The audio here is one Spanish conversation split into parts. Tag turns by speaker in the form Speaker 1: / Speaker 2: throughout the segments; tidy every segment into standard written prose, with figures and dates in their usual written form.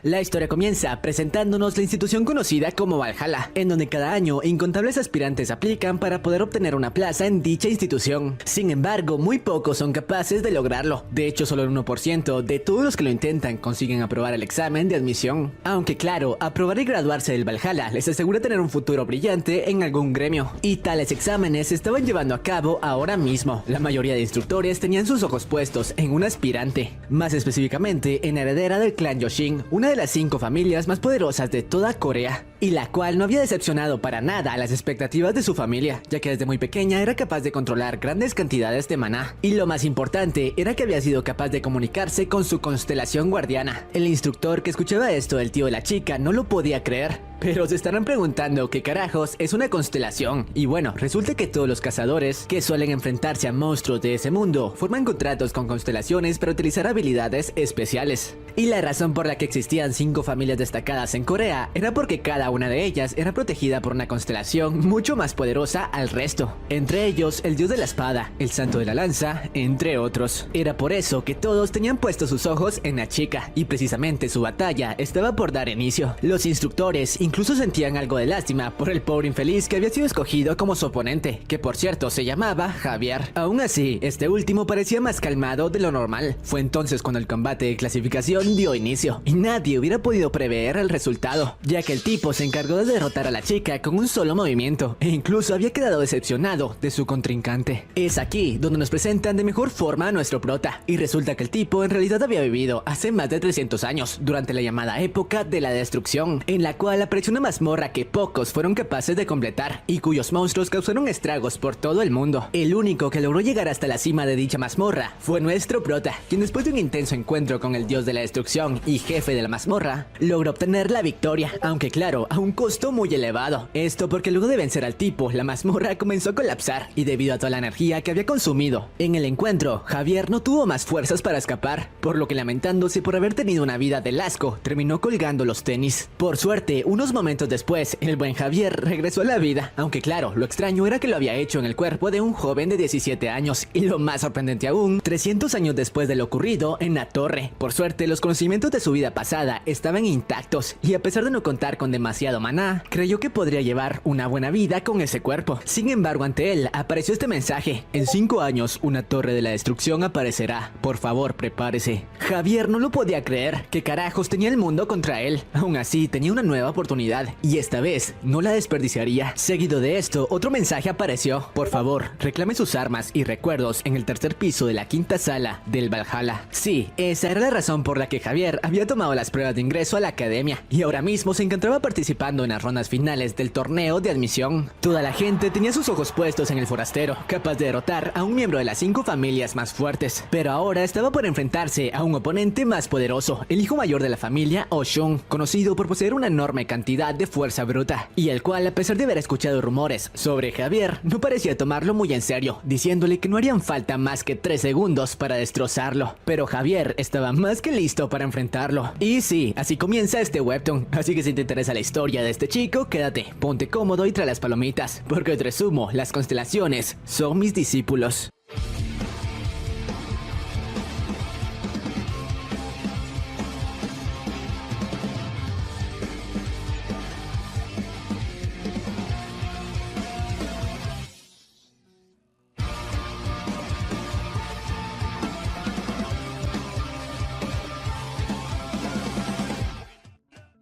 Speaker 1: La historia comienza presentándonos la institución conocida como Valhalla, en donde cada año incontables aspirantes aplican para poder obtener una plaza en dicha institución. Sin embargo, muy pocos son capaces de lograrlo. De hecho, solo el 1% de todos los que lo intentan consiguen aprobar el examen de admisión. Aunque claro, aprobar y graduarse del Valhalla les asegura tener un futuro brillante en algún gremio. Y tales exámenes se estaban llevando a cabo ahora mismo. La mayoría de instructores tenían sus ojos puestos en un aspirante, más específicamente en la heredera del clan Yoshin, una de las 5 familias más poderosas de toda Corea, y la cual no había decepcionado para nada a las expectativas de su familia, ya que desde muy pequeña era capaz de controlar grandes cantidades de maná, y lo más importante era que había sido capaz de comunicarse con su constelación guardiana. El instructor que escuchaba esto del tío de la chica no lo podía creer. Pero se estarán preguntando qué carajos es una constelación. Y bueno, resulta que todos los cazadores que suelen enfrentarse a monstruos de ese mundo forman contratos con constelaciones para utilizar habilidades especiales. Y la razón por la que existían 5 familias destacadas en Corea era porque cada una de ellas era protegida por una constelación mucho más poderosa al resto. Entre ellos, el dios de la espada, el santo de la lanza, entre otros. Era por eso que todos tenían puestos sus ojos en la chica, y precisamente su batalla estaba por dar inicio. Los instructores incluso sentían algo de lástima por el pobre infeliz que había sido escogido como su oponente, que por cierto se llamaba Javier. Aún así, este último parecía más calmado de lo normal. Fue entonces cuando el combate de clasificación dio inicio, y nadie hubiera podido prever el resultado, ya que el tipo se encargó de derrotar a la chica con un solo movimiento, e incluso había quedado decepcionado de su contrincante. Es aquí donde nos presentan de mejor forma a nuestro prota, y resulta que el tipo en realidad había vivido hace más de 300 años, durante la llamada época de la destrucción, en la cual apareció una mazmorra que pocos fueron capaces de completar, y cuyos monstruos causaron estragos por todo el mundo. El único que logró llegar hasta la cima de dicha mazmorra fue nuestro prota, quien después de un intenso encuentro con el dios de la destrucción y jefe de la mazmorra, logró obtener la victoria, aunque claro, a un costo muy elevado. Esto porque luego de vencer al tipo, la mazmorra comenzó a colapsar, y debido a toda la energía que había consumido en el encuentro, Javier no tuvo más fuerzas para escapar, por lo que lamentándose por haber tenido una vida del asco, terminó colgando los tenis. Por suerte, unos momentos después, el buen Javier regresó a la vida, aunque claro, lo extraño era que lo había hecho en el cuerpo de un joven de 17 años, y lo más sorprendente aún, 300 años después de lo ocurrido en la torre. Por suerte, los conocimientos de su vida pasada estaban intactos, y a pesar de no contar con demasiado maná, creyó que podría llevar una buena vida con ese cuerpo. Sin embargo, ante él apareció este mensaje: en 5 años, una torre de la destrucción aparecerá, por favor prepárese. Javier no lo podía creer, ¿qué carajos tenía el mundo contra él? Aún así, tenía una nueva oportunidad, y esta vez no la desperdiciaría. Seguido de esto, otro mensaje apareció: por favor, reclame sus armas y recuerdos en el tercer piso de la 5ª sala del Valhalla. Sí, esa era la razón por la que Javier había tomado las pruebas de ingreso a la academia, y ahora mismo se encontraba participando en las rondas finales del torneo de admisión. Toda la gente tenía sus ojos puestos en el forastero, capaz de derrotar a un miembro de las 5 familias más fuertes, pero ahora estaba por enfrentarse a un oponente más poderoso, el hijo mayor de la familia Oshun, conocido por poseer una enorme cantidad de fuerza bruta, y el cual, a pesar de haber escuchado rumores sobre Javier, no parecía tomarlo muy en serio, diciéndole que no harían falta más que 3 segundos para destrozarlo. Pero Javier estaba más que listo para enfrentarlo. Y sí, así comienza este webtoon, así que si te interesa la historia de este chico, quédate, ponte cómodo y trae las palomitas, porque te resumo, las constelaciones son mis discípulos.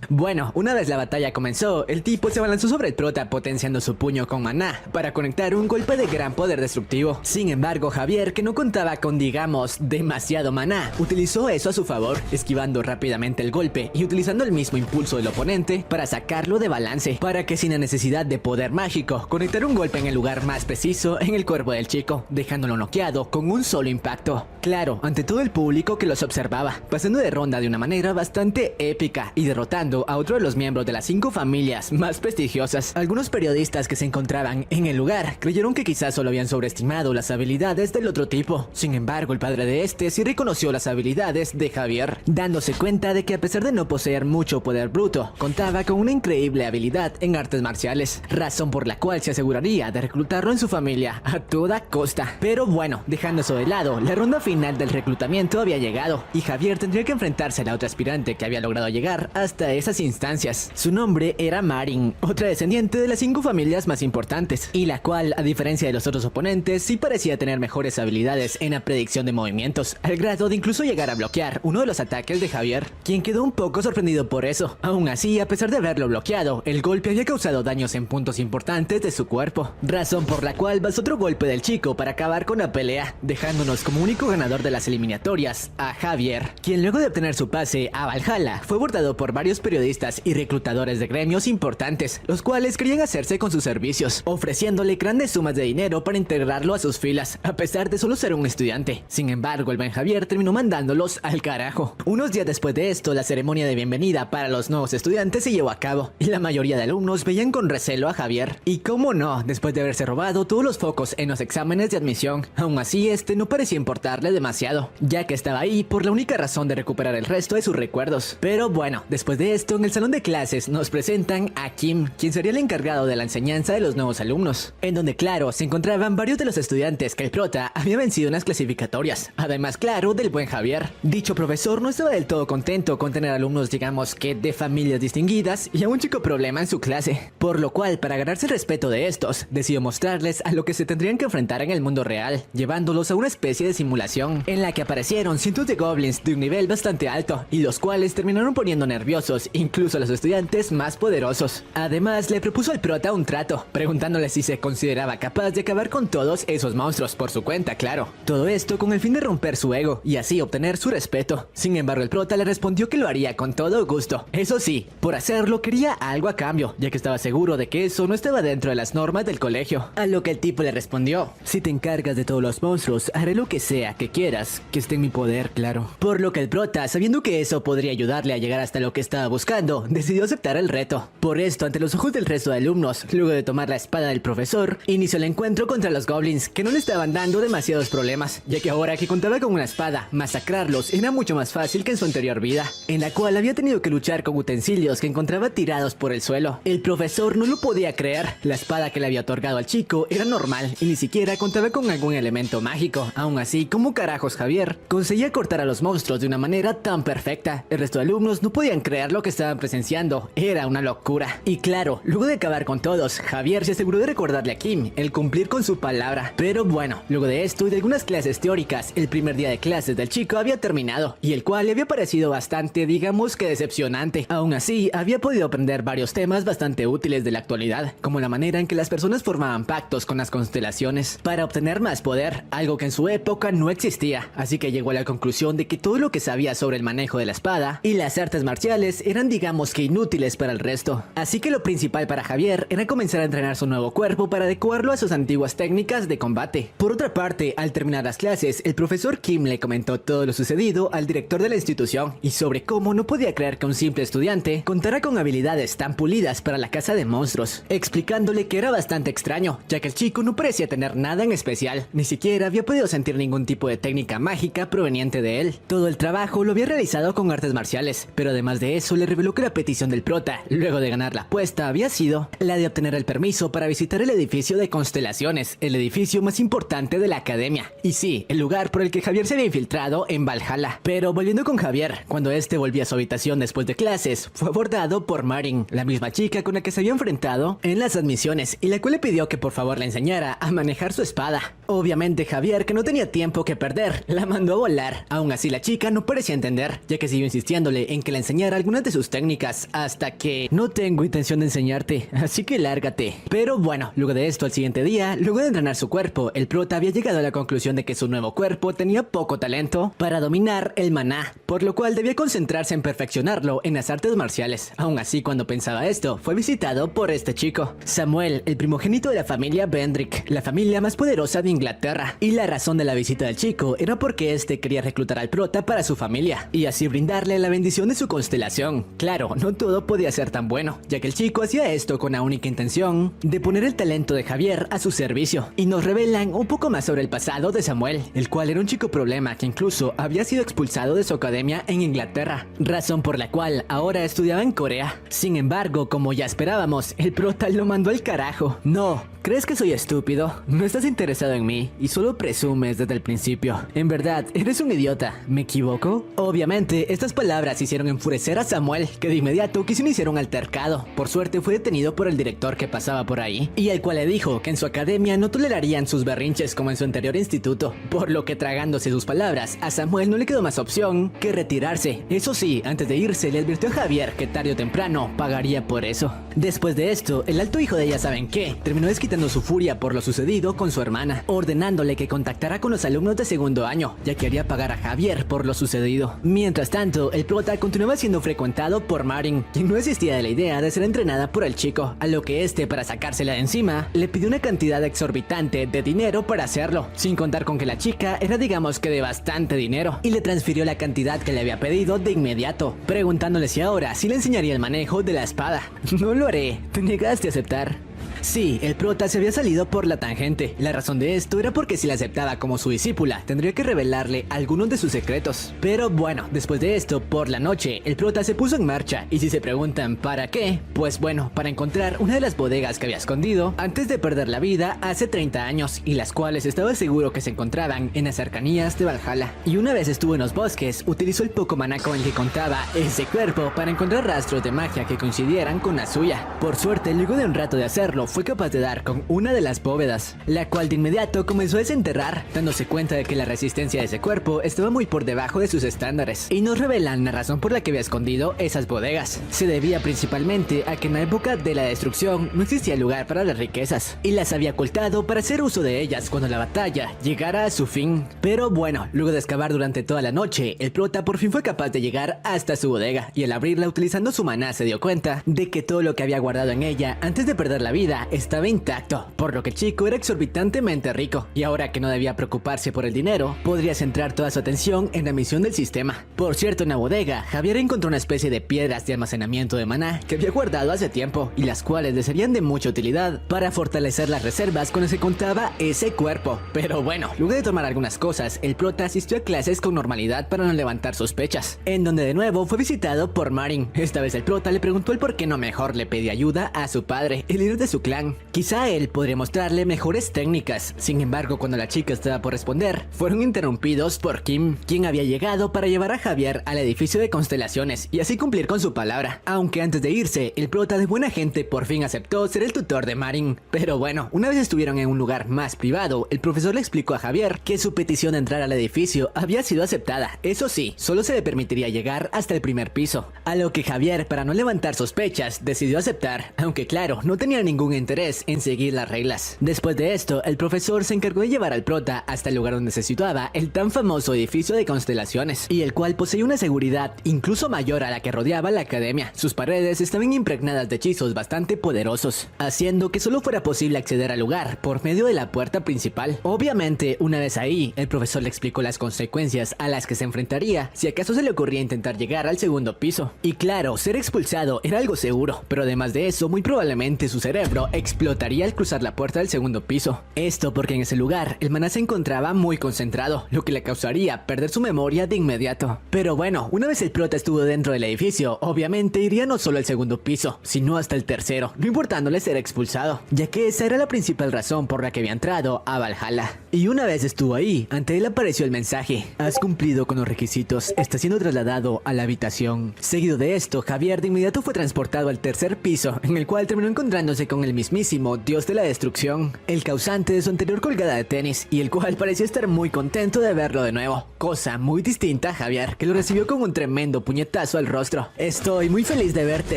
Speaker 1: Bueno, una vez la batalla comenzó, el tipo se abalanzó sobre el prota potenciando su puño con maná para conectar un golpe de gran poder destructivo. Sin embargo, Javier, que no contaba con, digamos, demasiado maná, utilizó eso a su favor, esquivando rápidamente el golpe y utilizando el mismo impulso del oponente para sacarlo de balance, para que sin la necesidad de poder mágico, conectar un golpe en el lugar más preciso en el cuerpo del chico, dejándolo noqueado con un solo impacto. Claro, ante todo el público que los observaba, pasando de ronda de una manera bastante épica y derrotando asesinando a otro de los miembros de las 5 familias más prestigiosas. Algunos periodistas que se encontraban en el lugar creyeron que quizás solo habían sobreestimado las habilidades del otro tipo. Sin embargo, el padre de este sí reconoció las habilidades de Javier, dándose cuenta de que a pesar de no poseer mucho poder bruto, contaba con una increíble habilidad en artes marciales, razón por la cual se aseguraría de reclutarlo en su familia a toda costa. Pero bueno, dejando eso de lado, la ronda final del reclutamiento había llegado y Javier tendría que enfrentarse a la otra aspirante que había logrado llegar hasta esas instancias. Su nombre era Marin, otra descendiente de las 5 familias más importantes, y la cual, a diferencia de los otros oponentes, sí parecía tener mejores habilidades en la predicción de movimientos, al grado de incluso llegar a bloquear uno de los ataques de Javier, quien quedó un poco sorprendido por eso. Aún así, a pesar de haberlo bloqueado, el golpe había causado daños en puntos importantes de su cuerpo, razón por la cual bastó otro golpe del chico para acabar con la pelea, dejándonos como único ganador de las eliminatorias a Javier, quien luego de obtener su pase a Valhalla fue abordado por varios periodistas y reclutadores de gremios importantes, los cuales querían hacerse con sus servicios, ofreciéndole grandes sumas de dinero para integrarlo a sus filas, a pesar de solo ser un estudiante. Sin embargo, el buen Javier terminó mandándolos al carajo. Unos días después de esto, la ceremonia de bienvenida para los nuevos estudiantes se llevó a cabo, y la mayoría de alumnos veían con recelo a Javier. Y cómo no, después de haberse robado todos los focos en los exámenes de admisión, aún así este no parecía importarle demasiado, ya que estaba ahí por la única razón de recuperar el resto de sus recuerdos. Pero bueno, después de esto, en el salón de clases nos presentan a Kim, quien sería el encargado de la enseñanza de los nuevos alumnos, en donde claro, se encontraban varios de los estudiantes que el prota había vencido en las clasificatorias, además claro del buen Javier. Dicho profesor no estaba del todo contento con tener alumnos digamos que de familias distinguidas y a un chico problema en su clase, por lo cual para ganarse el respeto de estos, decidió mostrarles a lo que se tendrían que enfrentar en el mundo real, llevándolos a una especie de simulación, en la que aparecieron cientos de goblins de un nivel bastante alto, y los cuales terminaron poniendo nerviosos incluso a los estudiantes más poderosos. Además le propuso al prota un trato, preguntándole si se consideraba capaz de acabar con todos esos monstruos por su cuenta, claro. Todo esto con el fin de romper su ego y así obtener su respeto. Sin embargo, el prota le respondió que lo haría con todo gusto. Eso sí, por hacerlo quería algo a cambio, ya que estaba seguro de que eso no estaba dentro de las normas del colegio. A lo que el tipo le respondió: si te encargas de todos los monstruos, haré lo que sea que quieras, que esté en mi poder, claro. Por lo que el prota, sabiendo que eso podría ayudarle a llegar hasta lo que estaba buscando, decidió aceptar el reto. Por esto, ante los ojos del resto de alumnos, luego de tomar la espada del profesor, inició el encuentro contra los goblins, que no le estaban dando demasiados problemas, ya que ahora que contaba con una espada, masacrarlos era mucho más fácil que en su anterior vida, en la cual había tenido que luchar con utensilios que encontraba tirados por el suelo. El profesor no lo podía creer, la espada que le había otorgado al chico era normal y ni siquiera contaba con algún elemento mágico. Aún así, ¿cómo carajos Javier conseguía cortar a los monstruos de una manera tan perfecta? El resto de alumnos no podían creer lo que estaban presenciando, era una locura. Y claro, luego de acabar con todos, Javier se aseguró de recordarle a Kim el cumplir con su palabra. Pero bueno, luego de esto y de algunas clases teóricas, el primer día de clases del chico había terminado, y el cual le había parecido bastante, digamos que decepcionante. Aún así, había podido aprender varios temas bastante útiles de la actualidad, como la manera en que las personas formaban pactos con las constelaciones para obtener más poder, algo que en su época no existía, así que llegó a la conclusión de que todo lo que sabía sobre el manejo de la espada y las artes marciales eran digamos que inútiles para el resto. Así que lo principal para Javier era comenzar a entrenar su nuevo cuerpo para adecuarlo a sus antiguas técnicas de combate. Por otra parte, al terminar las clases, el profesor Kim le comentó todo lo sucedido al director de la institución y sobre cómo no podía creer que un simple estudiante contara con habilidades tan pulidas para la caza de monstruos, explicándole que era bastante extraño, ya que el chico no parecía tener nada en especial, ni siquiera había podido sentir ningún tipo de técnica mágica proveniente de él. Todo el trabajo lo había realizado con artes marciales, pero además de eso le reveló que la petición del prota, luego de ganar la apuesta, había sido la de obtener el permiso para visitar el edificio de constelaciones, el edificio más importante de la academia, y sí, el lugar por el que Javier se había infiltrado en Valhalla. Pero volviendo con Javier, cuando este volvía a su habitación después de clases, fue abordado por Marin, la misma chica con la que se había enfrentado en las admisiones, y la cual le pidió que por favor le enseñara a manejar su espada. Obviamente Javier, que no tenía tiempo que perder, la mandó a volar. Aún así la chica no parecía entender, ya que siguió insistiéndole en que le enseñara algunas de sus técnicas, hasta que: no tengo intención de enseñarte, así que lárgate. Pero bueno, luego de esto al siguiente día, luego de entrenar su cuerpo, el prota había llegado a la conclusión de que su nuevo cuerpo tenía poco talento para dominar el maná, por lo cual debía concentrarse en perfeccionarlo en las artes marciales. Aún así, cuando pensaba esto, fue visitado por este chico, Samuel, el primogénito de la familia Vendrick, la familia más poderosa de Inglaterra. Y la razón de la visita del chico era porque este quería reclutar al prota para su familia y así brindarle la bendición de su constelación. Claro, no todo podía ser tan bueno, ya que el chico hacía esto con la única intención de poner el talento de Javier a su servicio. Y nos revelan un poco más sobre el pasado de Samuel, el cual era un chico problema que incluso había sido expulsado de su academia en Inglaterra, razón por la cual ahora estudiaba en Corea. Sin embargo, como ya esperábamos, el prota lo mandó al carajo. No, ¿crees que soy estúpido? No estás interesado en mí y solo presumes desde el principio. En verdad, eres un idiota. ¿Me equivoco? Obviamente, estas palabras hicieron enfurecer a Samuel, que de inmediato quiso iniciar un altercado. Por suerte fue detenido por el director que pasaba por ahí, y el cual le dijo que en su academia no tolerarían sus berrinches como en su anterior instituto, por lo que tragándose sus palabras, a Samuel no le quedó más opción que retirarse. Eso sí, antes de irse le advirtió a Javier que tarde o temprano pagaría por eso. Después de esto, el alto hijo de ella saben qué, terminó desquitando su furia por lo sucedido con su hermana, ordenándole que contactara con los alumnos de segundo año, ya que haría pagar a Javier por lo sucedido. Mientras tanto, el prota continuaba siendo frecuentado por Marin, quien no desistía de la idea de ser entrenada por el chico, a lo que este, para sacársela de encima, le pidió una cantidad exorbitante de dinero para hacerlo, sin contar con que la chica era digamos que de bastante dinero, y le transfirió la cantidad que le había pedido de inmediato, preguntándole si ahora sí le enseñaría el manejo de la espada. No lo haré, te negaste a aceptar. Sí, el prota se había salido por la tangente. La razón de esto era porque si la aceptaba como su discípula, tendría que revelarle algunos de sus secretos. Pero bueno, después de esto, por la noche, el prota se puso en marcha. Y si se preguntan ¿para qué? Pues bueno, para encontrar una de las bodegas que había escondido antes de perder la vida hace 30 años, y las cuales estaba seguro que se encontraban en las cercanías de Valhalla. Y una vez estuvo en los bosques, utilizó el poco maná con el que contaba ese cuerpo para encontrar rastros de magia que coincidieran con la suya. Por suerte, luego de un rato de hacerlo, fue capaz de dar con una de las bóvedas, la cual de inmediato comenzó a desenterrar, dándose cuenta de que la resistencia de ese cuerpo estaba muy por debajo de sus estándares. Y nos revelan la razón por la que había escondido esas bodegas. Se debía principalmente a que en la época de la destrucción no existía lugar para las riquezas, y las había ocultado para hacer uso de ellas cuando la batalla llegara a su fin. Pero bueno, luego de excavar durante toda la noche, el prota por fin fue capaz de llegar hasta su bodega, y al abrirla utilizando su maná se dio cuenta de que todo lo que había guardado en ella antes de perder la vida estaba intacto, por lo que el chico era exorbitantemente rico, y ahora que no debía preocuparse por el dinero, podría centrar toda su atención en la misión del sistema. Por cierto, en la bodega, Javier encontró una especie de piedras de almacenamiento de maná que había guardado hace tiempo, y las cuales le serían de mucha utilidad para fortalecer las reservas con las que contaba ese cuerpo. Pero bueno, luego de tomar algunas cosas, el prota asistió a clases con normalidad para no levantar sospechas, en donde de nuevo fue visitado por Marin. Esta vez el prota le preguntó el por qué no mejor le pedía ayuda a su padre, el líder de su clan. Quizá él podría mostrarle mejores técnicas. Sin embargo, cuando la chica estaba por responder, fueron interrumpidos por Kim, quien había llegado para llevar a Javier al edificio de constelaciones y así cumplir con su palabra. Aunque antes de irse, el prota de buena gente por fin aceptó ser el tutor de Marin. Pero bueno, una vez estuvieron en un lugar más privado, el profesor le explicó a Javier que su petición de entrar al edificio había sido aceptada. Eso sí, solo se le permitiría llegar hasta el primer piso, a lo que Javier, para no levantar sospechas, decidió aceptar, aunque claro, no tenía ningún interés en seguir las reglas. Después de esto, el profesor se encargó de llevar al prota hasta el lugar donde se situaba el tan famoso edificio de constelaciones, y el cual poseía una seguridad incluso mayor a la que rodeaba la academia. Sus paredes estaban impregnadas de hechizos bastante poderosos, haciendo que solo fuera posible acceder al lugar por medio de la puerta principal. Obviamente, una vez ahí, el profesor le explicó las consecuencias a las que se enfrentaría si acaso se le ocurría intentar llegar al segundo piso. Y claro, ser expulsado era algo seguro, pero además de eso, muy probablemente su cerebro explotaría al cruzar la puerta del segundo piso. Esto porque en ese lugar el maná se encontraba muy concentrado, lo que le causaría perder su memoria de inmediato. Pero bueno, una vez el prota estuvo dentro del edificio, obviamente iría no solo al segundo piso, sino hasta el tercero, no importándole ser expulsado, ya que esa era la principal razón por la que había entrado a Valhalla. Y una vez estuvo ahí, ante él apareció el mensaje: has cumplido con los requisitos, está siendo trasladado a la habitación. Seguido de esto, Javier de inmediato fue transportado al tercer piso, en el cual terminó encontrándose con el mismísimo dios de la destrucción, el causante de su anterior colgada de tenis, y el cual parecía estar muy contento de verlo de nuevo, cosa muy distinta a Javier, que lo recibió con un tremendo puñetazo al rostro. Estoy muy feliz de verte,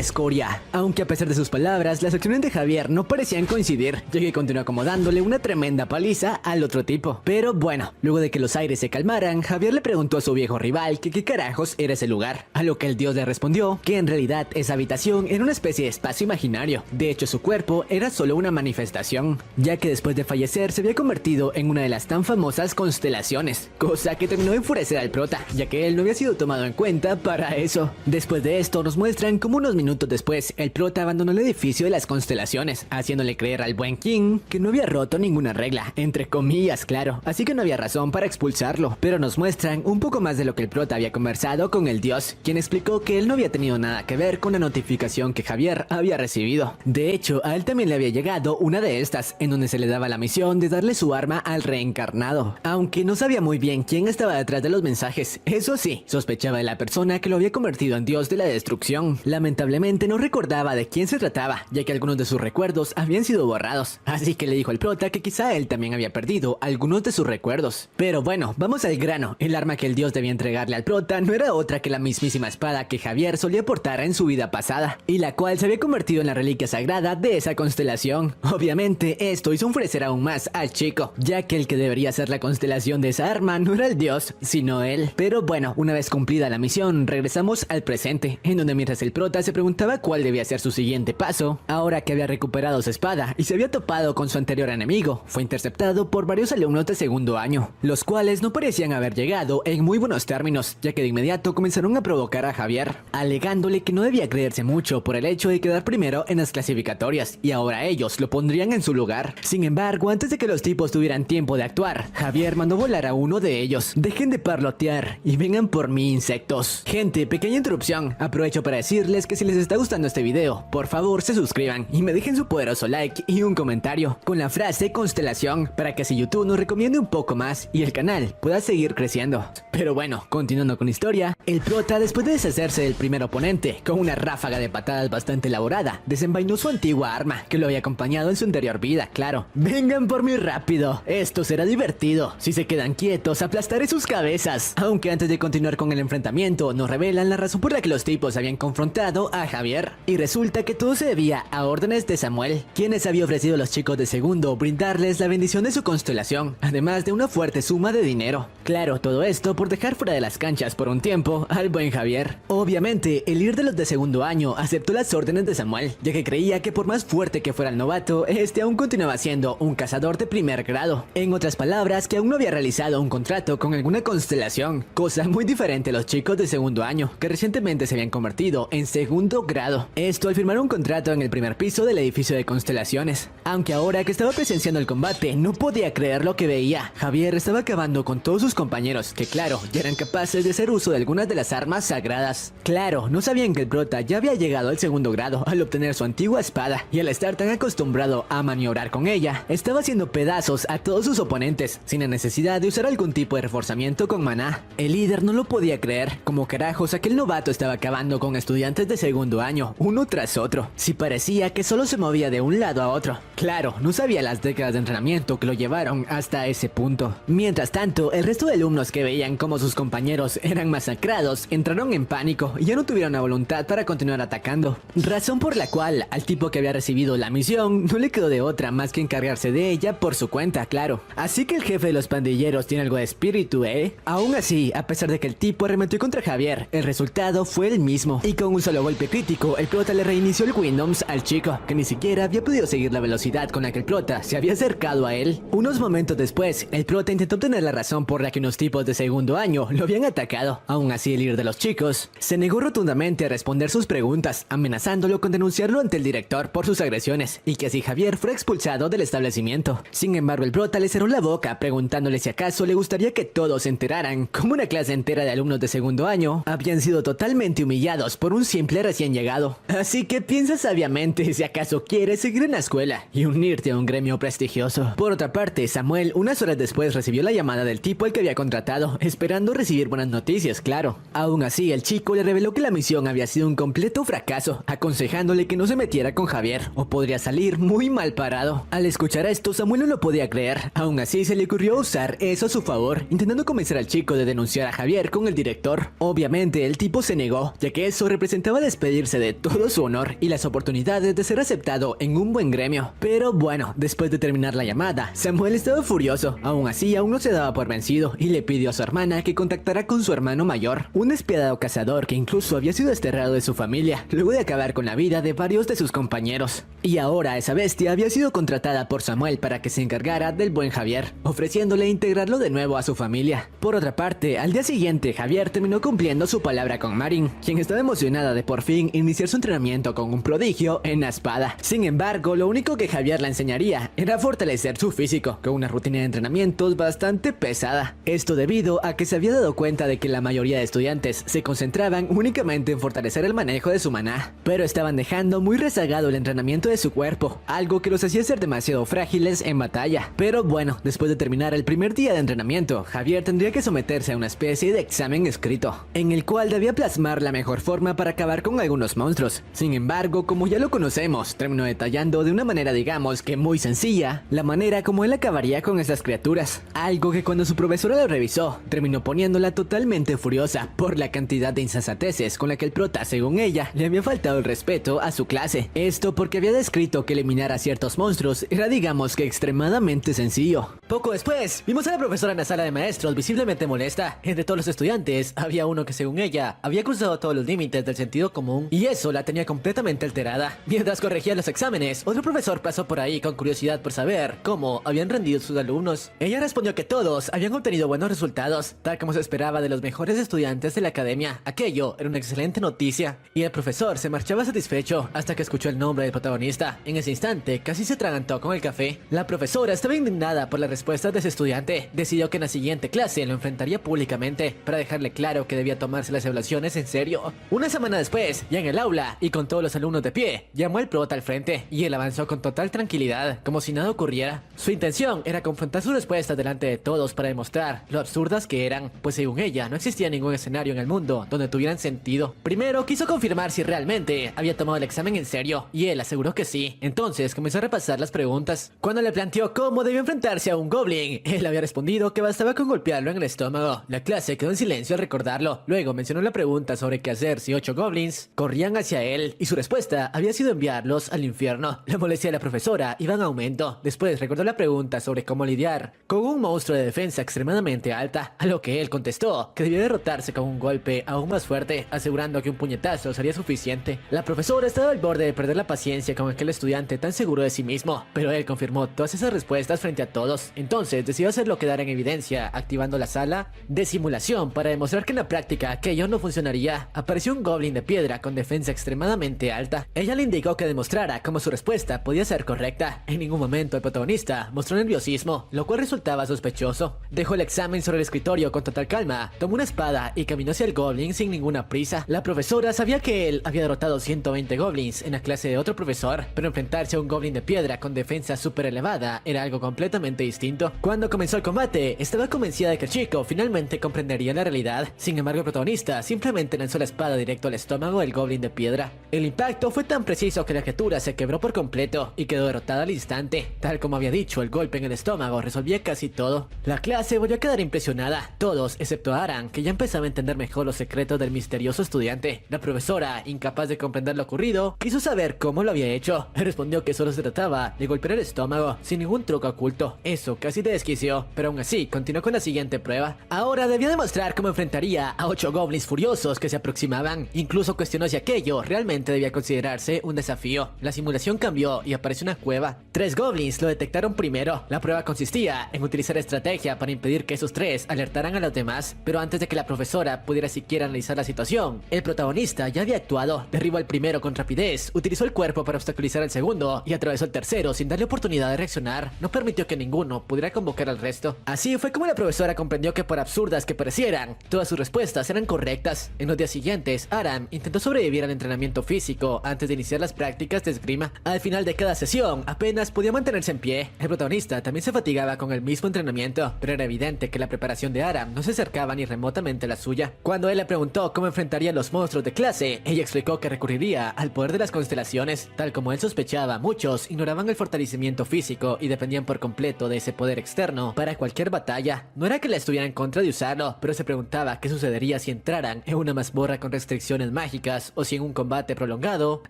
Speaker 1: escoria. Aunque a pesar de sus palabras, las acciones de Javier no parecían coincidir, ya que continuó acomodándole una tremenda paliza al otro tipo. Pero bueno, luego de que los aires se calmaran, Javier le preguntó a su viejo rival que qué carajos era ese lugar, a lo que el dios le respondió que en realidad esa habitación era una especie de espacio imaginario. De hecho, su cuerpo era solo una manifestación, ya que después de fallecer se había convertido en una de las tan famosas constelaciones, cosa que terminó de enfurecer al prota, ya que él no había sido tomado en cuenta para eso. Después de esto nos muestran como unos minutos después el prota abandonó el edificio de las constelaciones, haciéndole creer al buen King que no había roto ninguna regla, entre comillas claro, así que no había razón para expulsarlo. Pero nos muestran un poco más de lo que el prota había conversado con el dios, quien explicó que él no había tenido nada que ver con la notificación que Javier había recibido. De hecho, a él también le había llegado una de estas, en donde se le daba la misión de darle su arma al reencarnado, aunque no sabía muy bien quién estaba detrás de los mensajes. Eso sí, sospechaba de la persona que lo había convertido en dios de la destrucción. Lamentablemente no recordaba de quién se trataba, ya que algunos de sus recuerdos habían sido borrados, así que le dijo al prota que quizá él también había perdido algunos de sus recuerdos. Pero bueno, vamos al grano. El arma que el dios debía entregarle al prota no era otra que la mismísima espada que Javier solía portar en su vida pasada, y la cual se había convertido en la reliquia sagrada de esa constelación. Obviamente esto hizo enfurecer aún más al chico, ya que el que debería ser la constelación de esa arma no era el dios, sino él. Pero bueno, una vez cumplida la misión, regresamos al presente, en donde mientras el prota se preguntaba cuál debía ser su siguiente paso, ahora que había recuperado su espada y se había topado con su anterior enemigo, fue interceptado por varios alumnos de segundo año, los cuales no parecían haber llegado en muy buenos términos, ya que de inmediato comenzaron a provocar a Javier, alegándole que no debía creerse mucho por el hecho de quedar primero en las clasificatorias, y ahora ellos lo pondrían en su lugar. Sin embargo, antes de que los tipos tuvieran tiempo de actuar, Javier mandó volar a uno de ellos. Dejen de parlotear y vengan por mí, insectos. Gente, pequeña interrupción, aprovecho para decirles que si les está gustando este video, por favor se suscriban y me dejen su poderoso like y un comentario con la frase constelación, para que así YouTube nos recomiende un poco más y el canal pueda seguir creciendo. Pero bueno, continuando con la historia, el prota, después de deshacerse del primer oponente con una ráfaga de patadas bastante elaborada, desenvainó su antigua arma que lo había acompañado en su anterior vida, claro. Vengan por mí rápido, esto será divertido. Si se quedan quietos, aplastaré sus cabezas. Aunque antes de continuar con el enfrentamiento, nos revelan la razón por la que los tipos habían confrontado a Javier, y resulta que todo se debía a órdenes de Samuel, quienes había ofrecido a los chicos de segundo brindarles la bendición de su constelación, además de una fuerte suma de dinero. Claro, todo esto por dejar fuera de las canchas por un tiempo al buen Javier. Obviamente, el líder de los de segundo año aceptó las órdenes de Samuel, ya que creía que por más fuerte que fuera el novato, este aún continuaba siendo un cazador de primer grado. En otras palabras, que aún no había realizado un contrato con alguna constelación, cosa muy diferente a los chicos de segundo año, que recientemente se habían convertido en segundo grado. Esto al firmar un contrato en el primer piso del edificio de constelaciones. Aunque ahora que estaba presenciando el combate, no podía creer lo que veía. Javier estaba acabando con todos sus compañeros, que claro, ya eran capaces de hacer uso de algunas de las armas sagradas. Claro, no sabían que el prota ya había llegado al segundo grado al obtener su antigua espada, y al estar tan acostumbrado a maniobrar con ella, estaba haciendo pedazos a todos sus oponentes, sin la necesidad de usar algún tipo de reforzamiento con maná. El líder no lo podía creer, como carajos aquel novato estaba acabando con estudiantes de segundo año, uno tras otro, si parecía que solo se movía de un lado a otro. Claro, no sabía las décadas de entrenamiento que lo llevaron hasta ese punto. Mientras tanto, el resto de alumnos que veían como sus compañeros eran masacrados, entraron en pánico y ya no tuvieron la voluntad para continuar atacando, razón por la cual al tipo que había recibido la misión no le quedó de otra más que encargarse de ella por su cuenta, claro. Así que el jefe de los pandilleros tiene algo de espíritu, ¿eh? Aún así, a pesar de que el tipo arremetió contra Javier, el resultado fue el mismo, y con un solo golpe crítico, el prota le reinició el Windows al chico, que ni siquiera había podido seguir la velocidad con la que el prota se había acercado a él. Unos momentos después, el prota intentó obtener la razón por la que unos tipos de segundo año lo habían atacado. Aún así, el líder de los chicos se negó rotundamente a responder sus preguntas, amenazándolo con denunciarlo ante el director por sus agresiones, y que así Javier fuera expulsado del establecimiento. Sin embargo, el prota le cerró la boca, preguntándole si acaso le gustaría que todos se enteraran cómo una clase entera de alumnos de segundo año habían sido totalmente humillados por un simple recién llegado. Así que piensa sabiamente si acaso quieres seguir en la escuela y unirte a un gremio prestigioso. Por otra parte, Samuel unas horas después recibió la llamada del tipo al que había contratado, esperando recibir buenas noticias, claro. Aún así, el chico le reveló que la misión había sido un completo fracaso, aconsejándole que no se metiera con Javier o podría salir muy mal parado. Al escuchar esto, Samuel no lo podía creer. Aún así, se le ocurrió usar eso a su favor, intentando convencer al chico de denunciar a Javier con el director. Obviamente, el tipo se negó, ya que eso representaba despedirse de todo su honor y las oportunidades de ser aceptado en un buen gremio. Pero bueno, después de terminar la llamada, Samuel estaba furioso. Aún así, aún no se daba por vencido y le pidió a su hermana que contactara con su hermano mayor, un despiadado cazador que incluso había sido desterrado de su familia, luego de acabar con la vida de varios de sus compañeros. Y ahora esa bestia había sido contratada por Samuel para que se encargara del buen Javier, ofreciéndole integrarlo de nuevo a su familia. Por otra parte, al día siguiente Javier terminó cumpliendo su palabra con Marin, quien estaba emocionada de por fin iniciar su entrenamiento con un prodigio en la espada. Sin embargo, lo único que Javier le enseñaría era fortalecer su físico, con una rutina de entrenamientos bastante pesada. Esto debido a que se había dado cuenta de que la mayoría de estudiantes se concentraban únicamente en fortalecer el manejo de su maná, pero estaban dejando muy rezagado el entrenamiento de su cuerpo, algo que los hacía ser demasiado frágiles en batalla. Pero bueno, después de terminar el primer día de entrenamiento, Javier tendría que someterse a una especie de examen escrito, en el cual debía plasmar la mejor forma para acabar con algunos monstruos. Sin embargo, como ya lo conocemos, terminó detallando de una manera digamos que muy sencilla, la manera como él acabaría con estas criaturas, algo que cuando su profesora lo revisó, terminó poniéndola totalmente furiosa por la cantidad de insensateces con la que el prota, según ella, le había faltado el respeto a su clase. Esto porque había descrito que eliminar a ciertos monstruos era digamos que extremadamente sencillo. Poco después, vimos a la profesora en la sala de maestros visiblemente molesta. Entre todos los estudiantes, había uno que según ella, había cruzado todos los límites del sentido común, y eso la tenía completamente alterada. Mientras corregía los exámenes, otro profesor pasó por ahí con curiosidad por saber cómo habían rendido sus alumnos. Ella respondió que todos habían obtenido buenos resultados, tal como se esperaba de los mejores estudiantes de la academia. Aquello era una excelente noticia, y el profesor se marchaba satisfecho hasta que escuchó el nombre del protagonista. En ese instante, casi se atragantó con el café. La profesora estaba indignada por la respuesta de ese estudiante. Decidió que en la siguiente clase lo enfrentaría públicamente para dejarle claro que debía tomarse las evaluaciones en serio. Una semana después, ya en el aula y con todos los alumnos de pie, llamó al prota al frente y él avanzó con total tranquilidad, como si nada ocurriera. Su intención era confrontar sus respuestas delante de todos para demostrar lo absurdas que eran, pues según ella no existía ningún escenario en el mundo donde tuvieran sentido. Primero quiso confirmar si realmente había tomado el examen en serio y él aseguró que sí. Entonces comenzó a repasar las preguntas. Cuando le planteó cómo debía enfrentarse a un goblin, él había respondido que bastaba con golpearlo en el estómago. La clase quedó en silencio al recordarlo. Luego mencionó la pregunta sobre qué hacer si 8 goblins corrían hacia él, y su respuesta había sido enviarlos al infierno. La molestia de la profesora iba en aumento. Después recordó la pregunta sobre cómo lidiar con un monstruo de defensa extremadamente alta, a lo que él contestó que debía derrotarse con un golpe aún más fuerte, asegurando que un puñetazo sería suficiente. La profesora estaba al borde de perder la paciencia con aquel estudiante tan seguro de sí mismo, pero él confirmó todas esas respuestas frente a todos. Entonces decidió hacerlo quedar en evidencia, activando la sala de simulación para demostrar que en la práctica aquello no funcionaría. Apareció un goblin de piedra con defensa extremadamente alta. Ella le indicó que demostrara cómo su respuesta podía ser correcta. En ningún momento el protagonista mostró nerviosismo, lo cual resultaba sospechoso. Dejó el examen sobre el escritorio con total calma, tomó una espada y caminó hacia el goblin sin ninguna prisa. La profesora sabía que él había derrotado 120 goblins en la clase de otro profesor, pero enfrentarse a un goblin de piedra con defensa súper elevada era algo completamente distinto. Cuando comenzó el combate, estaba convencida de que el chico finalmente comprendería la realidad. Sin embargo, el protagonista simplemente lanzó la espada directo al estómago del goblin de piedra. El impacto fue tan preciso que la criatura se quebró por completo y quedó derrotada al instante. Tal como había dicho, el golpe en el estómago resolvía casi todo. La clase volvió a quedar impresionada, todos excepto Aran, que ya empezaba a entender mejor los secretos del misterioso estudiante. La profesora, incapaz de comprender lo ocurrido, quiso saber cómo lo había hecho. Respondió que solo se trataba de golpear el estómago, sin ningún truco oculto. Eso casi te desquició, pero aún así continuó con la siguiente prueba. Ahora debía demostrar cómo enfrentaría a 8 goblins furiosos que se aproximaban. Incluso cuestionó si aquello realmente debía considerarse un desafío. La simulación cambió y apareció una cueva. 3 goblins lo detectaron primero. La prueba consistía en utilizar estrategia para impedir que esos 3 alertaran a los demás, pero antes de que la profesora pudiera siquiera analizar la situación, el protagonista ya había actuado. Derribó al primero con rapidez, utilizó el cuerpo para obstaculizar al segundo y atravesó al tercero sin darle oportunidad de reaccionar. No permitió que ninguno pudiera convocar al resto. Así fue como la profesora comprendió que, por absurdas que parecieran, todas sus respuestas eran correctas. En los días siguientes, Aram intentó sobrevivir al entrenamiento físico antes de iniciar las prácticas de esgrima. Al final de cada sesión, apenas podía mantenerse en pie. El protagonista también se fatigaba con el mismo entrenamiento, pero era evidente que la preparación de Aram no se acercaba ni remotamente a la suya. Cuando él le preguntó cómo enfrentaría a los monstruos de clase, ella explicó que recurriría al poder de las constelaciones. Tal como él sospechaba, muchos ignoraban el fortalecimiento físico y dependían por completo de ese poder externo para cualquier batalla. No era que la estuviera en contra de usarlo, pero se preguntaba qué sucedería si entraran en una mazmorra con restricciones mágicas, o si en un combate prolongado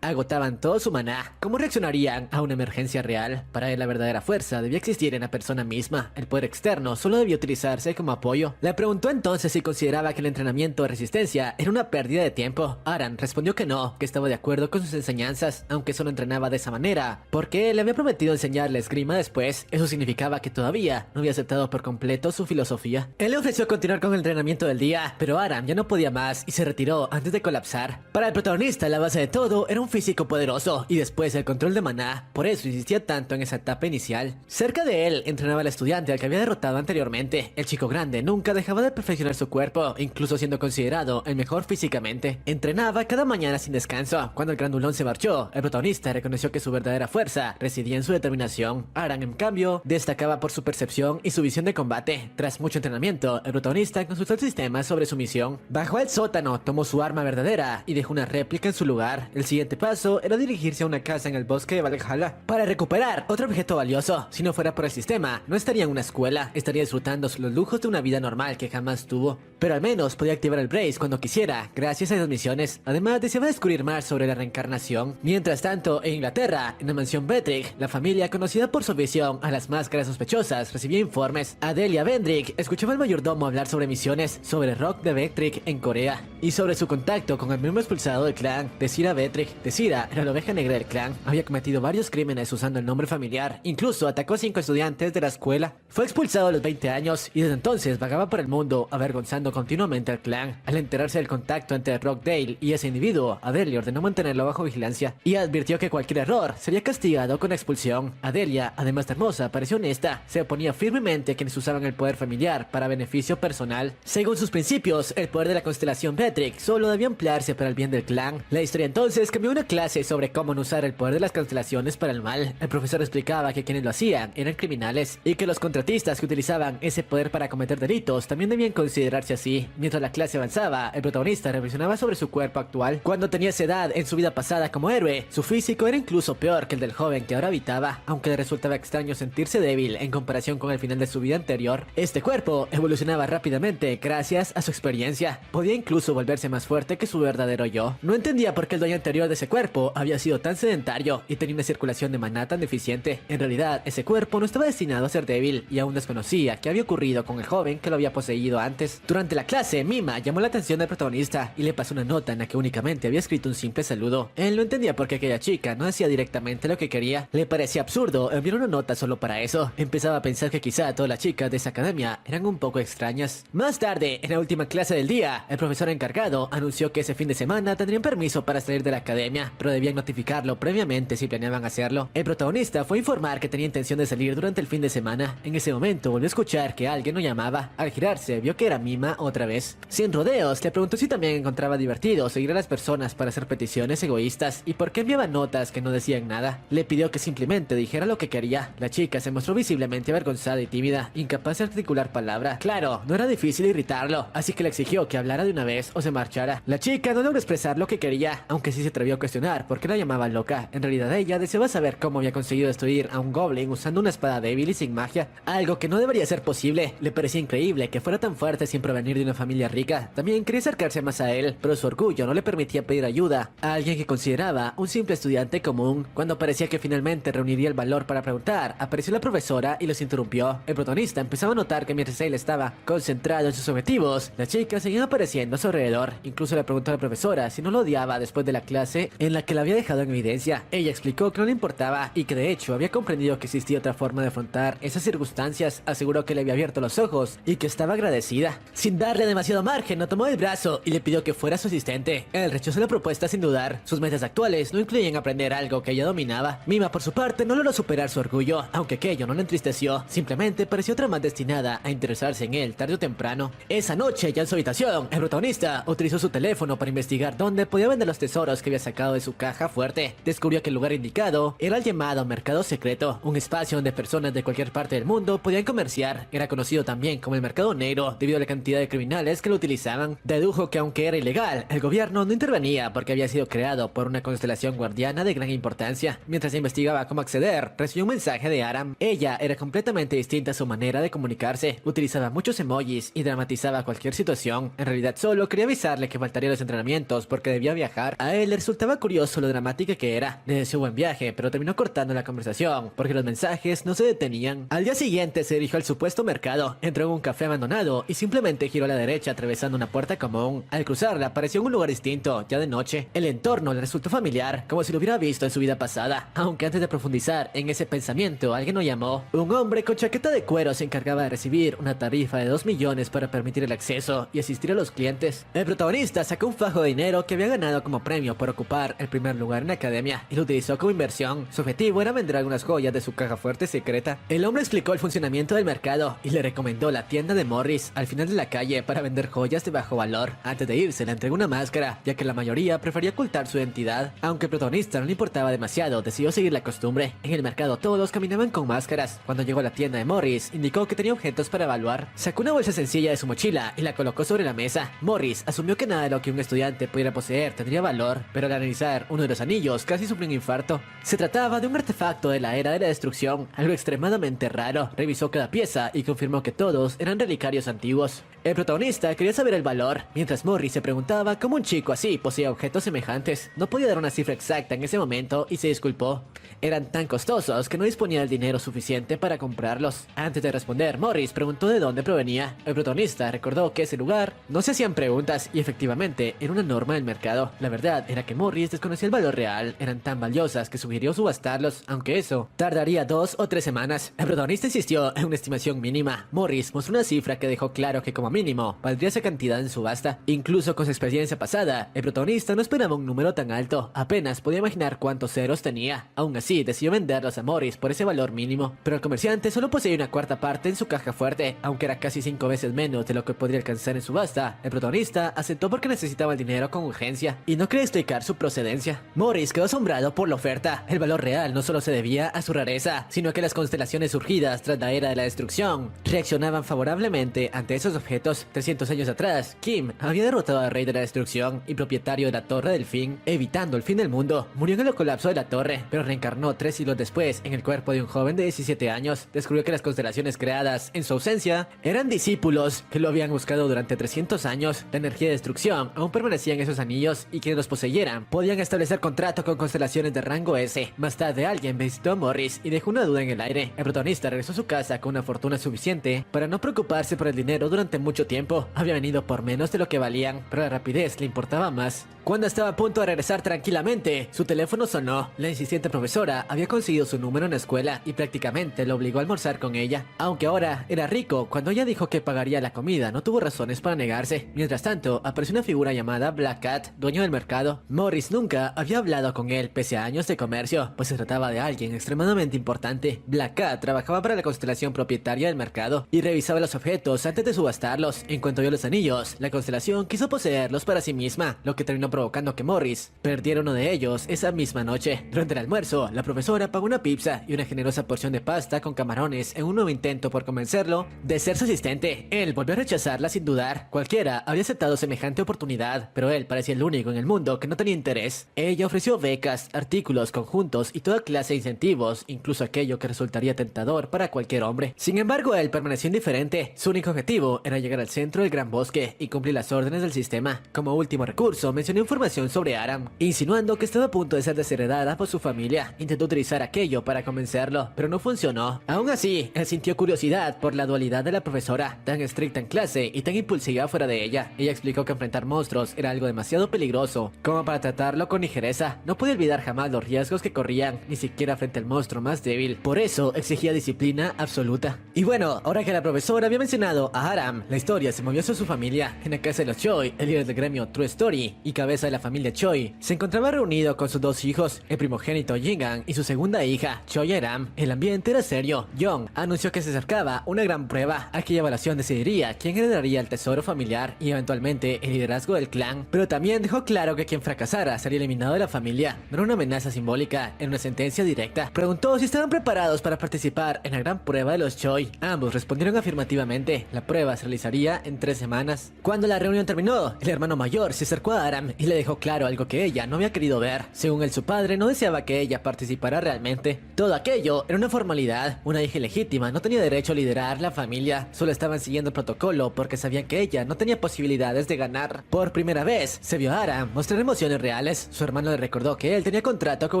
Speaker 1: agotaban todo su maná. ¿Cómo reaccionarían a una emergencia real? Para él, la verdadera fuerza debía existir en la persona misma. El poder externo solo debía utilizarse como apoyo. Le preguntó entonces si consideraba que el entrenamiento de resistencia era una pérdida de tiempo. Aran respondió que no, que estaba de acuerdo con sus enseñanzas, aunque solo entrenaba de esa manera, porque le había prometido enseñarle esgrima después. Eso significaba que todavía no había aceptado por completo su filosofía. Él le ofreció continuar con el entrenamiento del día, pero Aram ya no podía más y se retiró antes de colapsar. Para el protagonista, la base de todo era un físico poderoso y después el control de maná, por eso insistía tanto en esa etapa inicial. Cerca de él entrenaba al estudiante al que había derrotado anteriormente. El chico grande nunca dejaba de perfeccionar su cuerpo, incluso siendo considerado el mejor físicamente. Entrenaba cada mañana sin descanso. Cuando el grandulón se marchó, el protagonista reconoció que su verdadera fuerza residía en su determinación. Aram, en cambio, destacaba por su percepción y su visión de combate. Tras mucho entrenamiento, el protagonista consultó el sistema sobre su misión. Bajó al sótano, tomó su arma verdadera y dejó una réplica en su lugar. El siguiente paso era dirigirse a una casa en el bosque de Valhalla para recuperar otro objeto valioso. Si no fuera por el sistema, no estaría en una escuela, estaría disfrutando los lujos de una vida normal que jamás tuvo. Pero al menos podía activar el Brace cuando quisiera, gracias a esas misiones. Además, deseaba descubrir más sobre la reencarnación. Mientras tanto, en Inglaterra, en la mansión Betrick, la familia, conocida por su visión a las máscaras sospechosas, recibía informes. Adelia Vendrick escuchaba al mayordomo hablar sobre misiones, sobre Rock de Betrick en Corea, y sobre su contacto con el miembro expulsado del clan, Desira Betrick. Desira era la oveja negra del clan, había cometido varios crímenes usando el nombre familiar, incluso atacó a 5 estudiantes de la escuela. Fue expulsado a los 20 años y desde entonces vagaba por el mundo avergonzando continuamente al clan. Al enterarse del contacto entre Rockdale y ese individuo, Adelia ordenó mantenerlo bajo vigilancia y advirtió que cualquier error sería castigado con expulsión. Adelia, además de hermosa, pareció honesta, se oponía firmemente a quienes usaban el poder familiar para beneficio personal. Según sus principios, el poder de la constelación Betrick solo debía emplearse para el bien del clan. La historia entonces cambió una clase sobre cómo no usar el poder de las constelaciones para el mal. El profesor explicaba que quienes lo hacían eran criminales y que los contratistas que utilizaban ese poder para cometer delitos también debían considerarse así. Mientras la clase avanzaba, el protagonista reflexionaba sobre su cuerpo actual. Cuando tenía esa edad en su vida pasada como héroe, su físico era incluso peor que el del joven que ahora habitaba, aunque le resultaba extraño sentirse débil en comparación con el final de su vida anterior. Este cuerpo evolucionaba rápidamente gracias a su experiencia. Podía incluso volverse más fuerte que su verdadero yo. No entendía por qué el dueño anterior de ese cuerpo había sido tan sedentario y tenía una circulación de maná tan deficiente. En realidad, ese cuerpo no estaba destinado a ser débil y aún desconocía qué había ocurrido con el joven que lo había poseído antes. Durante la clase, Mima llamó la atención del protagonista y le pasó una nota en la que únicamente había escrito un simple saludo. Él no entendía por qué aquella chica no hacía directamente lo que quería. Le parecía absurdo enviar una nota solo para eso. Empezaba a pensar que quizá todas las chicas de esa academia eran un poco extrañas. Más tarde, en la última clase del día, el profesor encargado anunció que ese fin de semana tendrían permiso para salir de la academia, pero debían notificarlo previamente si planeaban hacerlo. El protagonista fue a informar que tenía intención de salir durante el fin de semana. En ese momento volvió a escuchar que alguien lo llamaba. Al girarse, vio que era Mima otra vez. Sin rodeos, le preguntó si también encontraba divertido seguir a las personas para hacer peticiones egoístas y por qué enviaba notas que no decían nada. Le pidió que simplemente dijera lo que quería. La chica se mostró visiblemente avergonzada y tímida, incapaz de articular palabra. Claro, no era difícil irritarlo, así que le exigió que hablara de una vez o se marchara. La chica no logró expresar lo que quería, aunque sí se atrevió a cuestionar por qué la llamaba loca. En realidad ella deseaba saber cómo había conseguido destruir a un goblin usando una espada débil y sin magia, algo que no debería ser posible. Le parecía increíble que fuera tan fuerte sin provenir de una familia rica. También quería acercarse más a él, pero su orgullo no le permitía pedir ayuda a alguien que consideraba un simple estudiante común. Cuando parecía que finalmente reuniría el valor para preguntar, apareció la profesora y los interrumpió. El protagonista empezaba a notar que mientras él estaba concentrado en sus objetivos, las chicas seguían apareciendo a su alrededor. Incluso le preguntó a la profesora si no lo odiaba después de la clase en la que la había dejado en evidencia. Ella explicó que no le importaba y que de hecho había comprendido que existía otra forma de afrontar esas circunstancias. Aseguró que le había abierto los ojos y que estaba agradecida. Sin darle demasiado margen, lo tomó del brazo y le pidió que fuera su asistente. Él rechazó la propuesta sin dudar. Sus metas actuales no incluían aprender algo que ella dominaba. Mima, por su parte, no logró superar su orgullo, aunque aquello no le entristeció. Simplemente pareció otra más destinada a interesarse en él tarde o temprano. Esa noche, ya en su habitación, el protagonista utilizó su teléfono para investigar dónde podía vender los tesoros que había sacado de su caja fuerte. Descubrió que el lugar indicado era el llamado mercado secreto, un espacio donde personas de cualquier parte del mundo podían comerciar. Era conocido también como el mercado negro debido a la cantidad de criminales que lo utilizaban. Dedujo que aunque era ilegal, el gobierno no intervenía porque había sido creado por una constelación guardiana de gran importancia. Mientras investigaba cómo acceder, recibió un mensaje de Aram. Ella era completamente distinta a su manera de comunicarse. Utilizaba muchos emojis y dramatizaba cualquier situación. En realidad solo quería avisarle que faltaría los entrenamientos porque debía viajar. A él le resultaba curioso lo dramática que era. Le deseó buen viaje, pero terminó cortando la conversación porque los mensajes no se detenían. Al día siguiente se dirigió al supuesto mercado. Entró en un café abandonado y simplemente giró a la derecha atravesando una puerta común. Al cruzarla apareció en un lugar distinto, ya de noche. El entorno le resultó familiar, como si lo hubiera hubiera visto en su vida pasada. Aunque antes de profundizar en ese pensamiento, alguien lo llamó. Un hombre con chaqueta de cuero se encargaba de recibir una tarifa de 2 millones para permitir el acceso y asistir a los clientes. El protagonista sacó un fajo de dinero que había ganado como premio por ocupar el primer lugar en la academia y lo utilizó como inversión. Su objetivo era vender algunas joyas de su caja fuerte secreta. El hombre explicó el funcionamiento del mercado y le recomendó la tienda de Morris al final de la calle para vender joyas de bajo valor. Antes de irse le entregó una máscara, ya que la mayoría prefería ocultar su identidad. Aunque al protagonista no le importaba demasiado, decidió seguir la costumbre. En el mercado todos caminaban con máscaras. Cuando llegó a la tienda de Morris, indicó que tenía objetos para evaluar. Sacó una bolsa sencilla de su mochila y la colocó sobre la mesa. Morris asumió que nada de lo que un estudiante pudiera poseer tendría valor, pero al analizar uno de los anillos casi sufrió un infarto. Se trataba de un artefacto de la era de la destrucción, algo extremadamente raro. Revisó cada pieza y confirmó que todos eran relicarios antiguos. El protagonista quería saber el valor, mientras Morris se preguntaba cómo un chico así poseía objetos semejantes. No podía dar una cifra exacta en ese momento y se disculpó. Eran tan costosos que no disponía del dinero suficiente para comprarlos. Antes de responder, Morris preguntó de dónde provenía. El protagonista recordó que ese lugar no se hacían preguntas y efectivamente era una norma del mercado. La verdad era que Morris desconocía el valor real. Eran tan valiosas que sugirió subastarlos, aunque eso tardaría 2 o 3 semanas. El protagonista insistió en una estimación mínima. Morris mostró una cifra que dejó claro que como mínimo valdría esa cantidad en subasta. Incluso con su experiencia pasada, el protagonista no esperaba un número tan alto. Apenas podía imaginar cuántos ceros tenía. Aún así, decidió venderlos a Morris por ese valor mínimo. Pero el comerciante solo poseía una cuarta parte en su caja fuerte, aunque era casi 5 veces menos de lo que podría alcanzar en subasta. El protagonista aceptó porque necesitaba el dinero con urgencia y no quería explicar su procedencia. Morris quedó asombrado por la oferta. El valor real no solo se debía a su rareza, sino que las constelaciones surgidas tras la era de la destrucción reaccionaban favorablemente ante esos objetos. 300 años atrás, Kim había derrotado al rey de la destrucción y propietario de la Torre del Fin, evitando el fin del mundo. Murió en el colapso de la torre, pero reencarnó 3 siglos después en el cuerpo de un joven de 17 años. Descubrió que las constelaciones creadas en su ausencia eran discípulos que lo habían buscado durante 300 años. La energía de destrucción aún permanecía en esos anillos y quienes los poseyeran podían establecer contrato con constelaciones de rango S. Más tarde alguien visitó a Morris y dejó una duda en el aire. El protagonista regresó a su casa con una fortuna suficiente para no preocuparse por el dinero durante mucho tiempo. Había venido por menos de lo que valían, pero la rapidez le importaba más. Cuando estaba a punto de regresar tranquilamente, su teléfono sonó. La insistente profesora había conseguido su número en la escuela y prácticamente lo obligó a almorzar con ella. Aunque ahora era rico, cuando ella dijo que pagaría la comida, no tuvo razones para negarse. Mientras tanto, apareció una figura llamada Black Cat, dueño del mercado. Morris nunca había hablado con él pese a años de comercio, pues se trataba de alguien extremadamente importante. Black Cat trabajaba para la constelación propietaria del mercado y revisaba los objetos antes de subastarlos. En cuanto vio los anillos, la constelación quiso poseerlos para sí misma, lo que terminó provocando que Morris perdiera uno de ellos esa misma noche. Durante el almuerzo, la profesora pagó una pizza y una generosa porción de pasta con camarones en un nuevo intento por convencerlo de ser su asistente. Él volvió a rechazarla sin dudar. Cualquiera habría aceptado semejante oportunidad, pero él parecía el único en el mundo que no tenía interés. Ella ofreció becas, artículos, conjuntos y toda clase de incentivos, incluso aquello que resultaría tentador para cualquier hombre. Sin embargo, él permaneció indiferente. Su único objetivo era llegar al centro del gran bosque y cumplir las órdenes del sistema. Como último recurso, mencionó información sobre Aram, insinuando que estaba a punto de ser desheredada por su familia. Intentó utilizar aquello para convencerlo, pero no funcionó. Aún así, él sintió curiosidad por la dualidad de la profesora, tan estricta en clase y tan impulsiva fuera de ella. Ella explicó que enfrentar monstruos era algo demasiado peligroso como para tratarlo con ligereza. No podía olvidar jamás los riesgos que corrían, ni siquiera frente al monstruo más débil. Por eso exigía disciplina absoluta. Y bueno, ahora que la profesora había mencionado a Aram, la historia se movió hacia su familia. En la casa de los Choi, el líder del gremio True Story y cabeza de la familia Choi se encontraba reunido con sus 2 hijos, el primogénito Jingan y su segunda hija, Choi Aram. El ambiente era serio. Young anunció que se acercaba una gran prueba. Aquella evaluación decidiría quién heredaría el tesoro familiar y eventualmente el liderazgo del clan, pero también dejó claro que quien fracasara sería eliminado de la familia. No era una amenaza simbólica, era una sentencia directa. Preguntó si estaban preparados para participar en la gran prueba de los Choi. Ambos respondieron afirmativamente. La prueba se realizaría en 3 semanas. Cuando la reunión terminó, el hermano mayor se acercó a Aram y le dejó claro algo que ella no había querido ver. Según él, su padre no deseaba que ella participara realmente. Todo aquello era una formalidad. Una hija ilegítima no tenía derecho a liderar la familia. Solo estaban siguiendo el protocolo porque sabían que ella no tenía posibilidades de ganar. Por primera vez, se vio a Aram mostrar emociones reales. Su hermano le recordó que él tenía contrato con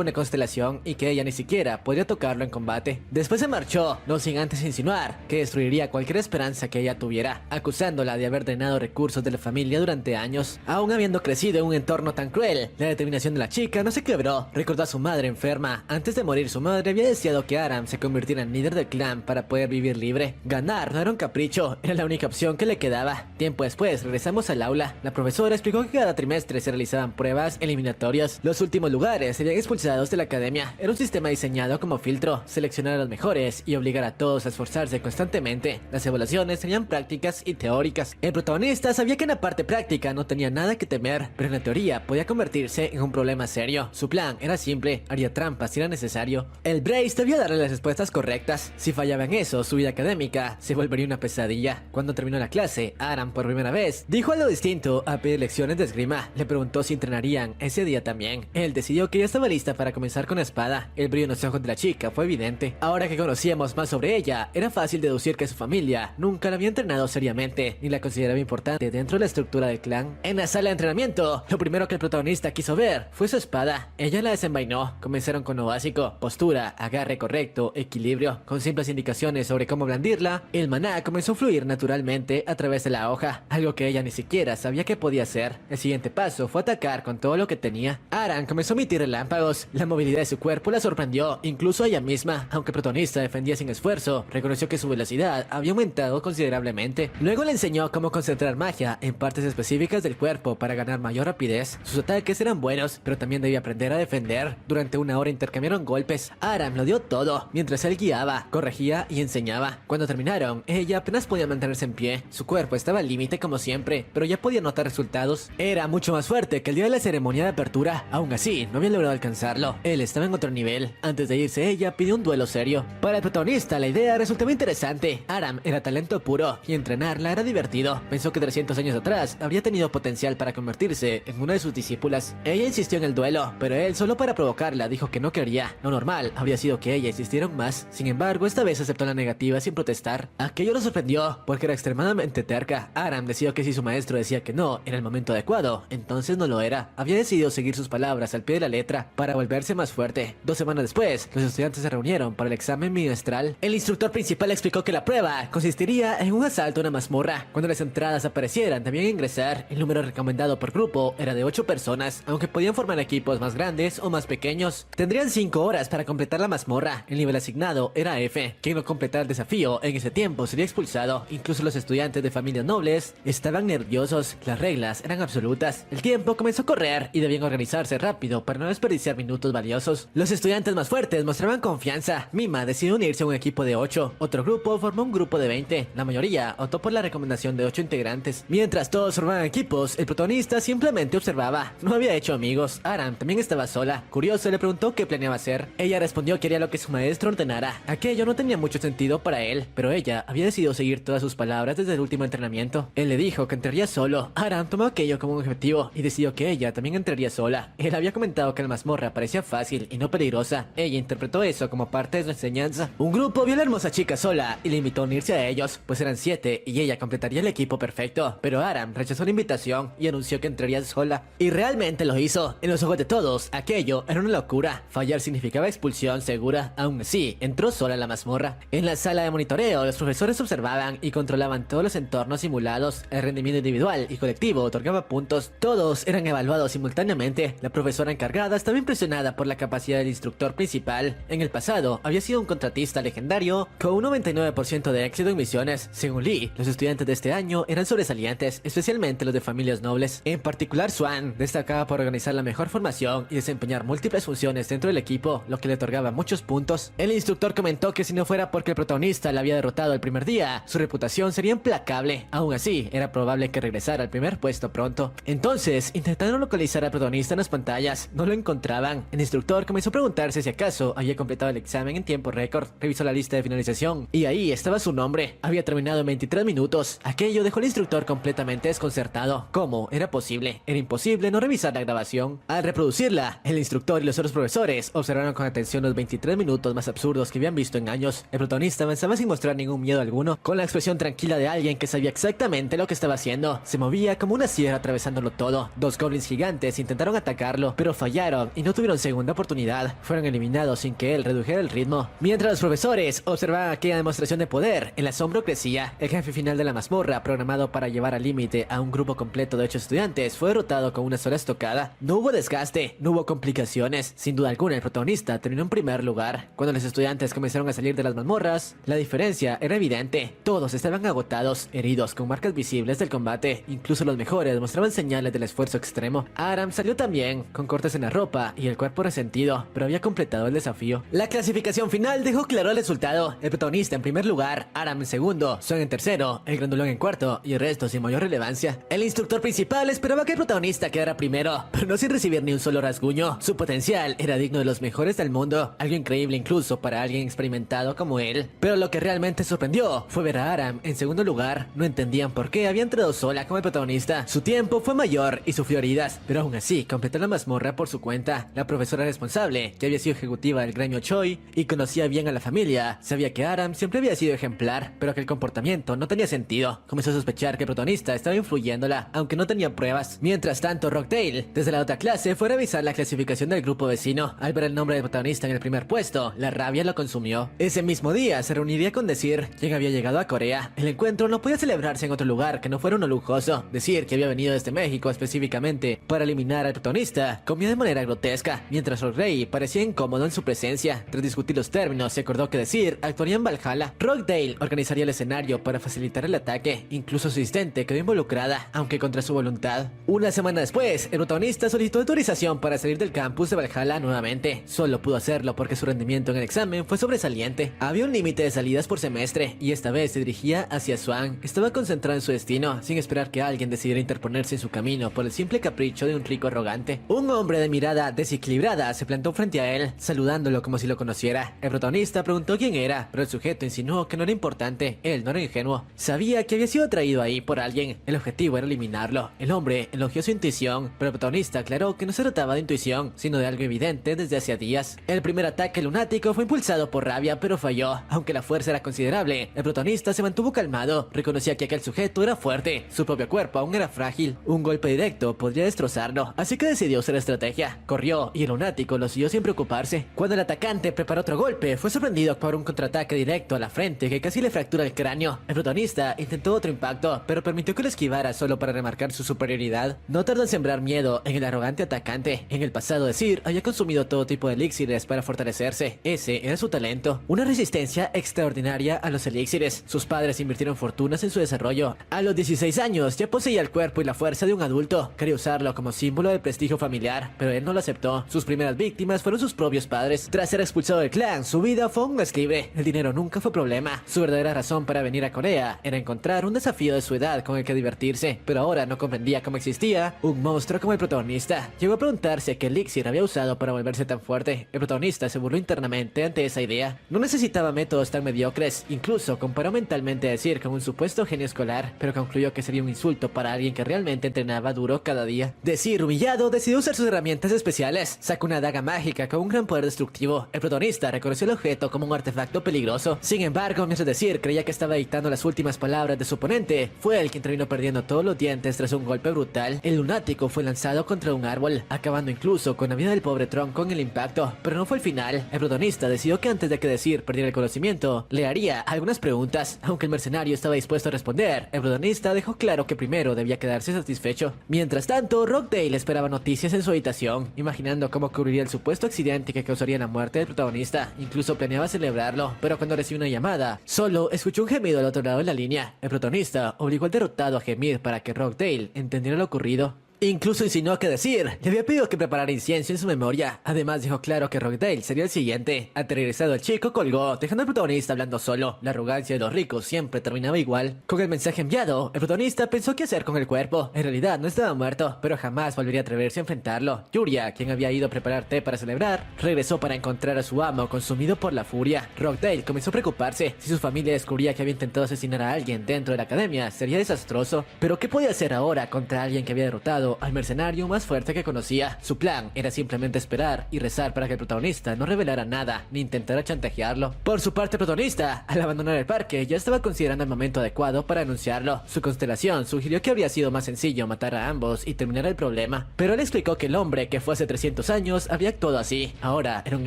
Speaker 1: una constelación y que ella ni siquiera podía tocarlo en combate. Después se marchó, no sin antes insinuar que destruiría cualquier esperanza que ella tuviera, acusándola de haber drenado recursos de la familia durante años. Aún habiendo crecido en un entorno tan cruel, la determinación de la chica no se se quebró. Recordó a su madre enferma. Antes de morir, su madre había deseado que Aram se convirtiera en líder del clan para poder vivir libre. Ganar no era un capricho, era la única opción que le quedaba. Tiempo después, regresamos al aula. La profesora explicó que cada trimestre se realizaban pruebas eliminatorias. Los últimos lugares serían expulsados de la academia. Era un sistema diseñado como filtro, seleccionar a los mejores y obligar a todos a esforzarse constantemente. Las evaluaciones serían prácticas y teóricas. El protagonista sabía que en la parte práctica no tenía nada que temer, pero en la teoría podía convertirse en un problema serio. Su plan era simple, haría trampas si era necesario. El Brace debía darle las respuestas correctas. Si fallaba en eso, su vida académica se volvería una pesadilla. Cuando terminó la clase, Aram por primera vez dijo algo distinto a pedir lecciones de esgrima. Le preguntó si entrenarían ese día también. Él decidió que ya estaba lista para comenzar con la espada. El brillo en los ojos de la chica fue evidente. Ahora que conocíamos más sobre ella, era fácil deducir que su familia nunca la había entrenado seriamente, ni la consideraba importante dentro de la estructura del clan. En la sala de entrenamiento, lo primero que el protagonista quiso ver fue su espada. Ella la desenvainó. Comenzaron con lo básico: postura, agarre correcto, equilibrio. Con simples indicaciones sobre cómo blandirla, el maná comenzó a fluir naturalmente a través de la hoja, algo que ella ni siquiera sabía que podía hacer. El siguiente paso fue atacar con todo lo que tenía. Aram comenzó a emitir relámpagos. La movilidad de su cuerpo la sorprendió, incluso a ella misma. Aunque el protagonista defendía sin esfuerzo, reconoció que su velocidad había aumentado considerablemente. Luego le enseñó cómo concentrar magia en partes específicas del cuerpo para ganar mayor rapidez. Sus ataques eran buenos, pero también debía aprender a defender. Durante una hora intercambiaron golpes. Aram lo dio todo, mientras él guiaba, corregía y enseñaba. Cuando terminaron, ella apenas podía mantenerse en pie. Su cuerpo estaba al límite como siempre, pero ya podía notar resultados. Era mucho más fuerte que el día de la ceremonia de apertura. Aún así, no había logrado alcanzarlo. Él estaba en otro nivel. Antes de irse, ella pidió un duelo serio. Para el protagonista, la idea resultaba interesante. Aram era talento puro y entrenarla era divertido. Pensó que 300 años atrás habría tenido potencial para convertirse en una de sus discípulas. Ella insistió en el duelo, pero él, solo para provocarla, dijo que no quería. Lo normal habría sido que ella insistiera aún más. Sin embargo, esta vez aceptó la negativa sin protestar. Aquello lo sorprendió, porque era extremadamente terca. Aram decidió que si su maestro decía que no en el momento adecuado, entonces no lo era. Había decidido seguir sus palabras al pie de la letra para volverse más fuerte. 2 semanas después, los estudiantes se reunieron para el examen bimestral. El instructor principal explicó que la prueba consistiría en un asalto a una mazmorra. Cuando las entradas aparecieran, debían ingresar. El número recomendado por grupo era de 8 personas, aunque podían formar equipos más grandes o más pequeños. Tendrían 5 horas para completar la mazmorra. El nivel asignado era F. Quien no completara el desafío en ese tiempo sería expulsado. Incluso los estudiantes de familias nobles estaban nerviosos. Las reglas eran absolutas. El tiempo comenzó a correr y debían organizarse rápido para no desperdiciar minutos valiosos. Los estudiantes más fuertes mostraban confianza. Mima decidió unirse a un equipo de 8. Otro grupo formó un grupo de 20. La mayoría optó por la recomendación de 8 integrantes. Mientras todos formaban equipos, el protagonista simplemente observaba. No había hecho amigos. Aram también estaba sola. Curioso, le preguntó qué planeaba hacer. Ella respondió que haría lo que su maestro ordenara. Aquello no tenía mucho sentido para él, pero ella había decidido seguir todas sus palabras desde el último entrenamiento. Él le dijo que entraría solo. Aram tomó aquello como un objetivo y decidió que ella también entraría sola. Él había comentado que la mazmorra parecía fácil y no peligrosa. Ella interpretó eso como parte de su enseñanza. Un grupo vio a la hermosa chica sola y le invitó a unirse a ellos, pues eran 7 y ella completaría el equipo perfecto. Pero Aram rechazó la invitación y anunció que entraría sola. Y realmente lo hizo. En los ojos de todos, aquello era una locura. Fallar significaba expulsión segura. Aún así, entró sola a la mazmorra. En la sala de monitoreo, los profesores observaban y controlaban todos los entornos simulados. El rendimiento individual y colectivo otorgaba puntos. Todos eran evaluados simultáneamente. La profesora encargada estaba impresionada por la capacidad del instructor principal. En el pasado, había sido un contratista legendario con un 99% de éxito en misiones. Según Lee, los estudiantes de este año eran sobresalientes, especialmente los de familias nobles. En particular, Swan destacaba por organizar la mejor formación y desempeñar múltiples funciones dentro del equipo, lo que le otorgaba muchos puntos. El instructor comentó que si no fuera porque el protagonista la había derrotado el primer día, su reputación sería implacable. Aún así, era probable que regresara al primer puesto pronto. Entonces, intentaron localizar al protagonista en las pantallas. No lo encontraban. El instructor comenzó a preguntarse si acaso había completado el examen en tiempo récord. Revisó la lista de finalización y ahí estaba su nombre. Había terminado en 23 minutos. Aquello dejó al instructor completamente desconcertado. ¿Cómo era posible? Era imposible no revisar la grabación. Al reproducirla, el instructor y los otros profesores observaron con atención los 23 minutos más absurdos que habían visto en años. El protagonista avanzaba sin mostrar ningún miedo alguno, con la expresión tranquila de alguien que sabía exactamente lo que estaba haciendo. Se movía como una sierra atravesándolo todo. 2 goblins gigantes intentaron atacarlo, pero fallaron y no tuvieron segunda oportunidad. Fueron eliminados sin que él redujera el ritmo. Mientras los profesores observaban aquella demostración de poder, el asombro crecía. El jefe final de la mazmorra, programado para llevar al límite a un grupo completo de 8 estudiantes, fue derrotado con una sola estocada. No hubo desgaste, suerte, no hubo complicaciones. Sin duda alguna, el protagonista terminó en primer lugar. Cuando los estudiantes comenzaron a salir de las mazmorras, la diferencia era evidente. Todos estaban agotados, heridos, con marcas visibles del combate. Incluso los mejores mostraban señales del esfuerzo extremo. Aram salió también, con cortes en la ropa y el cuerpo resentido, pero había completado el desafío. La clasificación final dejó claro el resultado. El protagonista en primer lugar, Aram en segundo, Swan en tercero, el grandulón en cuarto y el resto sin mayor relevancia. El instructor principal esperaba que el protagonista quedara primero, pero no sin recibir ni un solo rasguño. Su potencial era digno de los mejores del mundo, algo increíble incluso para alguien experimentado como él. Pero lo que realmente sorprendió fue ver a Aram en segundo lugar. No entendían por qué había entrado sola como el protagonista. Su tiempo fue mayor y sufrió heridas, pero aún así completó la mazmorra por su cuenta. La profesora responsable, que había sido ejecutiva del gremio Choi y conocía bien a la familia, sabía que Aram siempre había sido ejemplar, pero que el comportamiento no tenía sentido. Comenzó a sospechar que el protagonista estaba influyéndola, aunque no tenía pruebas. Mientras tanto, Rockdale, desde la otra clase, fue a revisar la clasificación del grupo vecino. Al ver el nombre del protagonista en el primer puesto, la rabia lo consumió. Ese mismo día se reuniría con Desir, quien había llegado a Corea. El encuentro no podía celebrarse en otro lugar que no fuera uno lujoso. Desir, que había venido desde México específicamente para eliminar al protagonista, comía de manera grotesca, mientras Rockdale parecía incómodo en su presencia. Tras discutir los términos, se acordó que Desir actuaría en Valhalla. Rockdale organizaría el escenario para facilitar el ataque. Incluso su asistente quedó involucrada, aunque contra su voluntad. Una semana después, el protagonista solicitó autorización para salir del campus de Valhalla nuevamente. Solo pudo hacerlo porque su rendimiento en el examen fue sobresaliente. Había un límite de salidas por semestre, y esta vez se dirigía hacia Swan. Estaba concentrado en su destino, sin esperar que alguien decidiera interponerse en su camino por el simple capricho de un rico arrogante. Un hombre de mirada desequilibrada se plantó frente a él, saludándolo como si lo conociera. El protagonista preguntó quién era, pero el sujeto insinuó que no era importante. Él no era ingenuo. Sabía que había sido atraído ahí por alguien. El objetivo era eliminarlo. El hombre elogió su intuición, pero el protagonista aclaró que no se trataba de intuición, sino de algo evidente desde hacía días. El primer ataque lunático fue impulsado por rabia, pero falló. Aunque la fuerza era considerable, el protagonista se mantuvo calmado. Reconocía que aquel sujeto era fuerte. Su propio cuerpo aún era frágil. Un golpe directo podría destrozarlo, así que decidió usar estrategia. Corrió y el lunático lo siguió sin preocuparse. Cuando el atacante preparó otro golpe, fue sorprendido por un contraataque directo a la frente que casi le fractura el cráneo. El protagonista intentó otro impacto, pero permitió que lo esquivara solo para remarcar su superioridad. No tardó en sembrar miedo en el arrogante atacante. En el pasado, Desir había consumido todo tipo de elixires para fortalecerse. Ese era su talento. Una resistencia extraordinaria a los elixires. Sus padres invirtieron fortunas en su desarrollo. A los 16 años ya poseía el cuerpo y la fuerza de un adulto. Quería usarlo como símbolo de prestigio familiar, pero él no lo aceptó. Sus primeras víctimas fueron sus propios padres. Tras ser expulsado del clan, su vida fue un deslibre. El dinero nunca fue problema. Su verdadera razón para venir a Corea era encontrar un desafío de su edad con el que divertirse, pero ahora no comprendía cómo existía un monstruo como el protagonista. Llegó a preguntarse qué elixir había usado para volverse tan fuerte. El protagonista se burló internamente ante esa idea. No necesitaba métodos tan mediocres. Incluso comparó mentalmente a Desir con un supuesto genio escolar, pero concluyó que sería un insulto para alguien que realmente entrenaba duro cada día. Desir, humillado, decidió usar sus herramientas especiales. Sacó una daga mágica con un gran poder destructivo. El protagonista reconoció el objeto como un artefacto peligroso. Sin embargo, mientras Desir creía que estaba dictando las últimas palabras de su oponente, fue él quien terminó perdiendo todos los dientes tras un golpe brutal. El lunático fue lanzado contra un árbol, acabando incluso con la vida del pobre tronco en el impacto. Pero no fue el final. El protagonista decidió que antes de que Desir perdiera el conocimiento, le haría algunas preguntas. Aunque el mercenario estaba dispuesto a responder, el protagonista dejó claro que primero debía quedarse satisfecho. Mientras tanto, Rockdale esperaba noticias en su habitación, imaginando cómo ocurriría el supuesto accidente que causaría la muerte del protagonista. Incluso planeaba celebrarlo, pero cuando recibió una llamada, solo escuchó un gemido al otro lado de la línea. El protagonista obligó al derrotado a gemir para que Rockdale entendiera lo ocurrido. Incluso insinuó que Desir le había pedido que preparara incienso en su memoria. Además dejó claro que Rockdale sería el siguiente. Aterrorizado, el chico colgó, dejando al protagonista hablando solo. La arrogancia de los ricos siempre terminaba igual. Con el mensaje enviado, el protagonista pensó qué hacer con el cuerpo. En realidad no estaba muerto, pero jamás volvería a atreverse a enfrentarlo. Yuria, quien había ido a preparar té para celebrar, regresó para encontrar a su amo consumido por la furia. Rockdale comenzó a preocuparse. Si su familia descubría que había intentado asesinar a alguien dentro de la academia, sería desastroso. Pero ¿qué podía hacer ahora contra alguien que había derrotado al mercenario más fuerte que conocía? Su plan era simplemente esperar y rezar para que el protagonista no revelara nada ni intentara chantajearlo. Por su parte, el protagonista, al abandonar el parque, ya estaba considerando el momento adecuado para anunciarlo. Su constelación sugirió que habría sido más sencillo matar a ambos y terminar el problema, pero él explicó que el hombre que fue hace 300 años había actuado así. Ahora era un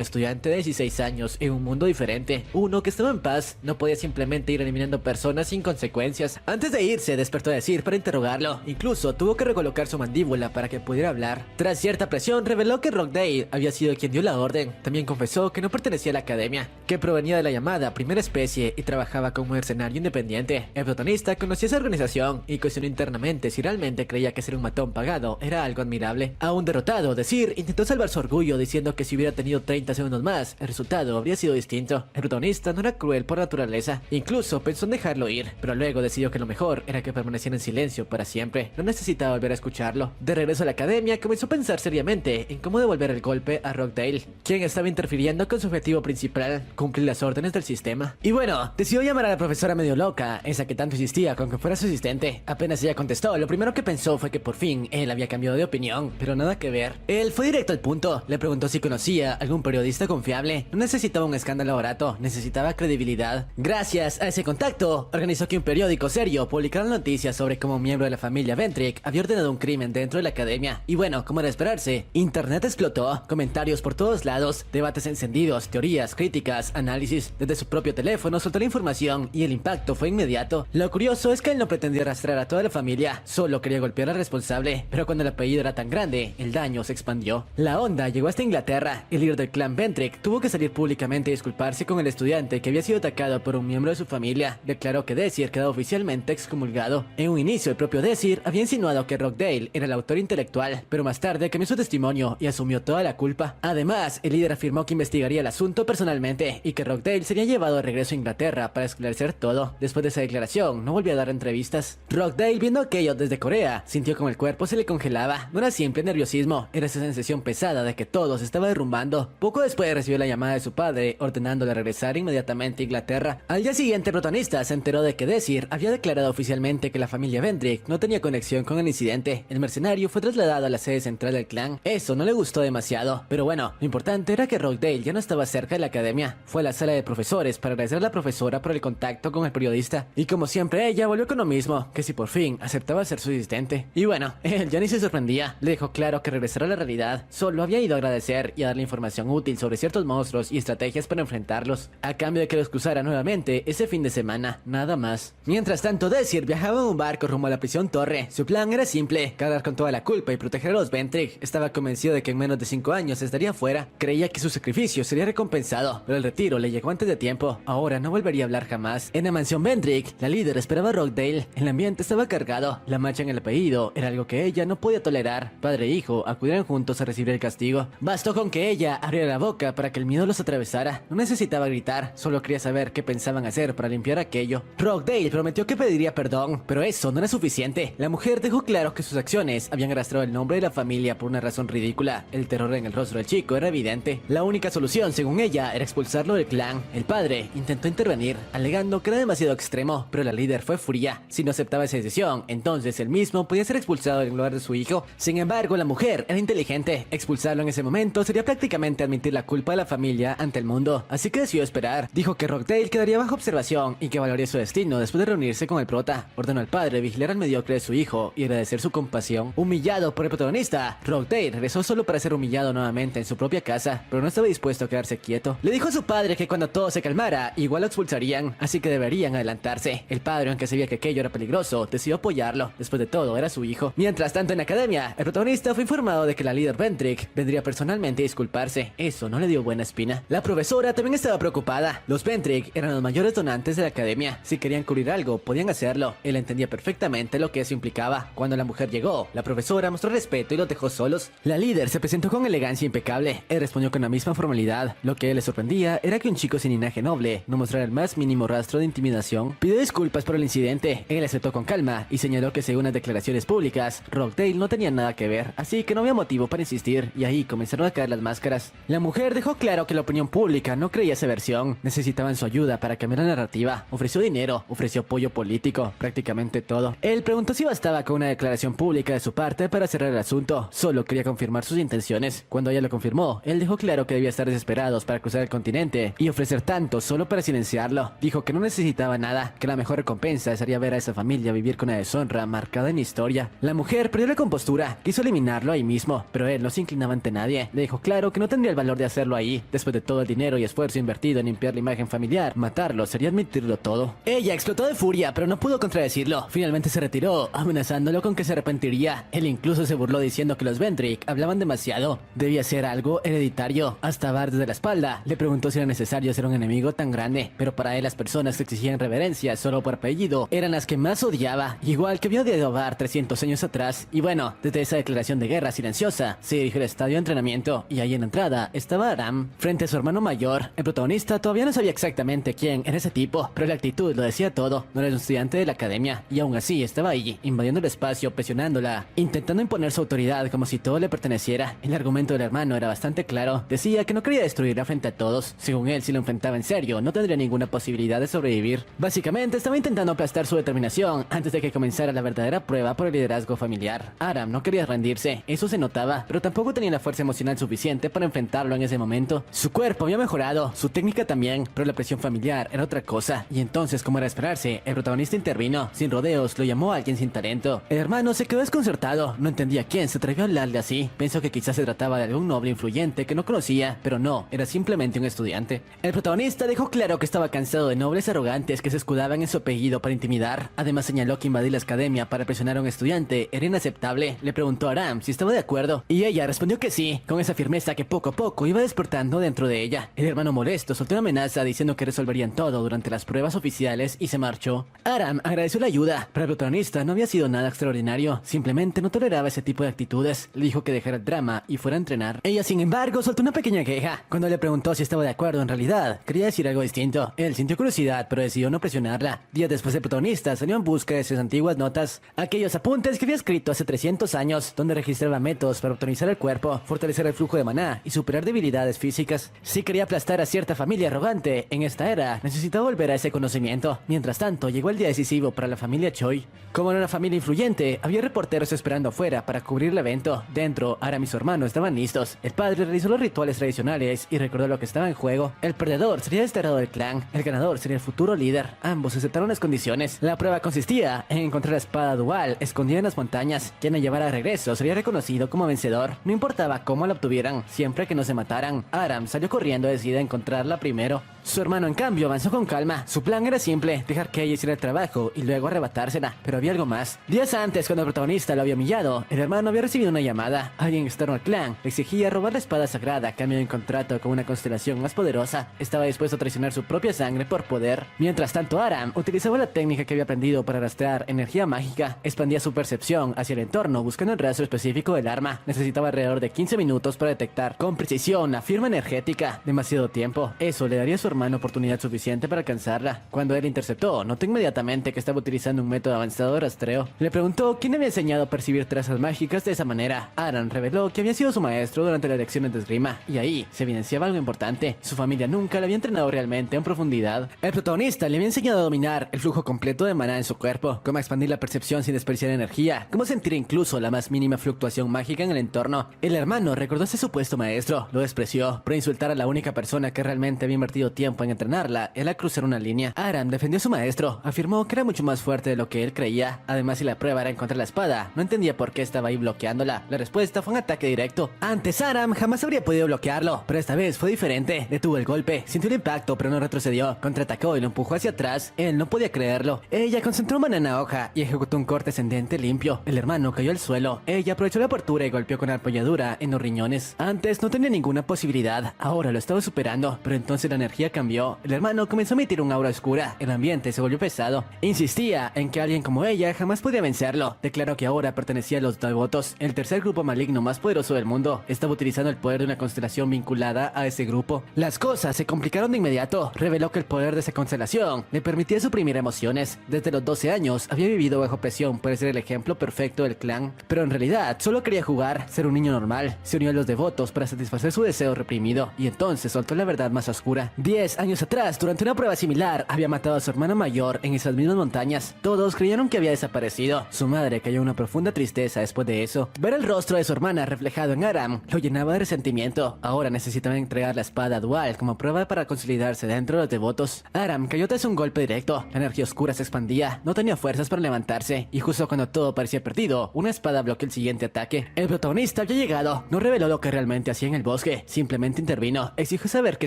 Speaker 1: estudiante de 16 años en un mundo diferente, uno que estaba en paz. No podía simplemente ir eliminando personas sin consecuencias. Antes de irse, despertó a Desir para interrogarlo. Incluso tuvo que recolocar su mandíbula mandíbula para que pudiera hablar. Tras cierta presión, reveló que Rockdale había sido quien dio la orden. También confesó que no pertenecía a la academia, que provenía de la llamada Primera Especie y trabajaba como mercenario independiente. El protagonista conocía esa organización y cuestionó internamente si realmente creía que ser un matón pagado era algo admirable. Aún derrotado, Desir intentó salvar su orgullo diciendo que si hubiera tenido 30 segundos más, el resultado habría sido distinto. El protagonista no era cruel por naturaleza, incluso pensó en dejarlo ir, pero luego decidió que lo mejor era que permaneciera en silencio para siempre. No necesitaba volver a escucharlo. De regreso a la academia, comenzó a pensar seriamente en cómo devolver el golpe a Rockdale, quien estaba interfiriendo con su objetivo principal, cumplir las órdenes del sistema. Y bueno, decidió llamar a la profesora medio loca, esa que tanto insistía con que fuera su asistente. Apenas ella contestó, lo primero que pensó fue que por fin él había cambiado de opinión, pero nada que ver. Él fue directo al punto, le preguntó si conocía algún periodista confiable. No necesitaba un escándalo barato, necesitaba credibilidad. Gracias a ese contacto, organizó que un periódico serio publicara noticias sobre cómo un miembro de la familia Ventric había ordenado un crimen dentro de la academia. Y bueno, como era de esperarse, internet explotó, comentarios por todos lados, debates encendidos, teorías, críticas, análisis. Desde su propio teléfono soltó la información y el impacto fue inmediato. Lo curioso es que él no pretendía arrastrar a toda la familia, solo quería golpear al responsable, pero cuando el apellido era tan grande, el daño se expandió. La onda llegó hasta Inglaterra. El líder del clan Ventric tuvo que salir públicamente y disculparse con el estudiante que había sido atacado por un miembro de su familia. Declaró que Desir quedó oficialmente excomulgado. En un inicio, el propio Desir había insinuado que Rockdale era el autor intelectual, pero más tarde cambió su testimonio y asumió toda la culpa. Además, el líder afirmó que investigaría el asunto personalmente y que Rockdale sería llevado de regreso a Inglaterra para esclarecer todo. Después de esa declaración, no volvió a dar entrevistas. Rockdale, viendo aquello desde Corea, sintió como el cuerpo se le congelaba. No era simple nerviosismo, era esa sensación pesada de que todo se estaba derrumbando. Poco después recibió la llamada de su padre, ordenándole regresar inmediatamente a Inglaterra. Al día siguiente, el protagonista se enteró de que Desir había declarado oficialmente que la familia Ventric no tenía conexión con el incidente. El mercenario fue trasladado a la sede central del clan. Eso no le gustó demasiado, pero bueno, lo importante era que Rockdale ya no estaba cerca de la academia. Fue a la sala de profesores para agradecer a la profesora por el contacto con el periodista. Y como siempre, ella volvió con lo mismo, que si por fin aceptaba ser su asistente. Y bueno, él ya ni se sorprendía. Le dejó claro que regresar a la realidad solo había ido a agradecer y a darle información útil sobre ciertos monstruos y estrategias para enfrentarlos, a cambio de que lo excusara nuevamente ese fin de semana, nada más. Mientras tanto, Desir viajaba en un barco rumbo a la prisión Torre. Su plan era simple, cargar con toda la culpa y proteger a los Ventric. Estaba convencido de que en menos de 5 años estaría fuera. Creía que su sacrificio sería recompensado, pero el retiro le llegó antes de tiempo. Ahora no volvería a hablar jamás. En la mansión Ventric, la líder esperaba a Rockdale. El ambiente estaba cargado. La mancha en el apellido era algo que ella no podía tolerar. Padre e hijo acudieron juntos a recibir el castigo. Bastó con que ella abriera la boca para que el miedo los atravesara. No necesitaba gritar, solo quería saber qué pensaban hacer para limpiar aquello. Rockdale prometió que pediría perdón, pero eso no era suficiente. La mujer dejó claro que sus acciones habían arrastrado el nombre de la familia por una razón ridícula. El terror en el rostro del chico era evidente. La única solución, según ella, era expulsarlo del clan. El padre intentó intervenir, alegando que era demasiado extremo, pero la líder fue fría. Si no aceptaba esa decisión, entonces él mismo podía ser expulsado del lugar de su hijo. Sin embargo, la mujer era inteligente. Expulsarlo en ese momento sería prácticamente admitir la culpa de la familia ante el mundo, así que decidió esperar. Dijo que Rockdale quedaría bajo observación y que valoraría su destino después de reunirse con el prota. Ordenó al padre vigilar al mediocre de su hijo y agradecer su compasión. Humillado por el protagonista, Rockdale regresó solo para ser humillado nuevamente en su propia casa, pero no estaba dispuesto a quedarse quieto. Le dijo a su padre que cuando todo se calmara, igual lo expulsarían, así que deberían adelantarse. El padre, aunque sabía que aquello era peligroso, decidió apoyarlo. Después de todo, era su hijo. Mientras tanto, en la academia, el protagonista fue informado de que la líder Ventric vendría personalmente a disculparse. Eso no le dio buena espina. La profesora también estaba preocupada. Los Ventric eran los mayores donantes de la academia. Si querían cubrir algo, podían hacerlo. Él entendía perfectamente lo que eso implicaba. Cuando la mujer llegó, la profesora mostró respeto y los dejó solos. La líder se presentó con elegancia impecable. Él respondió con la misma formalidad. Lo que le sorprendía era que un chico sin linaje noble no mostrara el más mínimo rastro de intimidación. Pidió disculpas por el incidente. Él aceptó con calma y señaló que según las declaraciones públicas, Rockdale no tenía nada que ver, así que no había motivo para insistir, y ahí comenzaron a caer las máscaras. La mujer dejó claro que la opinión pública no creía esa versión. Necesitaban su ayuda para cambiar la narrativa. Ofreció dinero, ofreció apoyo político, prácticamente todo. Él preguntó si bastaba con una declaración pública de su parte para cerrar el asunto. Solo quería confirmar sus intenciones. Cuando ella lo confirmó, él dejó claro que debía estar desesperados para cruzar el continente y ofrecer tanto solo para silenciarlo. Dijo que no necesitaba nada, que la mejor recompensa sería ver a esa familia vivir con una deshonra marcada en historia. La mujer perdió la compostura, quiso eliminarlo ahí mismo, pero él no se inclinaba ante nadie. Le dijo claro que no tendría el valor de hacerlo ahí. Después de todo el dinero y esfuerzo invertido en limpiar la imagen familiar, matarlo sería admitirlo todo. Ella explotó de furia, pero no pudo contradecirlo. Finalmente se retiró, amenazándolo con que se arrepentiría hacía. Él incluso se burló diciendo que los Vendrick hablaban demasiado. Debía ser algo hereditario. Hasta Bart desde la espalda le preguntó si era necesario ser un enemigo tan grande, pero para él las personas que exigían reverencia solo por apellido eran las que más odiaba, igual que había odiado a Bart 300 años atrás. Y bueno, desde esa declaración de guerra silenciosa, se dirigió al estadio de entrenamiento y ahí en la entrada estaba Aram, frente a su hermano mayor. El protagonista todavía no sabía exactamente quién era ese tipo, pero la actitud lo decía todo. No era un estudiante de la academia y aún así estaba ahí, invadiendo el espacio, presionándola, intentando imponer su autoridad como si todo le perteneciera. El argumento del hermano era bastante claro. Decía que no quería destruirla frente a todos. Según él, si lo enfrentaba en serio, no tendría ninguna posibilidad de sobrevivir. Básicamente estaba intentando aplastar su determinación antes de que comenzara la verdadera prueba por el liderazgo familiar. Aram no quería rendirse, eso se notaba, pero tampoco tenía la fuerza emocional suficiente para enfrentarlo en ese momento. Su cuerpo había mejorado, su técnica también, pero la presión familiar era otra cosa. Y entonces, como era de esperarse, el protagonista intervino. Sin rodeos, lo llamó a alguien sin talento. El hermano se quedó desconcertado, no entendía quién se atrevió a hablarle así. Pensó que quizás se trataba de algún noble influyente que no conocía, pero no, era simplemente un estudiante. El protagonista dejó claro que estaba cansado de nobles arrogantes que se escudaban en su apellido para intimidar. Además señaló que invadir la academia para presionar a un estudiante era inaceptable. Le preguntó a Aram si estaba de acuerdo, y ella respondió que sí, con esa firmeza que poco a poco iba despertando dentro de ella. El hermano molesto soltó una amenaza diciendo que resolverían todo durante las pruebas oficiales y se marchó. Aram agradeció la ayuda, pero el protagonista no había sido nada extraordinario, simplemente no toleraba ese tipo de actitudes. Le dijo que dejara el drama y fuera a entrenar. Ella, sin embargo, soltó una pequeña queja. Cuando le preguntó si estaba de acuerdo, en realidad quería decir algo distinto. Él sintió curiosidad, pero decidió no presionarla. Días después, el protagonista salió en busca de sus antiguas notas, aquellos apuntes que había escrito hace 300 años, donde registraba métodos para optimizar el cuerpo, fortalecer el flujo de maná y superar debilidades físicas. Si quería aplastar a cierta familia arrogante en esta era, necesitaba volver a ese conocimiento. Mientras tanto, llegó el día decisivo para la familia Choi. Como era una familia influyente, había reporteros esperando afuera para cubrir el evento. Dentro, Aram y su hermano estaban listos. El padre realizó los rituales tradicionales y recordó lo que estaba en juego. El perdedor sería desterrado del clan, el ganador sería el futuro líder. Ambos aceptaron las condiciones. La prueba consistía en encontrar la espada dual escondida en las montañas. Quien la llevara de regreso sería reconocido como vencedor. No importaba cómo la obtuvieran, siempre que no se mataran. Aram salió corriendo decidida a encontrarla primero. Su hermano, en cambio, avanzó con calma. Su plan era simple, dejar que ella hiciera el trabajo y luego arrebatársela. Pero había algo más. Días antes, cuando el protagonista lo había humillado, el hermano había recibido una llamada. Alguien externo al clan le exigía robar la espada sagrada a cambio de un contrato con una constelación más poderosa. Estaba dispuesto a traicionar su propia sangre por poder. Mientras tanto, Aram utilizaba la técnica que había aprendido para rastrear energía mágica. Expandía su percepción hacia el entorno buscando el rastro específico del arma. Necesitaba alrededor de 15 minutos para detectar con precisión la firma energética. Demasiado tiempo. Eso le daría a su hermano oportunidad suficiente para alcanzarla. Cuando él interceptó, notó inmediatamente que estaba utilizando un método avanzado de rastreo. Le preguntó quién había enseñado a percibir trazas mágicas de esa manera. Aram reveló que había sido su maestro durante las lecciones de esgrima, y ahí se evidenciaba algo importante. Su familia nunca le había entrenado realmente en profundidad. El protagonista le había enseñado a dominar el flujo completo de maná en su cuerpo, cómo expandir la percepción sin desperdiciar energía, cómo sentir incluso la más mínima fluctuación mágica en el entorno. El hermano recordó a ese supuesto maestro, lo despreció, pero insultar a la única persona que realmente había invertido tiempo en entrenarla era cruzar una línea. Aram defendió a su maestro, afirmó que era mucho más fuerte de lo que él creía. Además, si la prueba era encontrar la espada, no entendía por qué estaba ahí bloqueándola. La respuesta fue un ataque directo. Antes, Aram jamás habría podido bloquearlo, pero esta vez fue diferente. Detuvo el golpe, sintió el impacto, pero no retrocedió. Contraatacó y lo empujó hacia atrás. Él no podía creerlo. Ella concentró maná en la hoja y ejecutó un corte ascendente limpio. El hermano cayó al suelo. Ella aprovechó la apertura y golpeó con la apoyadura en los riñones. Antes no tenía ninguna posibilidad, ahora lo estaba superando, pero entonces la energía cambió. El hermano comenzó a emitir un aura oscura. El ambiente se volvió pesado. Insistía en que alguien como ella jamás podía vencerlo. Declaró que ahora pertenecía a los devotos, el tercer grupo maligno más poderoso del mundo. Estaba utilizando el poder de una constelación vinculada a ese grupo. Las cosas se complicaron de inmediato. Reveló que el poder de esa constelación le permitía suprimir emociones. Desde los 12 años había vivido bajo presión por ser el ejemplo perfecto del clan, pero en realidad solo quería jugar, ser un niño normal. Se unió a los devotos para satisfacer su deseo reprimido y entonces soltó la verdad más oscura. 10 años atrás, durante una prueba similar, había matado a su hermano mayor en esas mismas montañas. Todos creyeron que había desaparecido. Su madre cayó en una profunda tristeza después de eso. Ver el rostro de su hermana reflejado en Aram lo llenaba de resentimiento. Ahora necesitaba entregar la espada dual como prueba para consolidarse dentro de los devotos. Aram cayó tras un golpe directo. La energía oscura se expandía. No tenía fuerzas para levantarse y justo cuando todo parecía perdido, una espada bloqueó el siguiente ataque. El protagonista había llegado. No reveló lo que realmente hacía en el bosque. Simplemente intervino. Exigió saber qué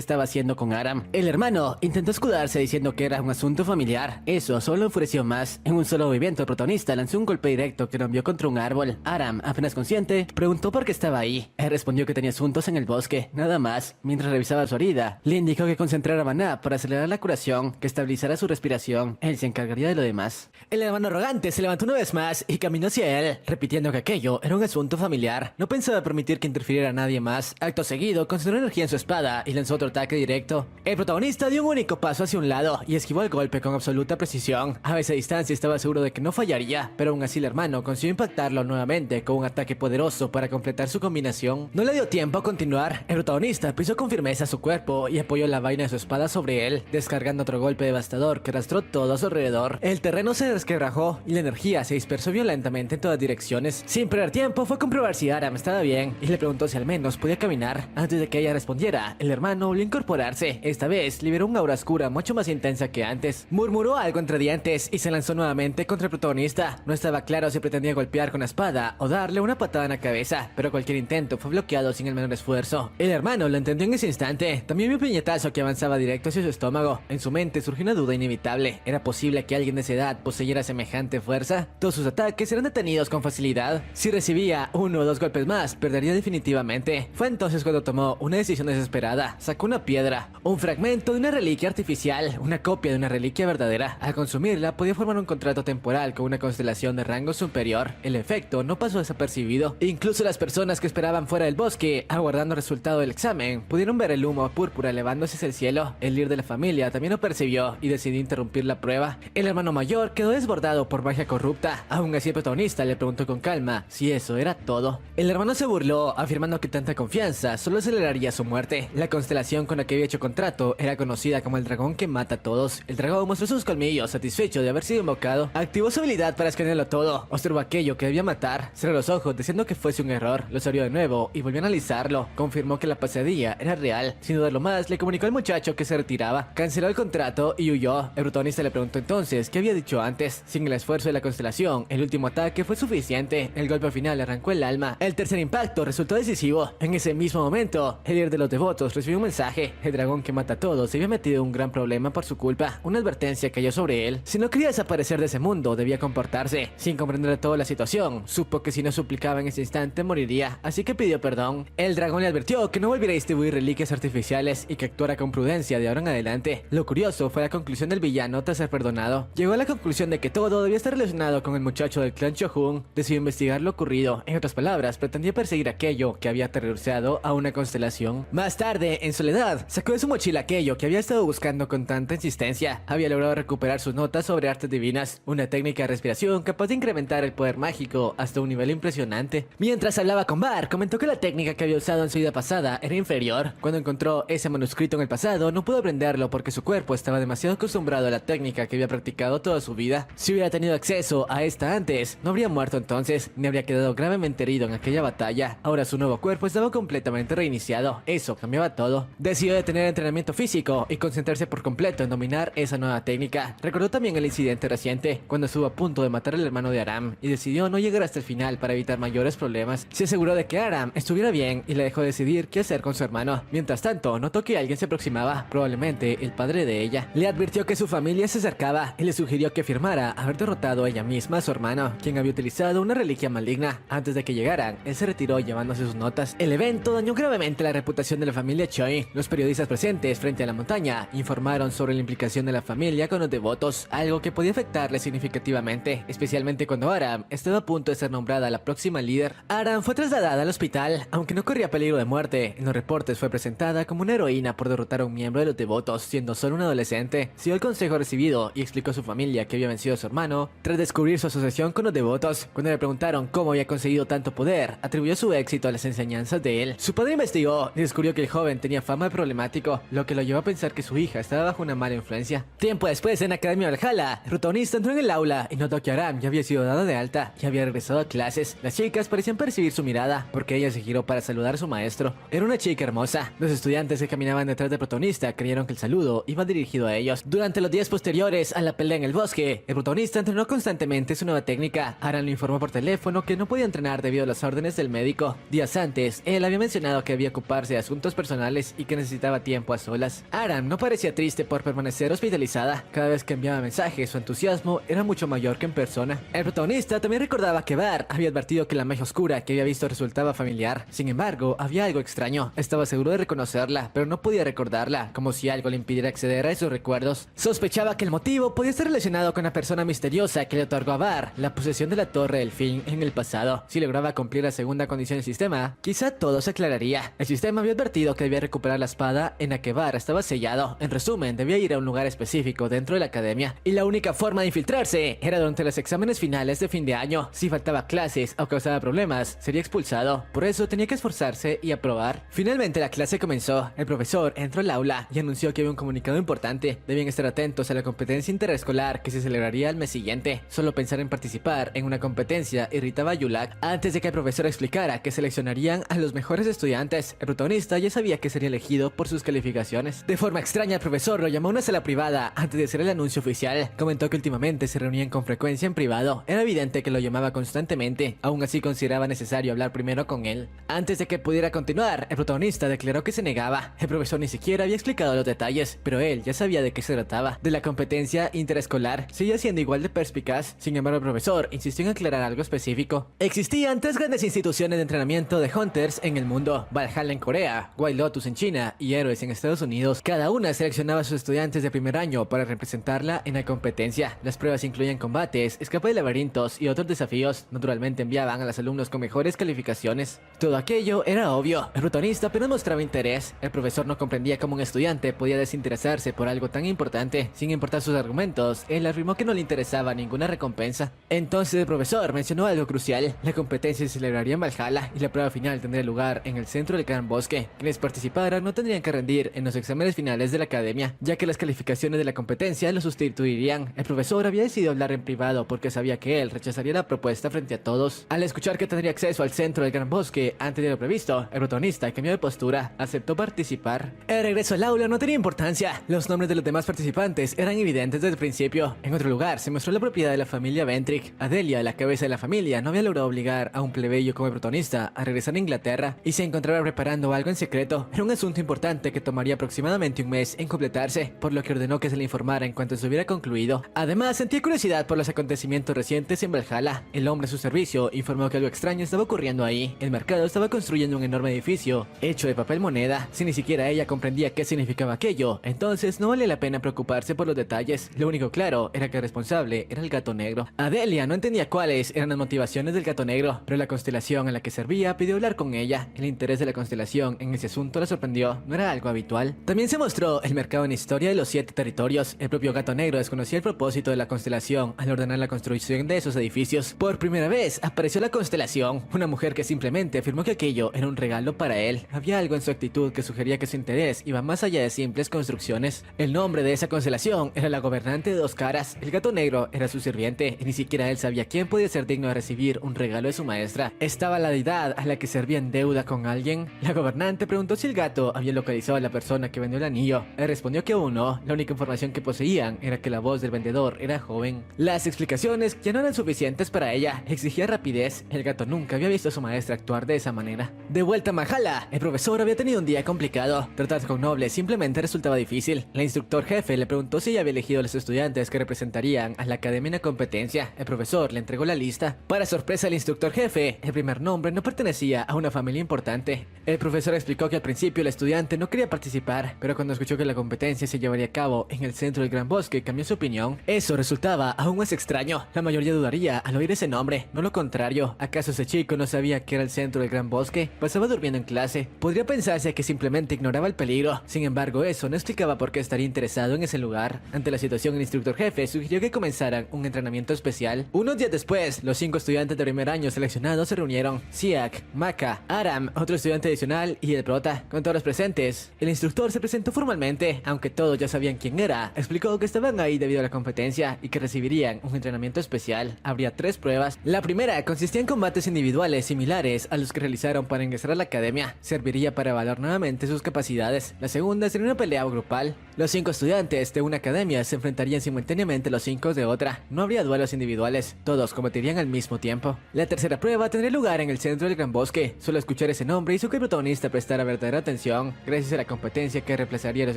Speaker 1: estaba haciendo con Aram. El hermano intentó escudarse diciendo que era un asunto familiar. Eso solo enfureció más. En un solo movimiento, el protagonista lanzó un golpe directo que cambió contra un árbol. Aram, apenas consciente, preguntó por qué estaba ahí. Él respondió que tenía asuntos en el bosque, nada más. Mientras revisaba su herida, le indicó que concentrara maná para acelerar la curación, que estabilizara su respiración. Él se encargaría de lo demás. El hermano arrogante se levantó una vez más y caminó hacia él, repitiendo que aquello era un asunto familiar. No pensaba permitir que interfiriera a nadie más. Acto seguido, concentró energía en su espada y lanzó otro ataque directo. El protagonista dio un único paso hacia un lado y esquivó el golpe con absoluta precisión. A esa distancia estaba seguro de que no fallaría, pero aún así el hermano consiguió impactarlo nuevamente con un ataque poderoso para completar su combinación. No le dio tiempo a continuar. El protagonista pisó con firmeza su cuerpo y apoyó la vaina de su espada sobre él, descargando otro golpe devastador que arrastró todo a su alrededor. El terreno se resquebrajó y la energía se dispersó violentamente en todas direcciones. Sin perder tiempo, fue a comprobar si Aram estaba bien y le preguntó si al menos podía caminar. Antes de que ella respondiera, el hermano volvió a incorporarse. Esta vez liberó una aura oscura mucho más intensa que antes. Murmuró algo entre dientes y se lanzó nuevamente contra el protagonista. No estaba claro si pretendía golpear con la espada o darle una patada en la cabeza, pero cualquier intento fue bloqueado sin el menor esfuerzo. El hermano lo entendió en ese instante. También vio un puñetazo que avanzaba directo hacia su estómago. En su mente surgió una duda inevitable. ¿Era posible que alguien de esa edad poseyera semejante fuerza? Todos sus ataques eran detenidos con facilidad. Si recibía uno o dos golpes más, perdería definitivamente. Fue entonces cuando tomó una decisión desesperada. Sacó una piedra, un fragmento de una reliquia artificial, una copia de una reliquia verdadera. Al consumirla, podía formar un contrato temporal con una constelación de rango superior. El efecto no pasó desapercibido. Incluso las personas que esperaban fuera del bosque, aguardando el resultado del examen, pudieron ver el humo púrpura elevándose hacia el cielo. El líder de la familia también lo percibió y decidió interrumpir la prueba. El hermano mayor quedó desbordado por magia corrupta. Aún así el protagonista le preguntó con calma si eso era todo. El hermano se burló, afirmando que tanta confianza solo aceleraría su muerte. La constelación con la que había hecho contrato era conocida como el dragón que mata a todos. El dragón mostró sus colmillos, satisfecho de haber sido invocado. Activó su habilidad para escanearlo todo. Observó aquello que debía matar. Cerró los ojos deseando que fuese un error. Los abrió de nuevo y volvió a analizarlo. Confirmó que la pesadilla era real. Sin dudarlo más, le comunicó al muchacho que se retiraba. Canceló el contrato y huyó. El protagonista le preguntó entonces qué había dicho antes. Sin el esfuerzo de la constelación, el último ataque fue suficiente. El golpe final arrancó el alma. El tercer impacto resultó decisivo. En ese mismo momento, el líder de los devotos recibió un mensaje. El dragón que mata a todos se había metido en un gran problema por su culpa. Una advertencia cayó sobre él. Si no quería desaparecer de ese mundo, debía comportarse. Sin comprender toda la situación, supo que si no suplicaba en ese instante moriría, así que pidió perdón. El dragón le advirtió que no volviera a distribuir reliquias artificiales y que actuara con prudencia de ahora en adelante. Lo curioso fue la conclusión del villano tras ser perdonado. Llegó a la conclusión de que todo debía estar relacionado con el muchacho del clan Shohun. Decidió investigar lo ocurrido. En otras palabras, pretendía perseguir aquello que había aterrorizado a una constelación. Más tarde, en soledad, sacó de su mochila aquello que había estado buscando con tanta insistencia. Había logrado recuperar sus notas sobre artes divinas, una técnica de respiración capaz de incrementar el poder mágico hasta un nivel impresionante. Mientras hablaba con Bar, comentó que la técnica que había usado en su vida pasada era inferior. Cuando encontró ese manuscrito en el pasado, no pudo aprenderlo porque su cuerpo estaba demasiado acostumbrado a la técnica que había practicado toda su vida. Si hubiera tenido acceso a esta antes, no habría muerto entonces, ni habría quedado gravemente herido en aquella batalla. Ahora su nuevo cuerpo estaba completamente reiniciado. Eso cambiaba todo. Decidió detener entrenamiento físico y concentrarse por completo en dominar esa nueva técnica. Recordó también el incidente reciente, cuando estuvo a punto de matar al hermano de Aram, y decidió no llegar hasta el final para evitar mayores problemas. Se aseguró de que Aram estuviera bien y le dejó decidir qué hacer con su hermano. Mientras tanto, notó que alguien se aproximaba, probablemente el padre de ella. Le advirtió que su familia se acercaba y le sugirió que afirmara haber derrotado ella misma a su hermano, quien había utilizado una reliquia maligna. Antes de que llegaran, él se retiró llevándose sus notas. El evento dañó gravemente la reputación de la familia Choi. Los periodistas presentes frente a la montaña informaron sobre la implicación de la familia con los devotos, algo que podía afectarle significativamente, especialmente cuando Aram estaba a punto de ser nombrada la próxima líder. Aram fue trasladada al hospital, aunque no corría peligro de muerte. En los reportes fue presentada como una heroína por derrotar a un miembro de los devotos, siendo solo un adolescente. Siguió el consejo recibido y explicó a su familia que había vencido a su hermano tras descubrir su asociación con los devotos. Cuando le preguntaron cómo había conseguido tanto poder, atribuyó su éxito a las enseñanzas de él. Su padre investigó y descubrió que el joven tenía fama de problemático, lo que lo llevó a pensar que su hija estaba bajo una mala influencia. Tiempo después, en Academia Valhalla, el protagonista entró en el aula y notó que Aram ya había sido dado de alta y había regresado a clases. Las chicas parecían percibir su mirada, porque ella se giró para saludar a su maestro. Era una chica hermosa. Los estudiantes que caminaban detrás del protagonista creyeron que el saludo iba dirigido a ellos. Durante los días posteriores a la pelea en el bosque, el protagonista entrenó constantemente su nueva técnica. Aram le informó por teléfono que no podía entrenar debido a las órdenes del médico. Días antes, él había mencionado que debía ocuparse de asuntos personales y que necesitaba tiempo tiempo a solas. Aram no parecía triste por permanecer hospitalizada. Cada vez que enviaba mensajes, su entusiasmo era mucho mayor que en persona. El protagonista también recordaba que Var había advertido que la magia oscura que había visto resultaba familiar. Sin embargo, había algo extraño. Estaba seguro de reconocerla, pero no podía recordarla, como si algo le impidiera acceder a esos recuerdos. Sospechaba que el motivo podía estar relacionado con la persona misteriosa que le otorgó a Var la posesión de la Torre del Fin en el pasado. Si lograba cumplir la segunda condición del sistema, quizá todo se aclararía. El sistema había advertido que debía recuperar la espada en la que Var estaba sellado. En resumen, debía ir a un lugar específico dentro de la academia, y la única forma de infiltrarse era durante los exámenes finales de fin de año. Si faltaba clases o causaba problemas, sería expulsado. Por eso tenía que esforzarse y aprobar. Finalmente la clase comenzó. El profesor entró al aula y anunció que había un comunicado importante. Debían estar atentos a la competencia interescolar que se celebraría el mes siguiente. Solo pensar en participar en una competencia irritaba a Yulak. Antes de que el profesor explicara que seleccionarían a los mejores estudiantes, el protagonista ya sabía que sería elegido por sus calificaciones. De forma extraña, el profesor lo llamó a una sala privada antes de hacer el anuncio oficial. Comentó que últimamente se reunían con frecuencia en privado. Era evidente que lo llamaba constantemente. Aún así consideraba necesario hablar primero con él. Antes de que pudiera continuar, el protagonista declaró que se negaba. El profesor ni siquiera había explicado los detalles, pero él ya sabía de qué se trataba. De la competencia interescolar. Seguía siendo igual de perspicaz. Sin embargo, el profesor insistió en aclarar algo específico. Existían tres grandes instituciones de entrenamiento de Hunters en el mundo: Valhalla en Corea, White Lotus en China y Héroes en Estados Unidos. Cada una seleccionaba a sus estudiantes de primer año para representarla en la competencia. Las pruebas incluían combates, escape de laberintos y otros desafíos. Naturalmente enviaban a los alumnos con mejores calificaciones. Todo aquello era obvio. El protagonista apenas mostraba interés. El profesor no comprendía cómo un estudiante podía desinteresarse por algo tan importante. Sin importar sus argumentos, él afirmó que no le interesaba ninguna recompensa. Entonces el profesor mencionó algo crucial: la competencia se celebraría en Valhalla y la prueba final tendría lugar en el centro del Gran Bosque. Quienes participaran no tendrían que rendir en los exámenes finales de la academia, ya que las calificaciones de la competencia lo sustituirían. El profesor había decidido hablar en privado porque sabía que él rechazaría la propuesta frente a todos. Al escuchar que tendría acceso al centro del Gran Bosque antes de lo previsto, el protagonista cambió de postura, aceptó participar. El regreso al aula no tenía importancia. Los nombres de los demás participantes eran evidentes desde el principio. En otro lugar se mostró la propiedad de la familia Ventric. Adelia, la cabeza de la familia, no había logrado obligar a un plebeyo como el protagonista a regresar a Inglaterra y se encontraba preparando algo en secreto. Era un asunto importante que tomaría aproximadamente un mes en completarse, por lo que ordenó que se le informara en cuanto se hubiera concluido. Además, sentía curiosidad por los acontecimientos recientes en Valhalla. El hombre a su servicio informó que algo extraño estaba ocurriendo ahí. El mercado estaba construyendo un enorme edificio hecho de papel moneda. Si ni siquiera ella comprendía qué significaba aquello, entonces no valía la pena preocuparse por los detalles. Lo único claro era que el responsable era el gato negro. Adelia no entendía cuáles eran las motivaciones del gato negro, pero la constelación en la que servía pidió hablar con ella. El interés de la constelación en ese asunto la sorprendió. No era algo habitual. También se mostró el mercado en historia de los 7 territorios. El propio gato negro desconocía el propósito de la constelación al ordenar la construcción de esos edificios. Por primera vez apareció la constelación, una mujer que simplemente afirmó que aquello era un regalo para él. Había algo en su actitud que sugería que su interés iba más allá de simples construcciones. El nombre de esa constelación era la gobernante de 2 caras. El gato negro era su sirviente y ni siquiera él sabía quién podía ser digno de recibir un regalo de su maestra. ¿Estaba la deidad a la que servía en deuda con alguien? La gobernante preguntó si el gato había localizado a la persona que vendió el anillo. Él respondió que aún no. La única información que poseían era que la voz del vendedor era joven. Las explicaciones ya no eran suficientes para ella. Exigía rapidez. El gato nunca había visto a su maestra actuar de esa manera. De vuelta a Valhalla, el profesor había tenido un día complicado. Tratar con nobles simplemente resultaba difícil. El instructor jefe le preguntó si ella había elegido a los estudiantes que representarían a la academia en la competencia. El profesor le entregó la lista. Para sorpresa del instructor jefe, el primer nombre no pertenecía a una familia importante. El profesor explicó que al principio el estudiante no quería participar, pero cuando escuchó que la competencia se llevaría a cabo en el centro del Gran Bosque, cambió su opinión. Eso resultaba aún más extraño. La mayoría dudaría al oír ese nombre, no lo contrario. ¿Acaso ese chico no sabía que era el centro del Gran Bosque? Pasaba durmiendo en clase. Podría pensarse que simplemente ignoraba el peligro. Sin embargo, eso no explicaba por qué estaría interesado en ese lugar. Ante la situación, el instructor jefe sugirió que comenzaran un entrenamiento especial. Unos días después, los 5 estudiantes de primer año seleccionados se reunieron: Siak, Maka, Aram, otro estudiante adicional y el prota. Con todos los presentes, el instructor se presentó formalmente. Aunque todos ya sabían quién era, explicó que estaban ahí debido a la competencia y que recibirían un entrenamiento especial. Habría 3 pruebas. La primera consistía en combates individuales similares a los que realizaron para ingresar a la academia. Serviría para evaluar nuevamente sus capacidades. La segunda sería una pelea grupal. Los 5 estudiantes de una academia se enfrentarían simultáneamente a los 5 de otra. No habría duelos individuales, todos competirían al mismo tiempo. La tercera prueba tendría lugar en el centro del gran bosque. Solo escuchar ese nombre hizo que el protagonista prestara verdadera atención. Gracias a la competencia que reemplazaría los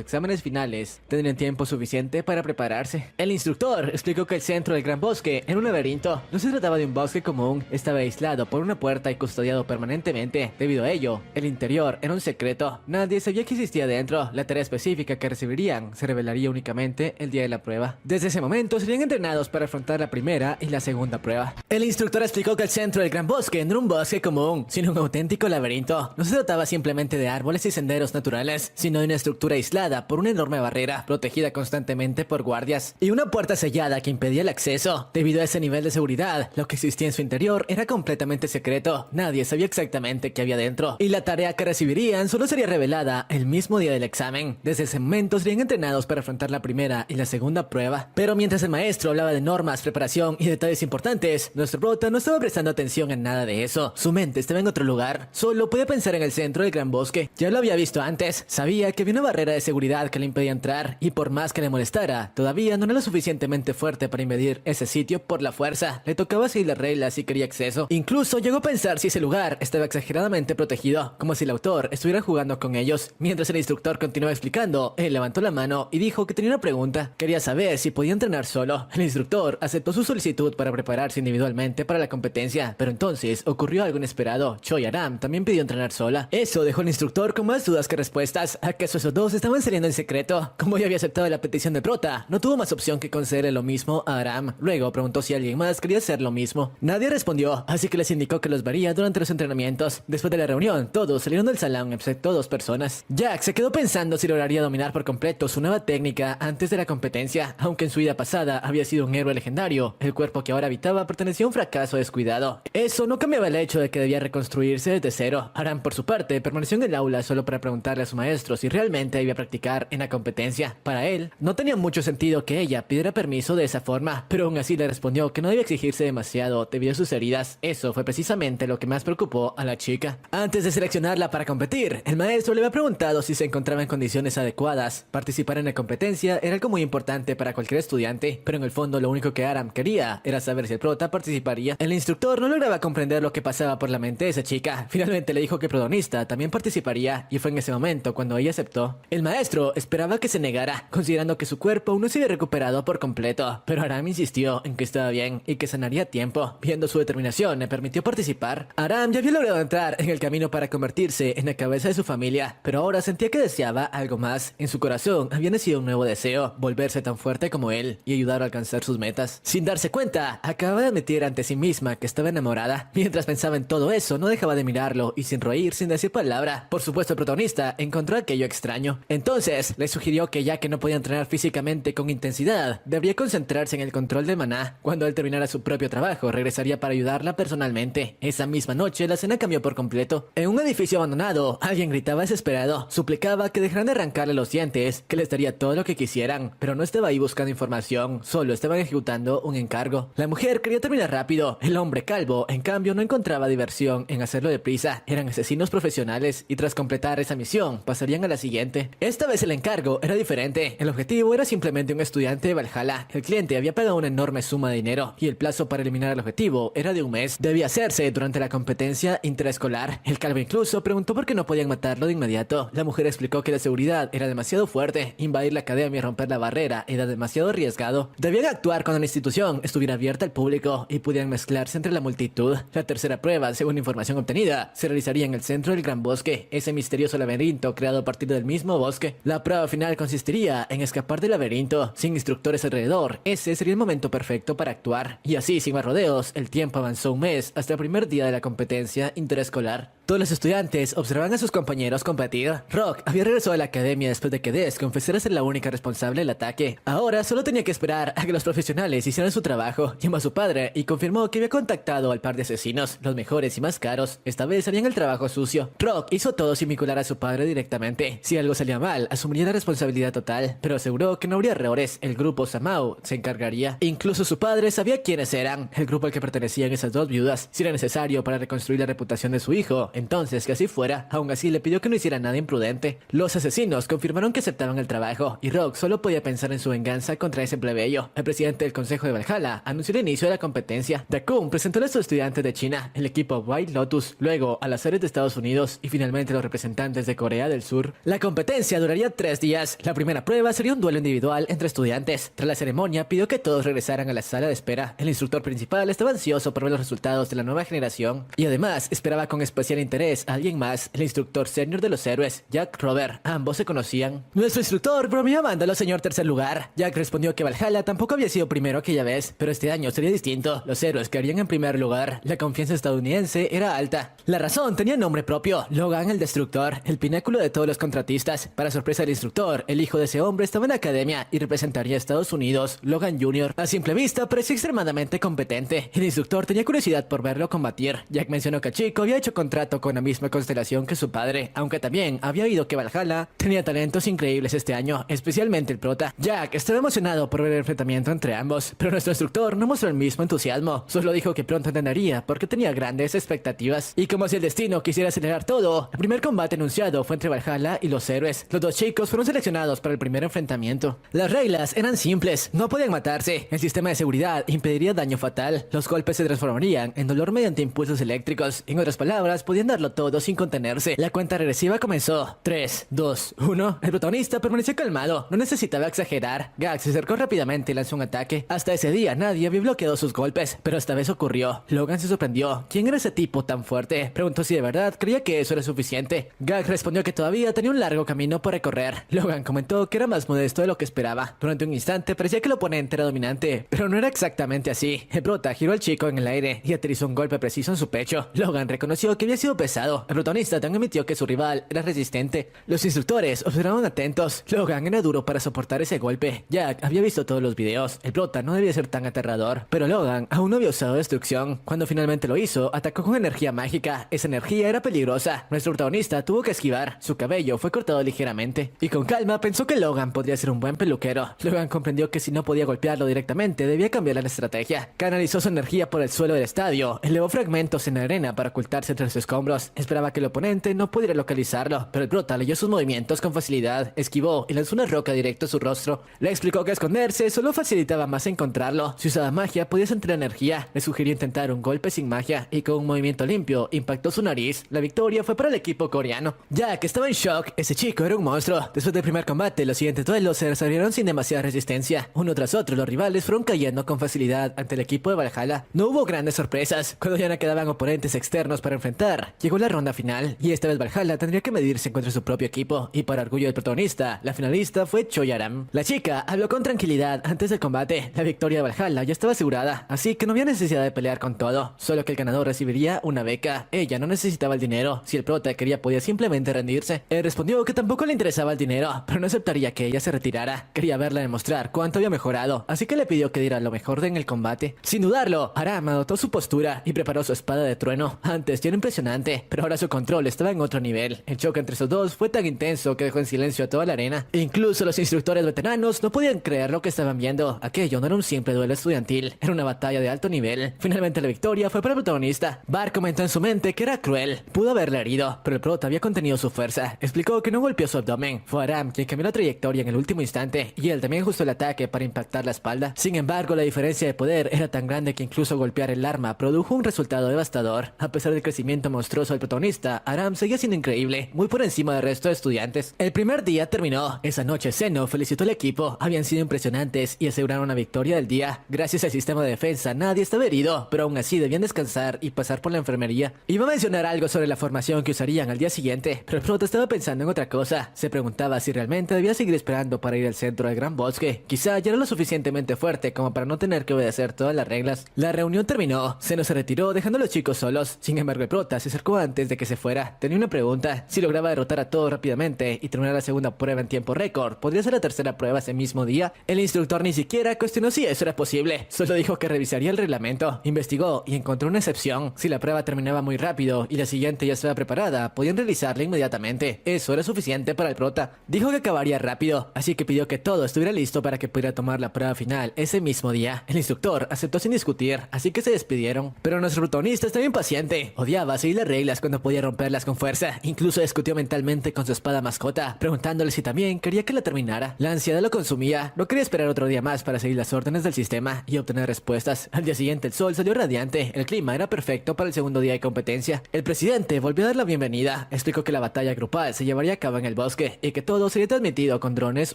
Speaker 1: exámenes finales, tendrían tiempo suficiente para prepararse. El instructor explicó que el centro del gran bosque era un laberinto. No se trataba de un bosque común, estaba aislado por una puerta y custodiado permanentemente. Debido a ello, el interior era un secreto. Nadie sabía que existía dentro. La tarea específica que recibirían se revelaría únicamente el día de la prueba. Desde ese momento serían entrenados para afrontar la primera y la segunda prueba. El instructor explicó que el centro del gran bosque no era un bosque común, sino un auténtico laberinto. No se trataba simplemente de árboles y senderos naturales, sino de una estructura aislada por una enorme barrera, protegida constantemente por guardias, y una puerta sellada que impedía el acceso. Debido a ese nivel de seguridad, lo que existía en su interior era completamente secreto. Nadie sabía exactamente qué había dentro, y la tarea que recibirían solo sería revelada el mismo día del examen. Desde ese momento serían entrenados para afrontar la primera y la segunda prueba. Pero mientras el maestro hablaba de normas, preparación y detalles importantes, nuestro prota no estaba prestando atención en nada de eso. Su mente estaba en otro lugar. Solo podía pensar en el centro del gran bosque. Ya lo había visto antes. Sabía que había una barrera de seguridad que le impedía entrar, y por más que le molestara, todavía no era lo suficientemente fuerte para invadir ese sitio por la fuerza. Le tocaba seguir las reglas si quería acceso. Incluso llegó a pensar si ese lugar estaba exageradamente protegido, como si el autor estuviera jugando con ellos. Mientras el instructor continuaba explicando, él levantó la mano y dijo que tenía una pregunta. Quería saber si podía entrenar solo. El instructor aceptó su solicitud para prepararse individualmente para la competencia, pero entonces ocurrió algo inesperado. Cho y Aram también pidió entrenar sola. Eso dejó al instructor con más dudas que respuestas. ¿Acaso esos dos estaban saliendo en secreto? Como ya había aceptado la petición de prota, no tuvo más opción que concederle lo mismo a Aram. Luego preguntó si alguien más quería hacer lo mismo. Nadie respondió, así que les indicó que los vería durante los entrenamientos. Después de la reunión, todos salieron del salón excepto 2 personas. Jack se quedó pensando si lograría dominar por completo su nueva técnica antes de la competencia. Aunque en su vida pasada había sido un héroe legendario, el cuerpo que ahora habitaba pertenecía a un fracaso descuidado. Eso no cambiaba el hecho de que debía reconstruirse desde cero. Aram, por su parte, permaneció en el aula solo para preguntarle a su maestro si realmente debía practicar en la competencia. Para él, no tenía mucho sentido que ella pidiera permiso de esa forma, pero aún así le respondió que no debía exigirse demasiado debido a sus heridas. Eso fue precisamente lo que más preocupó a la chica. Antes de seleccionarla para competir, el maestro le había preguntado si se encontraba en condiciones adecuadas. Participar en la competencia era algo muy importante para cualquier estudiante, pero en el fondo lo único que Aram quería era saber si el prota participaría. El instructor no lograba comprender lo que pasaba por la mente de esa chica. Finalmente le dijo que el protagonista también participaría, y fue en ese momento cuando ella aceptó. El maestro esperaba que se negara, considerando que su cuerpo aún no se había recuperado por completo, pero Aram insistió en que estaba bien y que sanaría a tiempo. Viendo su determinación, le permitió participar. Aram ya había logrado entrar en el camino para convertirse en la cabeza de su familia, pero ahora sentía que deseaba algo más. En su corazón había nacido un nuevo deseo, volverse tan fuerte como él y ayudar a alcanzar sus metas. Sin darse cuenta, acababa de admitir ante sí misma que estaba enamorada. Mientras pensaba en todo eso, no dejaba de mirarlo y sin reír, sin decir palabra. Por supuesto, el protagonista encontró aquello extraño. Entonces, le sugirió que ya que no podía entrenar físicamente con intensidad, debería concentrarse en el control de maná. Cuando él terminara su propio trabajo, regresaría para ayudarla personalmente. Esa misma noche, la escena cambió por completo. En un edificio abandonado, alguien gritaba desesperado. Suplicaba que dejaran de arrancarle los dientes, que les daría todo lo que quisieran, pero no estaba ahí buscando información, solo estaban ejecutando un encargo. La mujer quería terminar rápido. El hombre calvo, en cambio, no encontraba diversión en hacerlo deprisa. Eran asesinos profesionales y tras completar esa misión, pasarían a la siguiente. Esta vez el encargo era diferente. El objetivo era simplemente un estudiante de Valhalla. El cliente había pagado una enorme suma de dinero y el plazo para eliminar el objetivo era de un mes. Debía hacerse durante la competencia interescolar. El calvo incluso preguntó por qué no podían matarlo de inmediato. La mujer explicó que la seguridad era demasiado fuerte. Invadir la academia y romper la barrera era demasiado arriesgado. Debían actuar cuando la institución estuviera abierta al público y pudieran mezclarse entre la multitud. La tercera prueba, según información obtenida, se realizaría en el centro del gran bosque, ese misterioso laberinto creado a partir del mismo bosque. La prueba final consistiría en escapar del laberinto, sin instructores alrededor. Ese sería el momento perfecto para actuar. Y así, sin más rodeos, el tiempo avanzó un mes hasta el primer día de la competencia interescolar. Todos los estudiantes observaban a sus compañeros competir. Rock había regresado a la academia después de que Des confesara ser la única responsable del ataque. Ahora solo tenía que esperar a que los profesionales hicieran su trabajo. Llamó a su padre y confirmó que había contactado al par de asesinos, los mejores y más caros. Esta vez harían el trabajo sucio. Rock hizo todo sin vincular a su padre directamente. Si algo salía mal, asumiría la responsabilidad total, pero aseguró que no habría errores. El grupo Samao se encargaría. Incluso su padre sabía quiénes eran, el grupo al que pertenecían esas dos viudas. Si era necesario para reconstruir la reputación de su hijo, entonces que así fuera. Aún así le pidió que no hiciera nada imprudente. Los asesinos confirmaron que aceptaban el trabajo y Rock solo podía pensar en su venganza contra ese plebeyo. El presidente del consejo de Valhalla anunció el inicio de la competencia. Dakun presentó a los estudiantes de China, el equipo White Lotus, luego a las áreas de Estados Unidos y finalmente los representantes de Corea del Sur. La competencia duraría 3 días. La primera prueba sería un duelo individual entre estudiantes. Tras la ceremonia pidió que todos regresaran a la sala de espera. El instructor principal estaba ansioso por ver los resultados de la nueva generación y además esperaba con especial interés a alguien más, el instructor senior de los héroes, Jack Robert. Ambos se conocían. Nuestro instructor bromeó mandándolo señor tercer lugar. Jack respondió que Valhalla tampoco había sido primero aquella vez, pero este año sería distinto. Los héroes quedarían en primer lugar. La confianza estadounidense era alta. La razón tenía nombre propio: Logan el Destructor, el pináculo de todos los contratistas. Para sorpresa del instructor, el hijo de ese hombre estaba en la academia y representaría a Estados Unidos. Logan Jr. a simple vista parecía extremadamente competente. El instructor tenía curiosidad por verlo combatir. Jack mencionó que el chico había hecho contrato con la misma constelación que su padre, aunque también había oído que Valhalla tenía talentos increíbles este año, especialmente el prota. Jack estaba emocionado por ver el enfrentamiento entre ambos, pero nuestro instructor no mostró el mismo entusiasmo. Solo dijo que pronto entendería porque tenía grandes expectativas. Y como si el destino quisiera acelerar todo, el primer combate anunciado fue entre Valhalla y los héroes. Los dos chicos fueron seleccionados para el primer enfrentamiento. Las reglas eran simples: no podían matarse, el sistema de seguridad impediría daño fatal, los golpes se transformarían en dolor mediante impulsos eléctricos. En otras palabras, podían darlo todo sin contenerse. La cuenta regresiva comenzó. 3, 2, 1. El protagonista permaneció calmado, no necesitaba exagerar. Gag se acercó rápidamente y lanzó un ataque. Hasta ese día nadie había bloqueado sus golpes, pero esta vez ocurrió. Logan se sorprendió. ¿Quién era ese tipo tan fuerte? Preguntó si de verdad creía que eso era suficiente. Gag respondió que todavía tenía un largo camino por recorrer. Logan comentó que era más modesto de lo que esperaba. Durante un instante parecía que el oponente era dominante, pero no era exactamente así. El prota giró al chico en el aire y aterrizó un golpe preciso en su pecho. Logan reconoció que había sido pesado. El protagonista también admitió que su rival era resistente. Los instructores observaban atentos. Logan era duro para soportar ese golpe. Jack había visto todos los videos. El prota no debía ser tan aterrador, pero Logan aún no había usado destrucción. Cuando finalmente lo hizo, atacó con energía mágica. Esa energía era peligrosa. Nuestro protagonista tuvo que esquivar. Su cabello fue cortado ligeramente y con calma pensó que Logan podría ser un buen peluquero. Logan comprendió que si no podía golpearlo directamente, debía cambiar la estrategia. Canalizó su energía por el suelo del estadio, elevó fragmentos en la arena para ocultarse entre los escombros. Esperaba que el oponente no pudiera localizarlo, pero el prota leyó sus movimientos con facilidad, esquivó y lanzó una roca directo a su rostro. Le explicó que esconderse solo facilitaba más encontrarlo. Si usaba magia, podía sentir energía. Le sugirió intentar un golpe sin magia y con un movimiento limpio impactó su nariz. La victoria fue para el equipo coreano. Jack estaba en shock. Ese chico era un monstruo. Después del primer combate, los siguientes duelos se desarrollaron sin demasiada resistencia. Uno tras otro, los rivales fueron cayendo con facilidad ante el equipo de Valhalla. No hubo grandes sorpresas. Cuando ya no quedaban oponentes externos para enfrentar, llegó la ronda final y esta vez Valhalla tendría que medirse contra su propio equipo. Y para orgullo del protagonista, la finalista fue Choi Aram. La chica habló con tranquilidad antes del combate. La victoria de Valhalla ya estaba asegurada, así que no había necesidad de pelear con todo. Solo que el ganador recibiría una beca. Ella no necesitaba el dinero. Si el prota quería, podía simplemente rendirse. Él respondió que tampoco le interesaba el dinero, pero no aceptaría que ella se retirara. Quería verla demostrar cuánto había mejorado, así que le pidió que diera lo mejor en el combate. Sin dudarlo, Aram adoptó su postura y preparó su espada de trueno. Antes ya era impresionante, pero ahora su control estaba en otro nivel. El choque entre esos dos fue tan intenso que dejó en silencio a toda la arena. Incluso los instructores veteranos no podían creer lo que estaban viendo. Aquello no era un simple duelo estudiantil, era una batalla de alto nivel. Finalmente la victoria fue para el protagonista. Bar comentó en su mente que era cruel. Pudo haberle herido, pero el prota había contenido su fuerza. Explicó que no golpeó su abdomen. Fue Aram quien cambió la trayectoria en el último instante y él también ajustó el ataque para impactar la espalda. Sin embargo, la diferencia de poder era tan grande que incluso golpear el arma produjo un resultado devastador. A pesar del crecimiento monstruoso del protagonista, Aram seguía siendo increíble, muy por encima del resto de estudiantes. El primer día terminó. Esa noche Zeno felicitó al equipo. Habían sido impresionantes y aseguraron una victoria del día. Gracias al sistema de defensa, nadie estaba herido, pero aún así debían descansar y pasar por la enfermería. Iba a mencionar algo sobre la formación que usarían al día siguiente, pero el prota estaba pensando en otra cosa. Se preguntaba si realmente debía seguir esperando para ir al centro del gran bosque. Quizá ya era lo suficientemente fuerte como para no tener que obedecer todas las reglas. La reunión terminó. Zeno se retiró dejando a los chicos solos. Sin embargo, el prota se acercó antes de que se fuera. Tenía una pregunta: si lograba derrotar a todos rápidamente y terminar la segunda prueba en tiempo récord, ¿podría ser la tercera prueba ese mismo día? El instructor ni siquiera cuestionó si eso era posible. Solo dijo que revisaría el reglamento. Investigó y encontró una excepción. Si la prueba terminaba muy rápido y la siguiente ya estaba preparada, podían realizarla inmediatamente. Eso era suficiente para el prota. Dijo que acabaría rápido, así que pidió que todo estuviera listo para que pudiera tomar la prueba final ese mismo día. El instructor aceptó sin discutir, así que se despidieron. Pero nuestro protagonista estaba impaciente. Odiaba seguir las reglas cuando podía romperlas con fuerza. Incluso discutió mentalmente con su espada mascota, preguntándole si también quería que la terminara. La ansiedad lo consumía, no quería esperar otro día más para seguir las órdenes del sistema y obtener respuestas. Al día siguiente el sol salió radiante, el clima era perfecto para el segundo día de competencia. El presidente volvió a dar la bienvenida, explicó que la batalla grupal se llevaría a cabo en el bosque y que todo sería transmitido con drones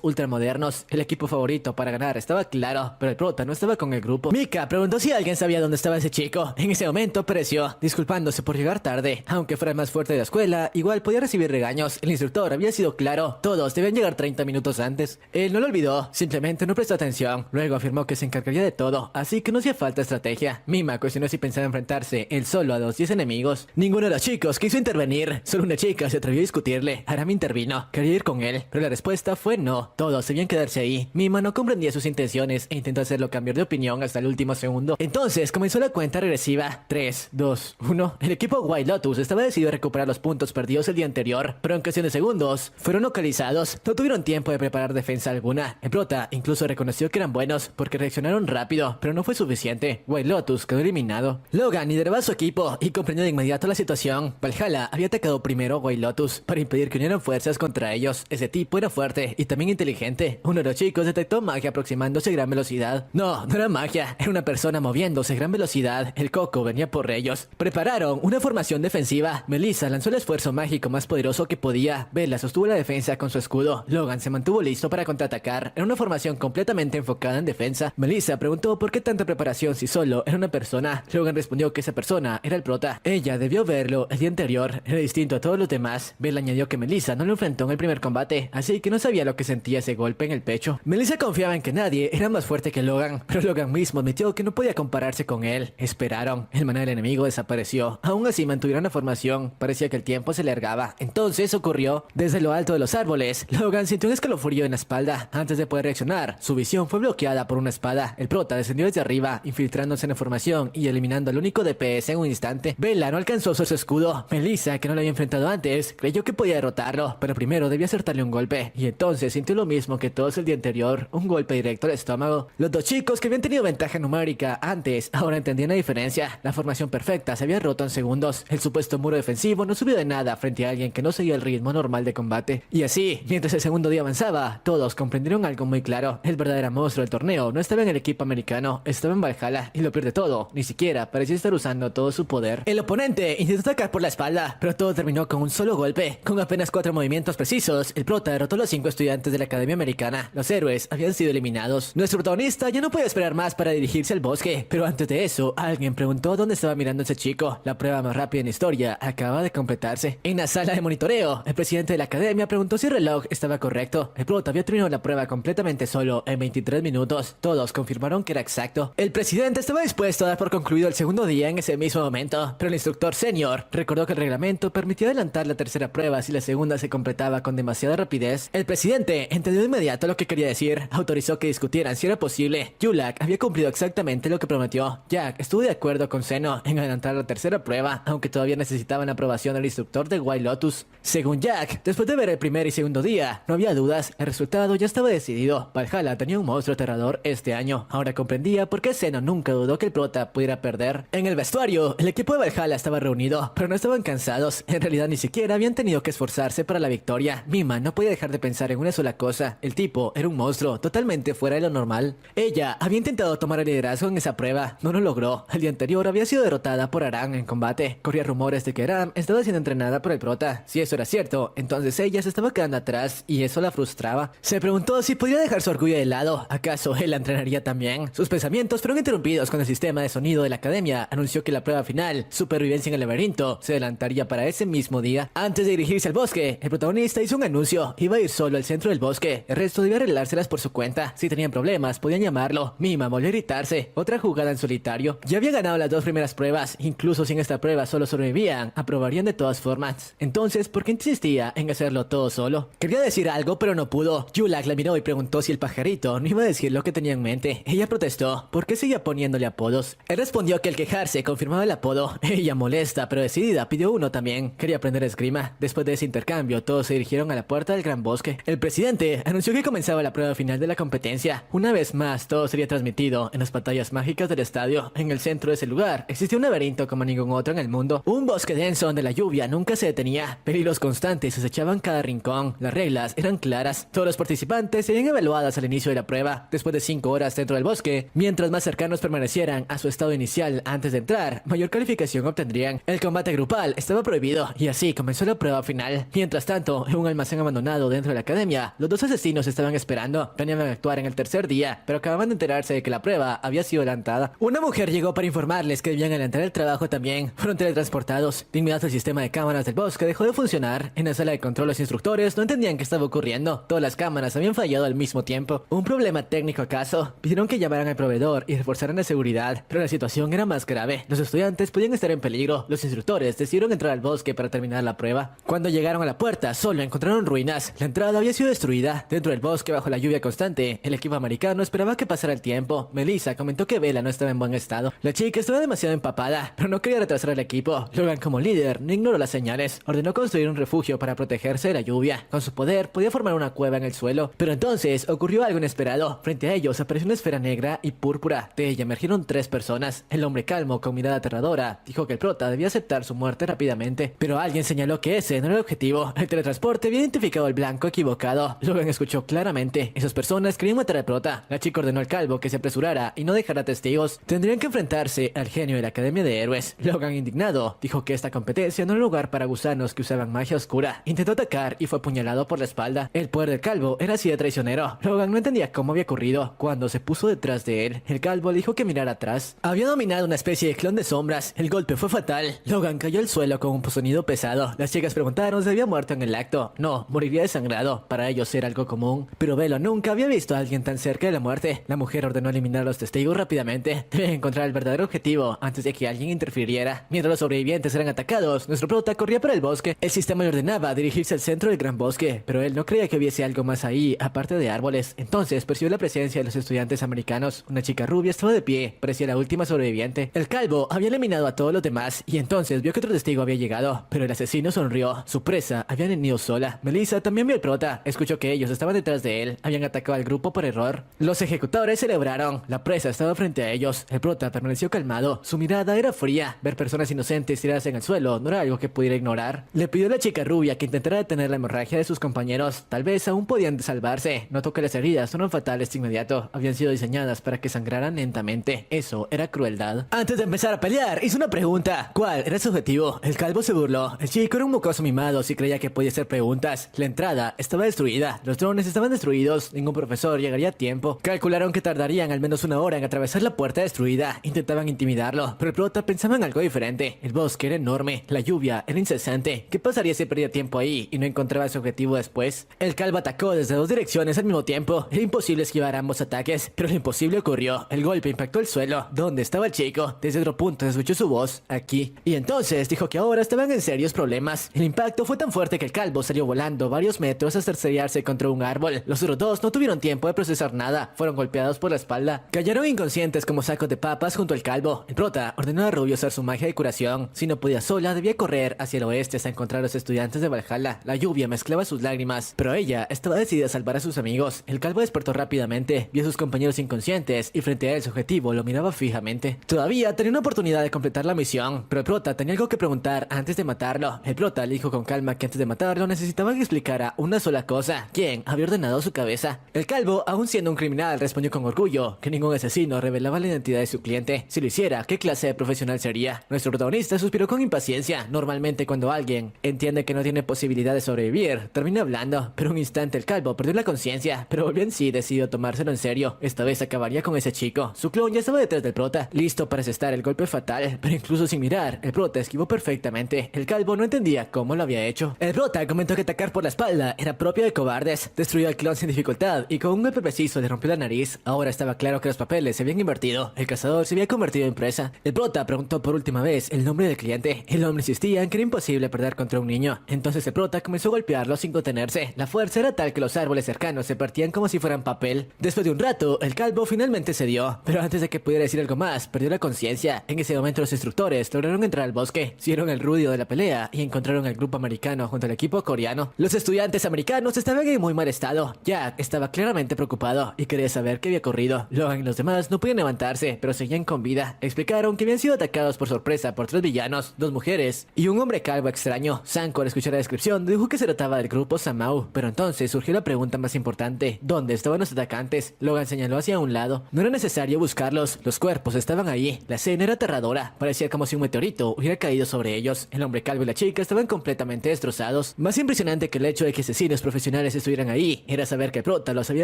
Speaker 1: ultramodernos. El equipo favorito para ganar estaba claro, pero el prota no estaba con el grupo. Mika preguntó si alguien sabía dónde estaba ese chico. En ese momento apareció, disculpándose por llegar tarde. Aunque fuera el más fuerte de la escuela, igual podía recibir regaños. El instructor había sido claro, todos debían llegar 30 minutos antes. Él no lo olvidó, simplemente no prestó atención. Luego afirmó que se encargaría de todo, así que no hacía falta estrategia. Mima cuestionó si pensaba enfrentarse él solo a los 10 enemigos. Ninguno de los chicos quiso intervenir, solo una chica se atrevió a discutirle. Arami intervino, quería ir con él, pero la respuesta fue no. Todos debían quedarse ahí. Mima no comprendía sus intenciones e intentó hacerlo cambiar de opinión hasta el último segundo. Entonces comenzó la cuenta regresiva. 3, 2, 1. El equipo White Lotus estaba decidido a recuperar los puntos perdidos el día anterior, pero en cuestión de segundos fueron localizados. No tuvieron tiempo de preparar defensa alguna. El prota incluso reconoció que eran buenos porque reaccionaron rápido, pero no fue suficiente. White Lotus quedó eliminado. Logan lideraba a su equipo y comprendió de inmediato la situación. Valhalla había atacado primero a White Lotus para impedir que unieran fuerzas contra ellos. Ese tipo era fuerte y también inteligente. Uno de los chicos detectó magia aproximándose a gran velocidad. No era magia, era una persona moviéndose a gran velocidad. El coco venía por ellos. Prepararon una formación defensiva. Melissa lanzó el esfuerzo mágico más poderoso que podía. Bella sostuvo la defensa con su escudo. Logan se mantuvo listo para contraatacar. Era una formación completamente enfocada en defensa. Melissa preguntó por qué tanta preparación si solo era una persona. Logan respondió que esa persona era el prota. Ella debió verlo el día anterior. Era distinto a todos los demás. Bella añadió que Melissa no lo enfrentó en el primer combate, así que no sabía lo que sentía ese golpe en el pecho. Melissa confiaba en que nadie era más fuerte que Logan, pero Logan mismo admitió que no podía compararse con él. Esperaron. El maná del enemigo desapareció. Aún así mantuvieron la formación. Parecía que el tiempo se alargaba. Entonces ocurrió. Desde lo alto de los árboles, Logan sintió un escalofrío en la espalda. Antes de poder reaccionar, su visión fue bloqueada por una espada. El prota descendió desde arriba, infiltrándose en la formación y eliminando al único DPS en un instante. Bella no alcanzó su escudo. Melissa, que no lo había enfrentado antes, creyó que podía derrotarlo, pero primero debía acertarle un golpe. Y entonces sintió lo mismo que todos el día anterior, un golpe directo al estómago. Los dos chicos que habían tenido ventaja numérica antes, ahora entendían la diferencia. La formación perfecta se había roto en segundos. El supuesto muro defensivo no subió de nada frente a alguien que no seguía el ritmo normal de combate. Y así, mientras el segundo día avanzaba, todos comprendieron algo muy claro. El verdadero monstruo del torneo no estaba en el equipo americano, estaba en Valhalla, y lo peor de todo, ni siquiera parecía estar usando todo su poder. El oponente intentó atacar por la espalda, pero todo terminó con un solo golpe. Con apenas 4 movimientos precisos, el prota derrotó a los 5 estudiantes de la Academia Americana. Los héroes habían sido eliminados. Nuestro protagonista ya no podía esperar más para dirigirse al bosque, pero antes de eso, alguien preguntó dónde estaba mirando ese chico. La prueba más rápida en la historia acaba de completarse. En la sala de monitoreo, el presidente de la academia preguntó si el reloj estaba correcto. El prota había terminado la prueba completamente solo en 23 minutos. Todos confirmaron que era exacto. El presidente estaba dispuesto a dar por concluido el segundo día en ese mismo momento, pero el instructor senior recordó que el reglamento permitía adelantar la tercera prueba si la segunda se completaba con demasiada rapidez. El presidente entendió de inmediato lo que quería decir. Autorizó que discutieran si era posible. Yulak había cumplido exactamente lo que prometió. Jack estuvo de acuerdo con Zeno en adelantar la tercera prueba, aunque todavía necesitaban la aprobación del instructor de White Lotus. Según Jack, después de ver el primer y segundo día, no había dudas, el resultado ya estaba decidido. Valhalla tenía un monstruo aterrador este año. Ahora comprendía por qué Zeno nunca dudó que el prota pudiera perder. En el vestuario, el equipo de Valhalla estaba reunido, pero no estaban cansados. En realidad ni siquiera habían tenido que esforzarse para la victoria. Mima no podía dejar de pensar en una sola cosa. El tipo era un monstruo, totalmente fuera de lo normal. Ella había intentado tomar el liderazgo en esa prueba, no lo logró. El día anterior había sido derrotada por Aram en combate. Corría rumores de que Aram estaba siendo entrenada por el prota. Si eso era cierto, entonces ella se estaba quedando atrás y eso la frustraba. Se preguntó si podría dejar su orgullo de lado. ¿Acaso él la entrenaría también? Sus pensamientos fueron interrumpidos cuando el sistema de sonido de la academia anunció que la prueba final, supervivencia en el laberinto, se adelantaría para ese mismo día. Antes de dirigirse al bosque, el protagonista hizo un anuncio. Iba a ir solo al centro del bosque. El resto debía arreglárselas por su cuenta. Si tenían problemas, podían llamarlo. Mima volvió a irritarse. Otra jugada en solitario. Ya había ganado las 2 primeras pruebas. Incluso si en esta prueba solo sobrevivían, aprobarían de todas formas. Entonces, ¿por qué insistía en hacerlo todo solo? Quería decir algo, pero no pudo. Yulak la miró y preguntó si el pajarito no iba a decir lo que tenía en mente. Ella protestó. ¿Por qué seguía poniéndole apodos? Él respondió que al quejarse confirmaba el apodo. Ella, molesta pero decidida, pidió uno también. Quería aprender esgrima. Después de ese intercambio, todos se dirigieron a la puerta del gran bosque. El presidente anunció que comenzaba la prueba final de la competencia. Una vez más, todo sería transmitido en las pantallas mágicas del estadio. En el centro de ese lugar existía un laberinto como ningún otro en el mundo. fondo. Un bosque denso donde la lluvia nunca se detenía. Peligros constantes acechaban cada rincón. Las reglas eran claras. Todos los participantes serían evaluados al inicio de la prueba. Después de 5 horas dentro del bosque, mientras más cercanos permanecieran a su estado inicial antes de entrar, mayor calificación obtendrían. El combate grupal estaba prohibido y así comenzó la prueba final. Mientras tanto, en un almacén abandonado dentro de la academia, los dos asesinos estaban esperando. Planeaban actuar en el tercer día, pero acababan de enterarse de que la prueba había sido adelantada. Una mujer llegó para informarles que debían adelantar el trabajo también. Fueron teletransportados. De inmediato el sistema de cámaras del bosque dejó de funcionar. En la sala de control los instructores no entendían qué estaba ocurriendo. Todas las cámaras habían fallado al mismo tiempo. ¿Un problema técnico acaso? Pidieron que llamaran al proveedor y reforzaran la seguridad, pero la situación era más grave. Los estudiantes podían estar en peligro. Los instructores decidieron entrar al bosque para terminar la prueba. Cuando llegaron a la puerta, solo encontraron ruinas. La entrada había sido destruida. Dentro del bosque, bajo la lluvia constante, el equipo americano esperaba que pasara el tiempo. Melissa comentó que Bella no estaba en buen estado. La chica estaba demasiado empapada, pero no quería retrasar al equipo. Logan, como líder, no ignoró las señales. Ordenó construir un refugio para protegerse de la lluvia. Con su poder, podía formar una cueva en el suelo. Pero entonces ocurrió algo inesperado. Frente a ellos apareció una esfera negra y púrpura. De ella emergieron 3 personas. El hombre calmo, con mirada aterradora, dijo que el prota debía aceptar su muerte rápidamente. Pero alguien señaló que ese no era el objetivo. El teletransporte había identificado al blanco equivocado. Logan escuchó claramente. Esas personas querían matar al prota. La chica ordenó al calvo que se apresurara y no dejara testigos. Tendrían que enfrentarse al genio de la Academia de Héroes. Logan, indignado, dijo que esta competencia no era lugar para gusanos que usaban magia oscura. Intentó atacar y fue apuñalado por la espalda. El poder del calvo era así de traicionero. Logan no entendía cómo había ocurrido. Cuando se puso detrás de él, el calvo le dijo que mirara atrás. Había dominado una especie de clon de sombras. El golpe fue fatal. Logan cayó al suelo con un sonido pesado. Las chicas preguntaron si había muerto en el acto. No, moriría desangrado. Para ellos era algo común. Pero Bella nunca había visto a alguien tan cerca de la muerte. La mujer ordenó eliminar a los testigos rápidamente. Deben encontrar el verdadero objetivo antes de que alguien interfiriera. Mientras los sobrevivientes eran atacados, nuestro prota corría por el bosque. El sistema le ordenaba dirigirse al centro del gran bosque, pero él no creía que hubiese algo más ahí, aparte de árboles. Entonces percibió la presencia de los estudiantes americanos. Una chica rubia estaba de pie, parecía la última sobreviviente. El calvo había eliminado a todos los demás y entonces vio que otro testigo había llegado, pero el asesino sonrió. Su presa había venido sola. Melissa también vio al prota. Escuchó que ellos estaban detrás de él. Habían atacado al grupo por error. Los ejecutores celebraron. La presa estaba frente a ellos. El prota permaneció calmado. Su mirada era fría. Ver personas inocentes tiradas en el suelo no era algo que pudiera ignorar. Le pidió a la chica rubia que intentara detener la hemorragia de sus compañeros. Tal vez aún podían salvarse. Notó que las heridas no eran fatales de inmediato. Habían sido diseñadas para que sangraran lentamente. Eso era crueldad. Antes de empezar a pelear, hizo una pregunta. ¿Cuál era su objetivo? El calvo se burló. El chico era un mocoso mimado si creía que podía hacer preguntas. La entrada estaba destruida. Los drones estaban destruidos. Ningún profesor llegaría a tiempo. Calcularon que tardarían al menos 1 hora en atravesar la puerta destruida. Intentaban intimidarlo, pero el prota pensaba en algo diferente. El bosque era enorme. La lluvia era incesante. ¿Qué pasaría si perdía tiempo ahí y no encontraba su objetivo después? El calvo atacó desde 2 direcciones al mismo tiempo. Era imposible esquivar ambos ataques, pero lo imposible ocurrió. El golpe impactó el suelo. ¿Dónde estaba el chico? Desde otro punto se escuchó su voz. Aquí. Y entonces dijo que ahora estaban en serios problemas. El impacto fue tan fuerte que el calvo salió volando varios metros hasta estrellarse contra un árbol. Los otros dos no tuvieron tiempo de procesar nada. Fueron golpeados por la espalda. Cayeron inconscientes como sacos de papas junto al calvo. El prota ordenó a Rubio usar su magia de curación. Si no podía sola, debía correr hacia el oeste hasta encontrar a los estudiantes de Valhalla. La lluvia mezclaba sus lágrimas, pero ella estaba decidida a salvar a sus amigos. El calvo despertó rápidamente, vio a sus compañeros inconscientes y frente a él su objetivo lo miraba fijamente. Todavía tenía una oportunidad de completar la misión, pero el prota tenía algo que preguntar antes de matarlo. El prota le dijo con calma que antes de matarlo necesitaban que explicara una sola cosa: ¿quién había ordenado su cabeza? El calvo, aún siendo un criminal, respondió con orgullo que ningún asesino revelaba la identidad de su cliente. Si lo hiciera, ¿qué clase de profesional sería? Nuestro protagonista suspiró con impaciencia. Normalmente cuando alguien entiende que no tiene posibilidad de sobrevivir, termina hablando, pero un instante el calvo perdió la conciencia, pero volvió en sí y decidió tomárselo en serio. Esta vez acabaría con ese chico. Su clon ya estaba detrás del prota, listo para asestar el golpe fatal, pero incluso sin mirar, el prota esquivó perfectamente. El calvo no entendía cómo lo había hecho. El prota comentó que atacar por la espalda era propio de cobardes. Destruyó al clon sin dificultad y con un golpe preciso le rompió la nariz. Ahora estaba claro que los papeles se habían invertido. El cazador se había convertido en presa. El prota preguntó por última vez el nombre del cliente. El hombre insistía en que era imposible perder contra un niño. Entonces el prota comenzó a golpearlo sin contenerse. La fuerza era tal que los árboles cercanos se partían como si fueran papel. Después de un rato, el calvo finalmente cedió, pero antes de que pudiera decir algo más, perdió la conciencia. En ese momento los instructores lograron entrar al bosque, siguieron el ruido de la pelea y encontraron al grupo americano junto al equipo coreano. Los estudiantes americanos estaban en muy mal estado. Jack estaba claramente preocupado y quería saber qué había ocurrido. Logan y los demás no podían levantarse, pero seguían con vida. Explicaron que habían sido atacados por sorpresa por 3 villanos, 2 mujeres y un hombre calvo extraño. Sanko, al escuchar la descripción, dijo que se trataba del grupo Samao, pero entonces surgió la pregunta más importante: ¿dónde estaban los atacantes? Logan señaló hacia un lado. No era necesario buscarlos, los cuerpos estaban ahí. La escena era aterradora, parecía como si un meteorito hubiera caído sobre ellos. El hombre calvo y la chica estaban completamente destrozados. Más impresionante que el hecho de que asesinos profesionales estuvieran ahí era saber que el prota los había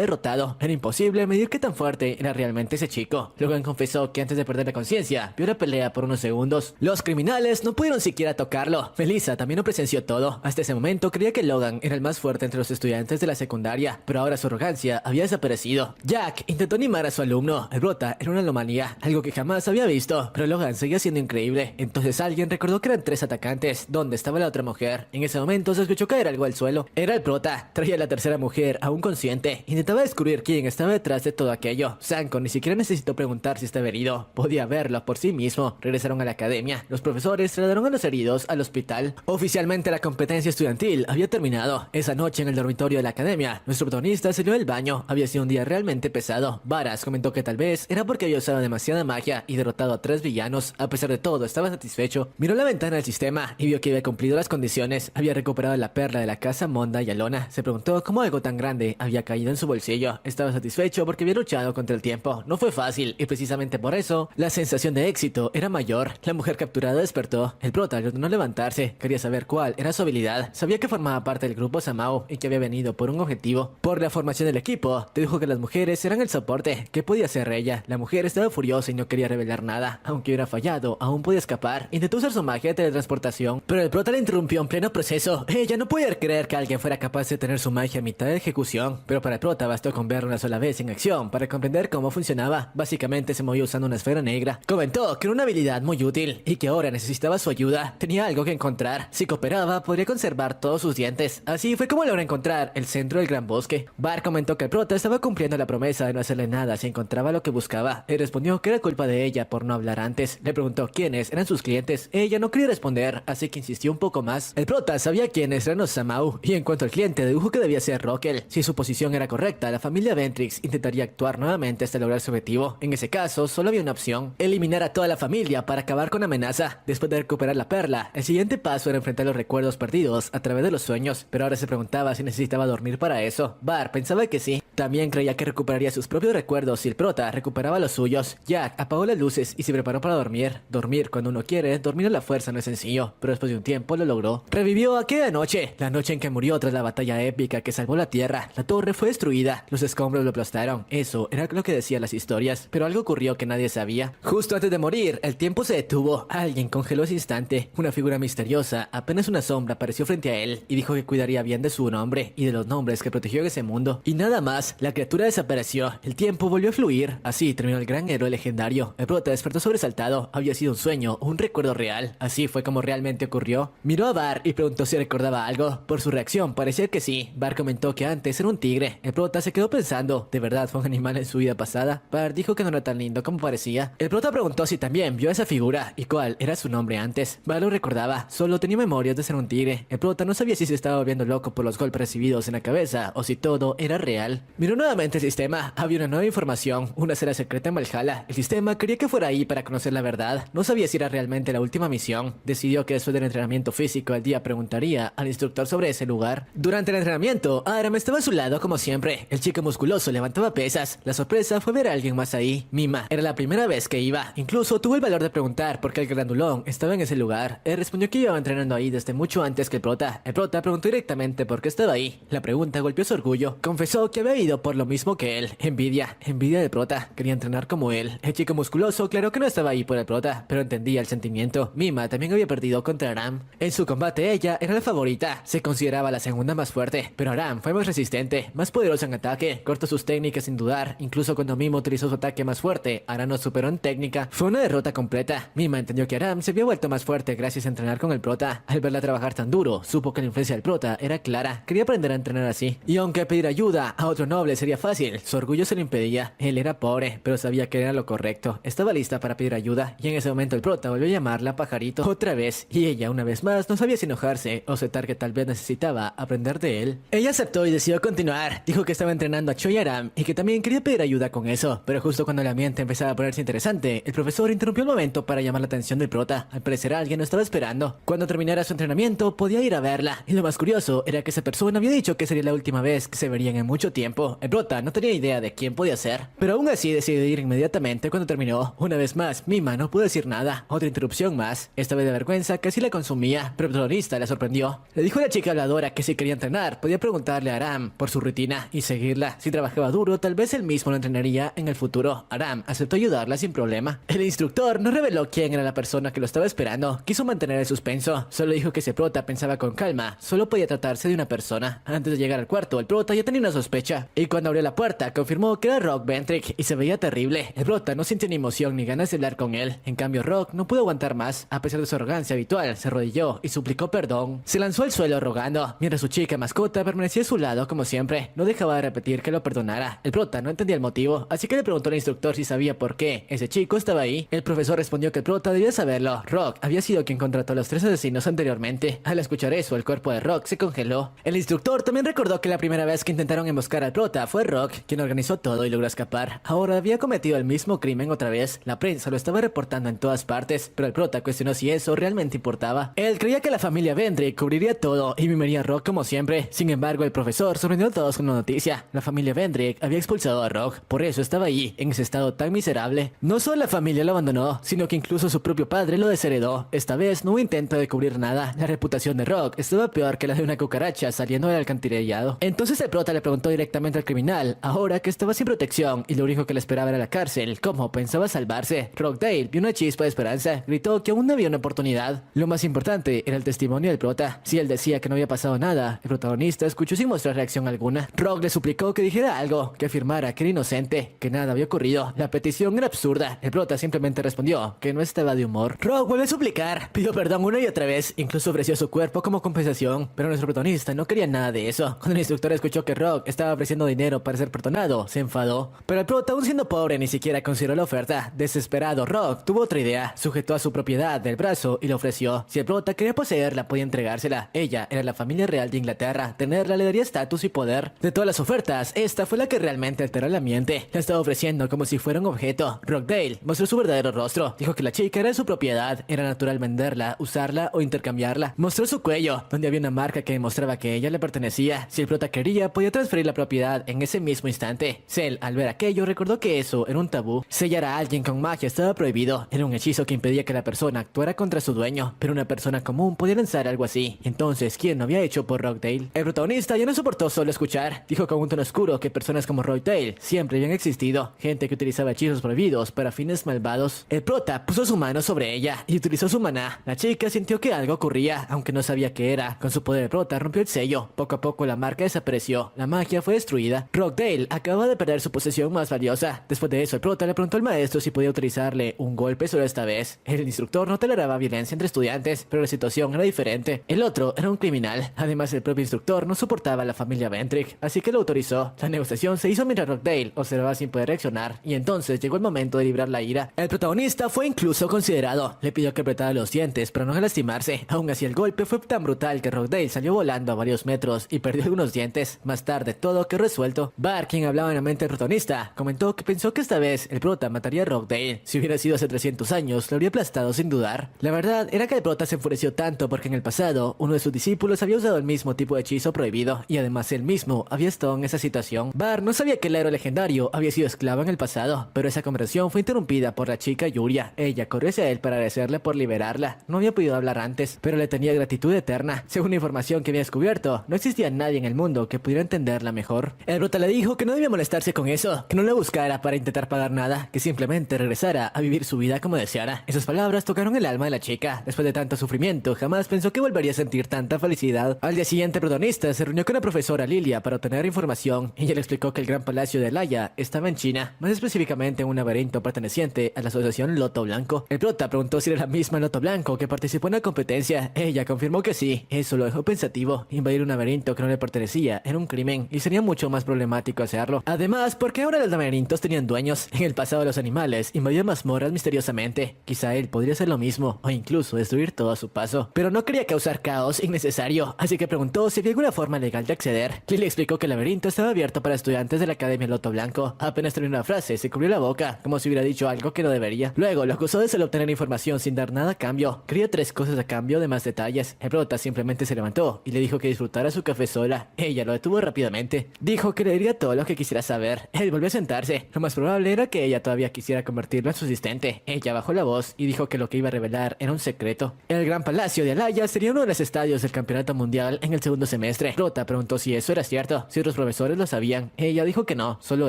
Speaker 1: derrotado. Era imposible medir qué tan fuerte era realmente ese chico. Logan confesó que antes de perder la conciencia vio la pelea por unos segundos. Los criminales no pudieron siquiera tocarlo. Melissa también lo presenció todo. Hasta ese momento creía que Logan era el más fuerte entre los estudiantes de la secundaria, pero ahora su arrogancia había desaparecido. Jack intentó animar a su alumno. El prota era una anomalía, algo que jamás había visto, pero Logan seguía siendo increíble. Entonces alguien recordó que eran 3 atacantes. ¿Dónde estaba la otra mujer? En ese momento se escuchó caer algo al suelo. Era el prota. Traía a la tercera mujer aún consciente. Intentaba descubrir quién estaba detrás de todo aquello. Sanko ni siquiera necesitó preguntar si estaba herido. Podía verlo por sí mismo. Regresaron a la academia. Los profesores trasladaron a los heridos al hospital. Oficialmente la competencia estudiantil había terminado. Esa noche en el dormitorio de la academia, nuestro protagonista salió del baño. Había sido un día realmente pesado. Varas comentó que tal vez era porque había usado demasiada magia y derrotado a 3 villanos. A pesar de todo, estaba satisfecho. Miró la ventana del sistema y vio que había cumplido las condiciones. Había recuperado la perla de la casa Monda y Alona. Se preguntó cómo algo tan grande había caído en su bolsillo. Estaba satisfecho porque había luchado contra el tiempo. No fue fácil y precisamente por eso la sensación de éxito era mayor. La mujer capturada despertó. El prota le ordenó levantarse. Quería saber cuál era su habilidad. Sabía que formaba parte del grupo Samao y que había venido por un objetivo. Por la formación del equipo, dijo que las mujeres eran el soporte. ¿Qué podía hacer ella? La mujer estaba furiosa y no quería revelar nada. Aunque hubiera fallado, aún podía escapar. Intentó usar su magia de teletransportación, pero el prota la interrumpió en pleno proceso. Ella no podía creer que alguien fuera capaz de tener su magia a mitad de ejecución, pero para el prota bastó con verla una sola vez en acción para comprender cómo funcionaba. Básicamente se movía usando una esfera negra. Comentó que era una habilidad muy útil y que ahora necesitaba su ayuda. Tenía algo que encontrar. Si cooperaba, podría conservar todos sus dientes. Así fue como logró encontrar el centro del gran bosque. Bar comentó que el prota estaba cumpliendo la promesa de no hacerle nada si encontraba lo que buscaba. Él respondió que era culpa de ella por no hablar antes. Le preguntó quiénes eran sus clientes. Ella no quería responder, así que insistió un poco más. El prota sabía quiénes eran los Samao, y en cuanto al cliente, dedujo que debía ser Rockel. Si su posición era correcta, la familia Ventrix intentaría actuar nuevamente hasta lograr su objetivo. En ese caso, solo había una opción: eliminar a toda la familia para acabar con la amenaza. Después de recuperar la perla, el siguiente paso era enfrentar los recuerdos perdidos a través de los sueños, pero ahora se preguntaba si necesitaba dormir para eso. Bar pensaba que sí. También creía que recuperaría sus propios recuerdos si el prota recuperaba los suyos. Jack apagó las luces y se preparó para dormir. Dormir cuando uno quiere, dormir a la fuerza no es sencillo, pero después de un tiempo lo logró. Revivió aquella noche, la noche en que murió tras la batalla épica que salvó la Tierra. La torre fue destruida, los escombros lo aplastaron. Eso era lo que decían las historias, pero algo ocurrió que nadie sabía. Justo antes de morir, el tiempo se detuvo. Alguien congeló ese instante. Una figura misteriosa, apenas una sombra, apareció frente a él y dijo que cuidaría bien de su nombre y de los nombres que protegió en ese mundo. Y nada más, la criatura desapareció. El tiempo volvió a fluir. Así terminó el gran héroe legendario. El prota despertó sobresaltado. Había sido un sueño o un recuerdo real. Así fue como realmente ocurrió. Miró a Bar y preguntó si recordaba algo. Por su reacción parecía que sí. Bar comentó que antes era un tigre. El prota se quedó pensando, ¿de verdad fue un animal en su vida pasada? Bar dijo que no era tan lindo como parecía. El prota preguntó si también vio esa figura y cuál era su nombre antes. Bar lo recordaba, solo tenía memorias de ser un tigre. El prota no sabía si se estaba volviendo loco por los golpes recibidos en la cabeza o si todo era real. Miró nuevamente el sistema. Había una nueva información, una celda secreta en Valhalla. El sistema quería que fuera ahí para conocer la verdad. No sabía si era realmente la última misión. Decidió que después del entrenamiento físico el día preguntaría al instructor sobre ese lugar. Durante el entrenamiento, Aram estaba a su lado como siempre. El chico musculoso levantaba pesas. La sorpresa fue ver a alguien más ahí. Mima. Era la primera vez que iba. Incluso tuvo el valor de preguntar por qué el grandulón estaba en ese lugar. Él respondió que iba entrenando ahí desde mucho antes que el prota. El prota preguntó directamente por qué estaba ahí. La pregunta golpeó su orgullo. Confesó que había ido por lo mismo que él. Envidia del prota. Quería entrenar como él. El chico musculoso claro que no estaba ahí por el prota, pero entendía el sentimiento. Mima también había perdido contra Aram. En su combate ella era la favorita. Se consideraba la segunda más fuerte, pero Aram fue más resistente, más poderoso en ataque. Cortó sus técnicas sin dudar. Incluso cuando Mima utilizó su ataque más fuerte, Aram lo superó en técnica. Fue una derrota completa. Mima entendió que Aram se había vuelto más fuerte gracias a entrenar con el prota. Al verla trabajar tan duro, supo que la influencia del prota era clara. Quería aprender a entrenar así. Y aunque pedir ayuda a otro noble sería fácil, su orgullo se lo impedía. Él era pobre, pero sabía que era lo correcto. Estaba lista para pedir ayuda, y en ese momento el prota volvió a llamarla Pajarito otra vez, y ella una vez más no sabía si enojarse o aceptar que tal vez necesitaba aprender de él. Ella aceptó y decidió continuar. Dijo que estaba entrenando a Choi Aram y que también quería pedir ayuda con eso, pero justo cuando el ambiente empezaba a ponerse interesante, el profesor interrumpió el momento para llamar la atención del prota. Al parecer alguien lo estaba esperando. Cuando terminara su entrenamiento, podía ir a verla. Y lo más curioso era que esa persona había dicho que sería la última vez que se verían en mucho tiempo. El prota no tenía idea de quién podía ser, pero aún así decidió ir inmediatamente cuando terminó. Una vez más, Mima no pudo decir nada. Otra interrupción más. Esta vez de vergüenza casi la consumía, pero el protagonista la sorprendió. Le dijo a la chica habladora que si quería entrenar, podía preguntarle a Aram por su rutina y seguirla. Si trabajaba duro, tal vez él mismo lo entrenaría en el futuro. Aram aceptó ayudarla sin problema. El instructor no reveló quién era la persona que lo estaba esperando. Quiso mantener el suspenso. Solo dijo que ese prota pensaba con calma. Solo podía tratarse de una persona. Antes de llegar al cuarto, el prota ya tenía una sospecha. Y cuando abrió la puerta, confirmó que era Rock Ventric y se veía terrible. El prota no sintió ni emoción ni ganas de hablar con él. En cambio, Rock no pudo aguantar más. A pesar de su arrogancia habitual, se arrodilló y suplicó perdón. Se lanzó al suelo rogando, mientras su chica mascota permanecía a su lado como siempre. No dejaba de repetir que lo perdonara. El prota no entendía el motivo, así que le preguntó al instructor si sabía por qué ese chico estaba ahí. El profesor respondió que el prota debía saberlo. Rock había sido quien contrató a los 3 asesinos anteriormente. Al escuchar eso, el cuerpo de Rock se congeló. El instructor también recordó que la primera vez que intentaron emboscar al prota fue Rock quien organizó todo y logró escapar. Ahora había cometido el mismo crimen otra vez. La prensa lo estaba reportando en todas partes, pero el prota cuestionó si eso realmente importaba. Él creía que la familia Ventric cubriría todo y mimaría a Rock como siempre. Sin embargo, el profesor sorprendió a todos con una noticia. La familia Ventric había expulsado a Rock, por eso estaba allí, en ese estado tan miserable. No solo la familia lo abandonó, sino que incluso su propio padre lo desheredó. Esta vez no hubo intento de cubrir nada. La reputación de Rock estaba peor que la de una cucaracha saliendo del alcantarillado. Entonces el prota le preguntó directamente al criminal, ahora que estaba sin protección y lo único que le esperaba era la cárcel, cómo pensaba salvarse. Rockdale vio una chispa de esperanza, gritó que aún no había una oportunidad. Lo más importante era el testimonio del prota. Si él decía que no había pasado nada, el protagonista escuchó sin mostrar reacción alguna. Rock le suplicó que dijera algo, que afirmara que era inocente, que nada había ocurrido. La petición era absurda. El prota simplemente respondió que no estaba de humor. Rock vuelve a suplicar, pidió perdón una y otra vez, incluso ofreció su cuerpo como compensación, pero nuestro protagonista no quería nada de eso. Cuando el instructor escuchó que Rock estaba ofreciendo dinero para ser perdonado, se enfadó. Pero el prota, aún siendo pobre, ni siquiera consideró la oferta. Desesperado, Rock tuvo otra idea. Sujetó a su propiedad del brazo y le ofreció. Si el prota quería poseerla, podía entregársela. Ella era la familia real de Inglaterra. Tenerla le daría estatus y poder. De todas las ofertas, esta fue la que realmente alteró el ambiente. La estaba ofreciendo como si fuera un objeto. Rockdale mostró su verdadero rostro. Dijo que la chica era de su propiedad. Era natural venderla, usarla o intercambiarla. Mostró su cuello, donde había una marca que demostraba que ella le pertenecía. Si el prota quería, podía transferir la propiedad en ese mismo instante. Cell, al ver aquello, recordó que eso era un tabú. Sellar a alguien con magia estaba prohibido. Era un hechizo que impedía que la persona actuara contra su dueño, pero una persona común podía lanzar algo así. Entonces, ¿quién no había hecho por Rockdale? El protagonista ya no soportó solo escuchar. Dijo con un tono oscuro que personas como Rockdale siempre habían existido. Gente que utilizaba hechizos prohibidos para fines malvados. El prota puso su mano sobre ella y utilizó su maná. La chica sintió que algo ocurría, aunque no sabía qué era. Con su poder, el prota rompió el sello. Poco a poco la marca desapareció. La magia fue destruida. Rockdale acababa de perder su posesión más valiosa. Después de eso, el prota le preguntó al maestro si podía utilizarle un golpe solo esta vez. El instructor no toleraba violencia entre estudiantes, pero la situación era diferente. El otro era un criminal. Además, el propio instructor no soportaba a la familia Ventric, así que lo autorizó. La negociación se hizo mientras Rockdale observaba sin poder reaccionar, y entonces llegó el momento de librar la ira. El protagonista fue incluso considerado. Le pidió que apretara los dientes para no lastimarse. Aún así, el golpe fue tan brutal que Rockdale salió volando a varios metros y perdió algunos dientes. Más tarde, todo quedó resuelto. Bart, quien hablaba en la mente del protagonista, comentó que pensó que esta vez el prota mataría a Rockdale. Si hubiera sido hace 300 años, lo habría aplastado sin dudar. La verdad era que el prota se enfureció tanto porque en el pasado, uno de sus discípulos había usado el mismo tipo de hechizo prohibido, y además él mismo había estado en esa situación. Bart no sabía que el héroe legendario había sido esclavo en el pasado, pero esa conversación fue interrumpida por la chica Yuria. Ella corrió hacia él para agradecerle por liberarla. No había podido hablar antes, pero le tenía gratitud eterna. Según la información que había descubierto, no existía nadie en el mundo que pudiera entenderla mejor. El prota le dijo que no debía molestarse con eso, que no le buscara para intentar pagar nada, que simplemente regresara a vivir su vida como deseara. Esas palabras tocaron el alma de la chica. Después de tanto sufrimiento, jamás pensó que volvería a sentir tanta felicidad. Al día siguiente, el protagonista se reunió con la profesora Lilia para obtener información. Ella le explicó que el gran palacio de Laia estaba en China, más específicamente en un laberinto perteneciente a la asociación Loto Blanco. El prota preguntó si era la misma Loto Blanco que participó en la competencia. Ella confirmó que sí. Eso lo dejó pensativo. Invadir un laberinto que no le pertenecía era un crimen y sería mucho más problemático hacerlo. Además, porque ahora los laberintos tenían dueños. En el pasado, los animales invadían mazmorras misteriosamente. Quizá él podría hacer lo mismo o incluso destruir todo a su paso, pero no quería causar caos innecesario, así que preguntó si había alguna forma legal de acceder. Lily explicó que el laberinto estaba abierto para estudiantes de la Academia Loto Blanco. Apenas terminó la frase, se cubrió la boca como si hubiera dicho algo que no debería. Luego lo acusó de solo obtener información información sin dar nada a cambio. Quería 3 cosas a cambio de más detalles. El prota simplemente se levantó y le dijo que disfrutara su café sola. Ella lo detuvo rápidamente. Dijo que le diría todo lo que quisiera saber. Él volvió a sentarse. Lo más probable era que ella todavía quisiera convertirlo en su asistente. Ella bajó la voz y dijo que lo que iba a revelar era un secreto. El Gran Palacio de Alaya sería uno de los estadios del campeonato mundial en el segundo semestre. El prota preguntó si eso era cierto, si otros profesores lo sabían. Ella dijo que no, solo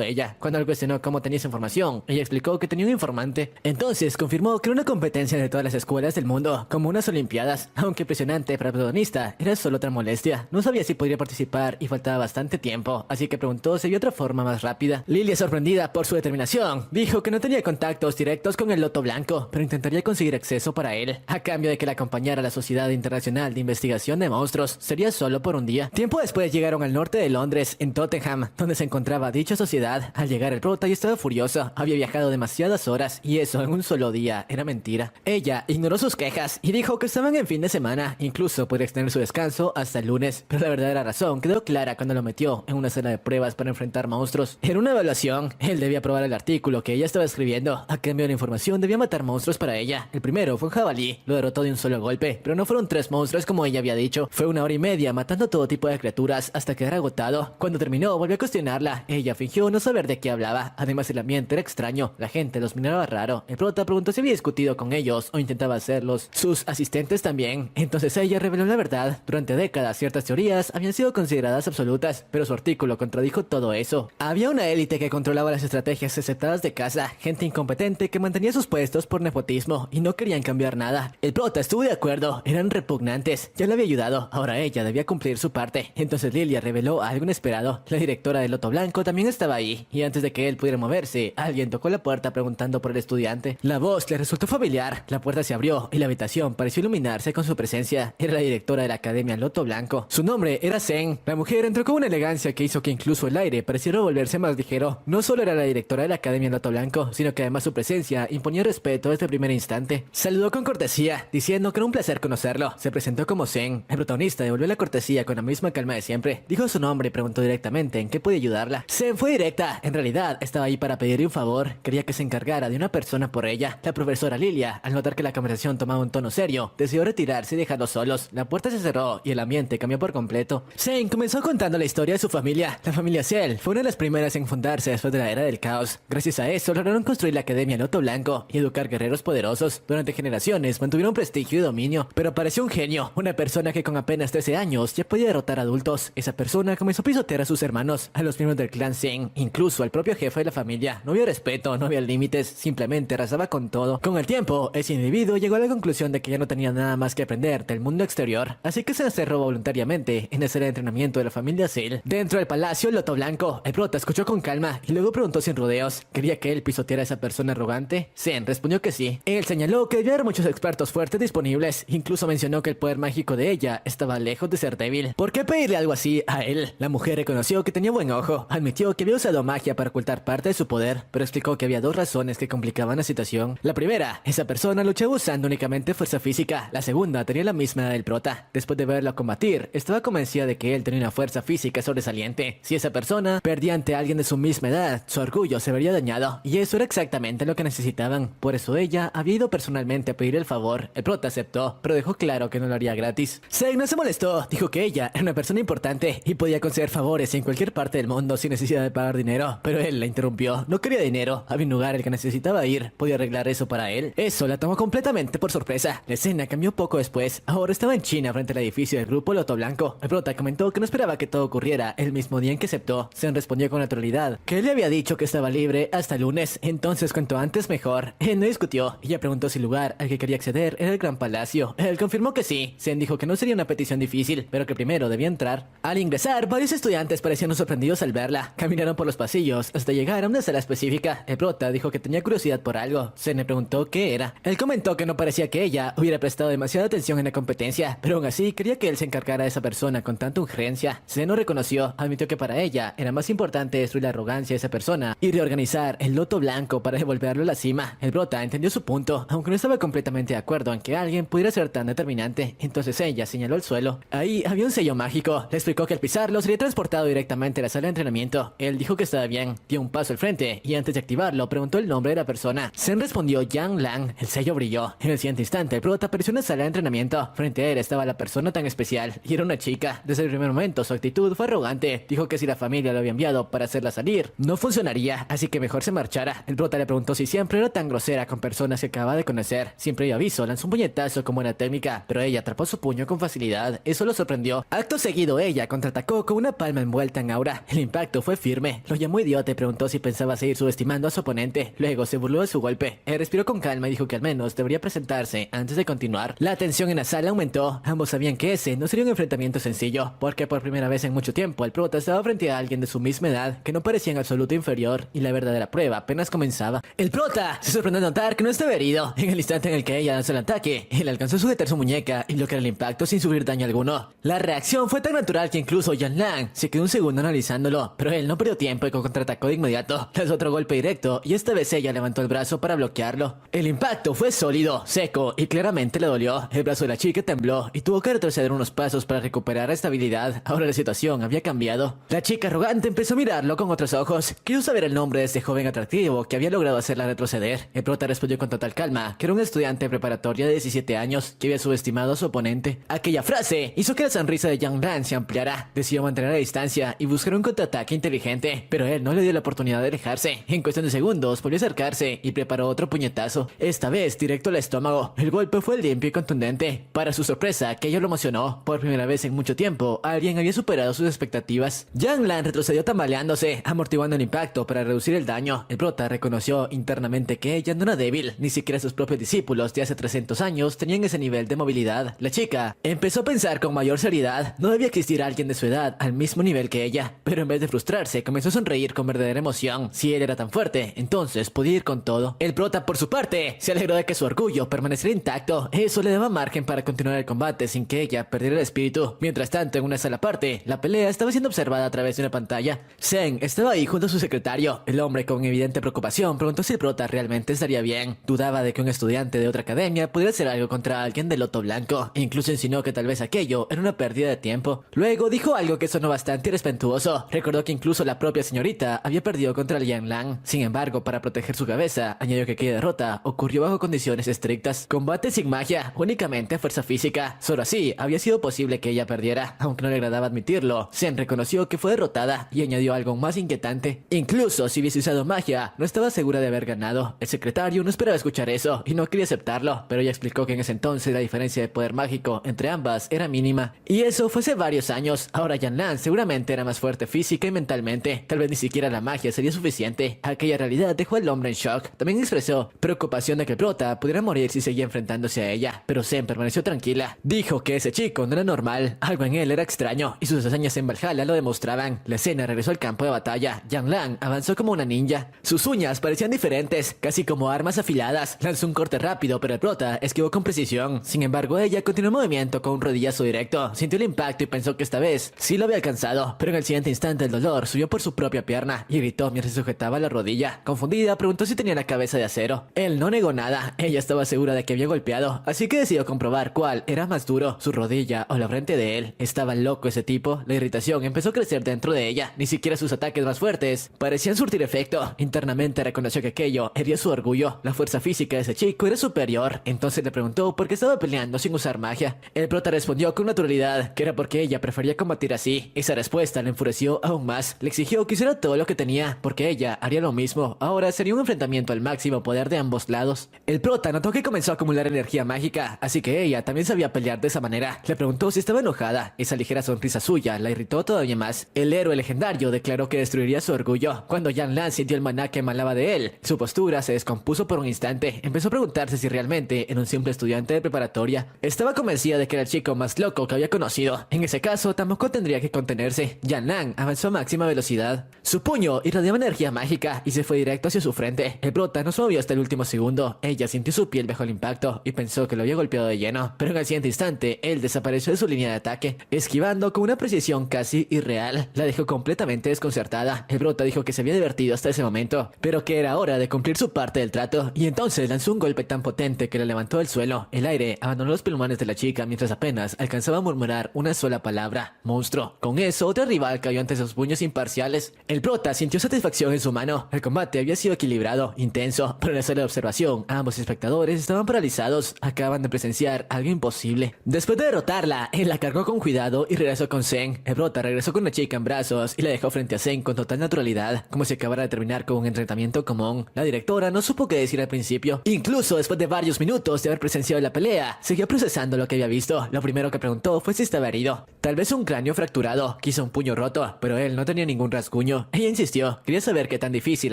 Speaker 1: ella. Cuando le cuestionó cómo tenía esa información, ella explicó que tenía un informante. Entonces confirmó que era una competencia de todas las escuelas del mundo, como unas olimpiadas. Aunque impresionante para el protagonista, era solo otra molestia. No sabía si podría participar y faltaba bastante tiempo, así que preguntó si había otra forma más rápida. Lilia, sorprendida por su determinación, dijo que no tenía contactos directos con el Loto Blanco, pero intentaría conseguir acceso para él, a cambio de que la acompañara a la Sociedad Internacional de Investigación de Monstruos. Sería solo por un día. Tiempo después llegaron al norte de Londres, en Tottenham, donde se encontraba dicha sociedad. Al llegar el prota ya estaba furioso. Había viajado demasiadas horas y eso en un solo día era mentira. Ella ignoró sus quejas y dijo que estaban en fin de semana, incluso podría extender su descanso hasta el lunes, pero la verdadera razón quedó clara cuando lo metió en una sala de pruebas para enfrentar monstruos. Era una evaluación. Él debía probar el artículo que ella estaba escribiendo. A cambio de la información debía matar monstruos para ella. El primero fue un jabalí, lo derrotó de un solo golpe, pero no fueron 3 monstruos como ella había dicho. Fue 1 hora y media matando todo tipo de criaturas hasta quedar agotado. Cuando terminó volvió a cuestionarla. Ella fingió no saber de qué hablaba. Además el ambiente era extraño, la gente los miraba raro. El prota preguntó si había discutido con ellos o intentaba hacerlos sus asistentes también. Entonces ella reveló la verdad. Durante décadas ciertas teorías habían sido consideradas absolutas, pero su artículo contradijo todo eso. Había una élite que controlaba las estrategias aceptadas de casa, gente incompetente que mantenía sus puestos por nepotismo y no querían cambiar nada. El prota estuvo de acuerdo, eran repugnantes. Ya le había ayudado, ahora ella debía cumplir su parte. Entonces Lilia reveló algo inesperado. La directora del Loto Blanco también estaba ahí, y antes de que él pudiera moverse, alguien tocó la puerta preguntando por el estudiante. La voz le resultó familiar. La puerta se abrió y la habitación pareció iluminarse con su presencia. Era la directora de la Academia Loto Blanco. Su nombre era Zen. La mujer entró con una elegancia que hizo que incluso el aire pareciera volverse más ligero. No solo era la directora de la Academia Loto Blanco, sino que además su presencia imponía respeto desde el primer instante. Saludó con cortesía, diciendo que era un placer conocerlo. Se presentó como Zen. El protagonista devolvió la cortesía con la misma calma de siempre. Dijo su nombre y preguntó directamente en qué podía ayudarla. Zen fue directa. En realidad, estaba ahí para pedirle un favor. Quería que se encargara de una persona por ella. La profesora Lilia, al notar que la conversación tomaba un tono serio, decidió retirarse y dejarlos solos. La puerta se cerró y el ambiente cambió por completo. Zen comenzó contando la historia de su familia. La familia Cell fue una de las primeras en fundarse después de la era del caos. Gracias a eso, lograron construir la Academia Loto Blanco y educar guerreros poderosos. Durante generaciones mantuvieron prestigio y dominio, pero pareció un genio, una persona que con apenas 13 años ya podía derrotar adultos. Esa persona comenzó a pisotear a sus hermanos, a los miembros del clan Zen, incluso al propio jefe de la familia. No había respeto, no había límites, simplemente arrasaba con todo. Con el tiempo, ese individuo llegó a la conclusión de que ya no tenía nada más que aprender del mundo exterior, así que se encerró voluntariamente en la sala de entrenamiento de la familia Cell. Dentro del palacio Loto Blanco, el prota escuchó con calma y luego preguntó sin rodeos. ¿Quería que él pisoteara a esa persona arrogante? Zen respondió que sí. Él señaló que debía haber muchos expertos fuertes disponibles, incluso mencionó que el poder mágico de ella estaba lejos de ser débil. ¿Por qué pedirle algo así a él? La mujer reconoció que tenía buen ojo, admitió que había usado magia para ocultar parte de su poder, pero explicó que había 2 razones que complicaban la situación. La primera, esa persona luchaba usando únicamente fuerza física. La segunda, tenía la misma edad del prota. Después de verlo combatir, estaba convencida de que él tenía una fuerza física sobresaliente. Si esa persona perdía ante alguien de su misma edad, su orgullo se vería dañado, y eso era exactamente lo que necesitaban. Por eso ella había ido personalmente a pedir el favor. El prota aceptó, pero dejó claro que no lo haría gratis. Zen no se molestó, dijo que ella era una persona importante y podía conceder favores en cualquier parte del mundo sin necesidad de pagar dinero, pero él la interrumpió. No quería dinero, había un lugar al que necesitaba ir, podía arreglar eso para él. Eso la tomó completamente por sorpresa. La escena cambió poco después. Ahora estaba en China frente al edificio del grupo Loto Blanco. El prota comentó que no esperaba que todo ocurriera el mismo día en que aceptó. Zen respondió con naturalidad que él le había dicho que estaba libre hasta el lunes, entonces cuanto antes mejor. Él no discutió. Ella preguntó si el lugar al que quería acceder era el Gran Palacio. Él confirmó que sí. Zen dijo que no sería una petición difícil, pero que primero debía entrar. Al ingresar, varios estudiantes parecían sorprendidos al verla. Caminaron por los pasillos hasta llegar a una sala específica. El prota dijo que tenía curiosidad por algo. Zen le preguntó qué era. Él comentó que no parecía que ella hubiera prestado demasiada atención en la competencia, pero aún así quería que él se encargara de esa persona con tanta urgencia. Zen no reconoció, admitió que para ella era más importante destruir la arrogancia de esa persona y reorganizar el Loto Blanco para devolverlo a la cima. El prota entendió su punto, aunque no estaba completamente de acuerdo en que alguien pudiera ser tan determinante. Entonces ella señaló el suelo. Ahí había un sello mágico. Le explicó que al pisarlo sería transportado directamente a la sala de entrenamiento. Él dijo que estaba bien, dio un paso al frente y antes de activarlo preguntó el nombre de la persona. Zen respondió Yang Lang. Lang. El sello brilló. En el siguiente instante, el prota apareció en una sala de entrenamiento. Frente a él estaba la persona tan especial, y era una chica. Desde el primer momento, su actitud fue arrogante. Dijo que si la familia lo había enviado para hacerla salir, no funcionaría, así que mejor se marchara. El prota le preguntó si siempre era tan grosera con personas que acababa de conocer. Sin previo aviso, lanzó un puñetazo con buena técnica, pero ella atrapó su puño con facilidad. Eso lo sorprendió. Acto seguido, ella contraatacó con una palma envuelta en aura. El impacto fue firme. Lo llamó idiota y preguntó si pensaba seguir subestimando a su oponente. Luego se burló de su golpe. Él respiró con calma y dijo que al menos debería presentarse antes de continuar. La tensión en la sala aumentó. Ambos sabían que ese no sería un enfrentamiento sencillo, porque por primera vez en mucho tiempo el prota estaba frente a alguien de su misma edad que no parecía en absoluto inferior, y la verdadera prueba apenas comenzaba. El prota se sorprendió al notar que no estaba herido. En el instante en el que ella lanzó el ataque, él alcanzó a sujetar su muñeca y bloquear el impacto sin sufrir daño alguno. La reacción fue tan natural que incluso Yan Lang se quedó un segundo analizándolo, pero él no perdió tiempo y contraatacó de inmediato. Lanzó otro golpe directo y esta vez ella levantó el brazo para bloquearlo. El impacto fue sólido, seco y claramente le dolió. El brazo de la chica tembló y tuvo que retroceder unos pasos para recuperar estabilidad. Ahora la situación había cambiado. La chica arrogante empezó a mirarlo con otros ojos. Quiso saber el nombre de este joven atractivo que había logrado hacerla retroceder. El prota respondió con total calma que era un estudiante preparatoria de 17 años que había subestimado a su oponente. Aquella frase hizo que la sonrisa de Yan Lang se ampliara. Decidió mantener la distancia y buscar un contraataque inteligente, pero él no le dio la oportunidad de alejarse. En cuestión de segundos volvió a acercarse y preparó otro puñetazo, esta vez directo al estómago. El golpe fue limpio y contundente. Para su sorpresa, aquello lo emocionó. Por primera vez en mucho tiempo, alguien había superado sus expectativas. Yan Lang retrocedió tambaleándose, amortiguando el impacto para reducir el daño. El prota reconoció internamente que ella no era débil, ni siquiera sus propios discípulos de hace 300 años tenían ese nivel de movilidad. La chica empezó a pensar con mayor seriedad. No debía existir alguien de su edad al mismo nivel que ella, pero en vez de frustrarse, comenzó a sonreír con verdadera emoción. Si él era tan fuerte, entonces podía ir con todo. El prota, por su parte, se alegró de que su orgullo permaneciera intacto. Eso le daba margen para continuar el combate sin que ella perdiera el espíritu. Mientras tanto, en una sala aparte, la pelea estaba siendo observada a través de una pantalla. Zeng estaba ahí junto a su secretario. El hombre, con evidente preocupación, preguntó si el prota realmente estaría bien. Dudaba de que un estudiante de otra academia pudiera hacer algo contra alguien de loto blanco. E incluso insinuó que tal vez aquello era una pérdida de tiempo. Luego dijo algo que sonó bastante irrespetuoso. Recordó que incluso la propia señorita había perdido contra Yan Lang. Sin embargo, para proteger su cabeza, añadió que aquella derrota ocurrió bajo condiciones estrictas. Combate sin magia, únicamente fuerza física. Solo así había sido posible que ella perdiera. Aunque no le agradaba admitirlo, Zen reconoció que fue derrotada y añadió algo más inquietante. Incluso si hubiese usado magia, no estaba segura de haber ganado. El secretario no esperaba escuchar eso y no quería aceptarlo, pero ella explicó que en ese entonces la diferencia de poder mágico entre ambas era mínima. Y eso fue hace varios años. Ahora Yan Lang seguramente era más fuerte física y mentalmente. Tal vez ni siquiera la magia sería suficiente. Aquella realidad dejó al hombre en shock. También expresó preocupación de que el prota pudiera morir si seguía enfrentándose a ella, pero Zen permaneció tranquila. Dijo que ese chico no era normal, algo en él era extraño y sus hazañas en Valhalla lo demostraban. La escena regresó al campo de batalla. Yan Lang avanzó como una ninja. Sus uñas parecían diferentes, casi como armas afiladas. Lanzó un corte rápido, pero el prota esquivó con precisión. Sin embargo, ella continuó el movimiento con un rodillazo directo. Sintió el impacto y pensó que esta vez sí lo había alcanzado, pero en el siguiente instante el dolor subió por su propia pierna y gritó mientras se sujetaba la rodilla. Confundida, preguntó si tenía la cabeza de acero. Él no negó nada. Ella estaba segura de que había golpeado, así que decidió comprobar cuál era más duro, su rodilla o la frente de él. Estaba loco ese tipo. La irritación empezó a crecer dentro de ella. Ni siquiera sus ataques más fuertes parecían surtir efecto. Internamente reconoció que aquello hería su orgullo. La fuerza física de ese chico era superior. Entonces le preguntó por qué estaba peleando sin usar magia. El prota respondió con naturalidad que era porque ella prefería combatir así. Esa respuesta le enfureció aún más. Le exigió que hiciera todo lo que tenía, porque ella haría lo mismo. Ahora sería un enfrentamiento al máximo poder de ambos lados. El prota notó que comenzó a acumular energía mágica, así que ella también sabía pelear de esa manera. Le preguntó si estaba enojada. Esa ligera sonrisa suya la irritó todavía más. El héroe legendario declaró que destruiría su orgullo. Cuando Yan Lang sintió el maná que emanaba de él, su postura se descompuso por un instante. Empezó a preguntarse si realmente era un simple estudiante de preparatoria. Estaba convencida de que era el chico más loco que había conocido. En ese caso, tampoco tendría que contenerse. Yan Lang avanzó a máxima velocidad. Su puño irradiaba energía mágica y se fue directo hacia su frente. El prota no se movió hasta el último segundo. Ella sintió su piel bajo el impacto y pensó que lo había golpeado de lleno, pero en el siguiente instante, él desapareció de su línea de ataque, esquivando con una precisión casi irreal. La dejó completamente desconcertada. El prota dijo que se había divertido hasta ese momento, pero que era hora de cumplir su parte del trato, y entonces lanzó un golpe tan potente que la levantó del suelo. El aire abandonó los pulmones de la chica mientras apenas alcanzaba a murmurar una sola palabra: monstruo. Con eso, otra rival cayó ante sus puños imparciales. El prota sintió satisfacción en su mano. El combate había sido equilibrado, intenso, pero en la sala de observación situación, ambos espectadores estaban paralizados, acaban de presenciar algo imposible. Después de derrotarla, él la cargó con cuidado y regresó con Zen. El prota regresó con la chica en brazos y la dejó frente a Zen con total naturalidad, como si acabara de terminar con un entrenamiento común. La directora no supo qué decir al principio. Incluso después de varios minutos de haber presenciado la pelea, seguía procesando lo que había visto. Lo primero que preguntó fue si estaba herido. Tal vez un cráneo fracturado, quizá un puño roto, pero él no tenía ningún rasguño. Ella insistió, quería saber qué tan difícil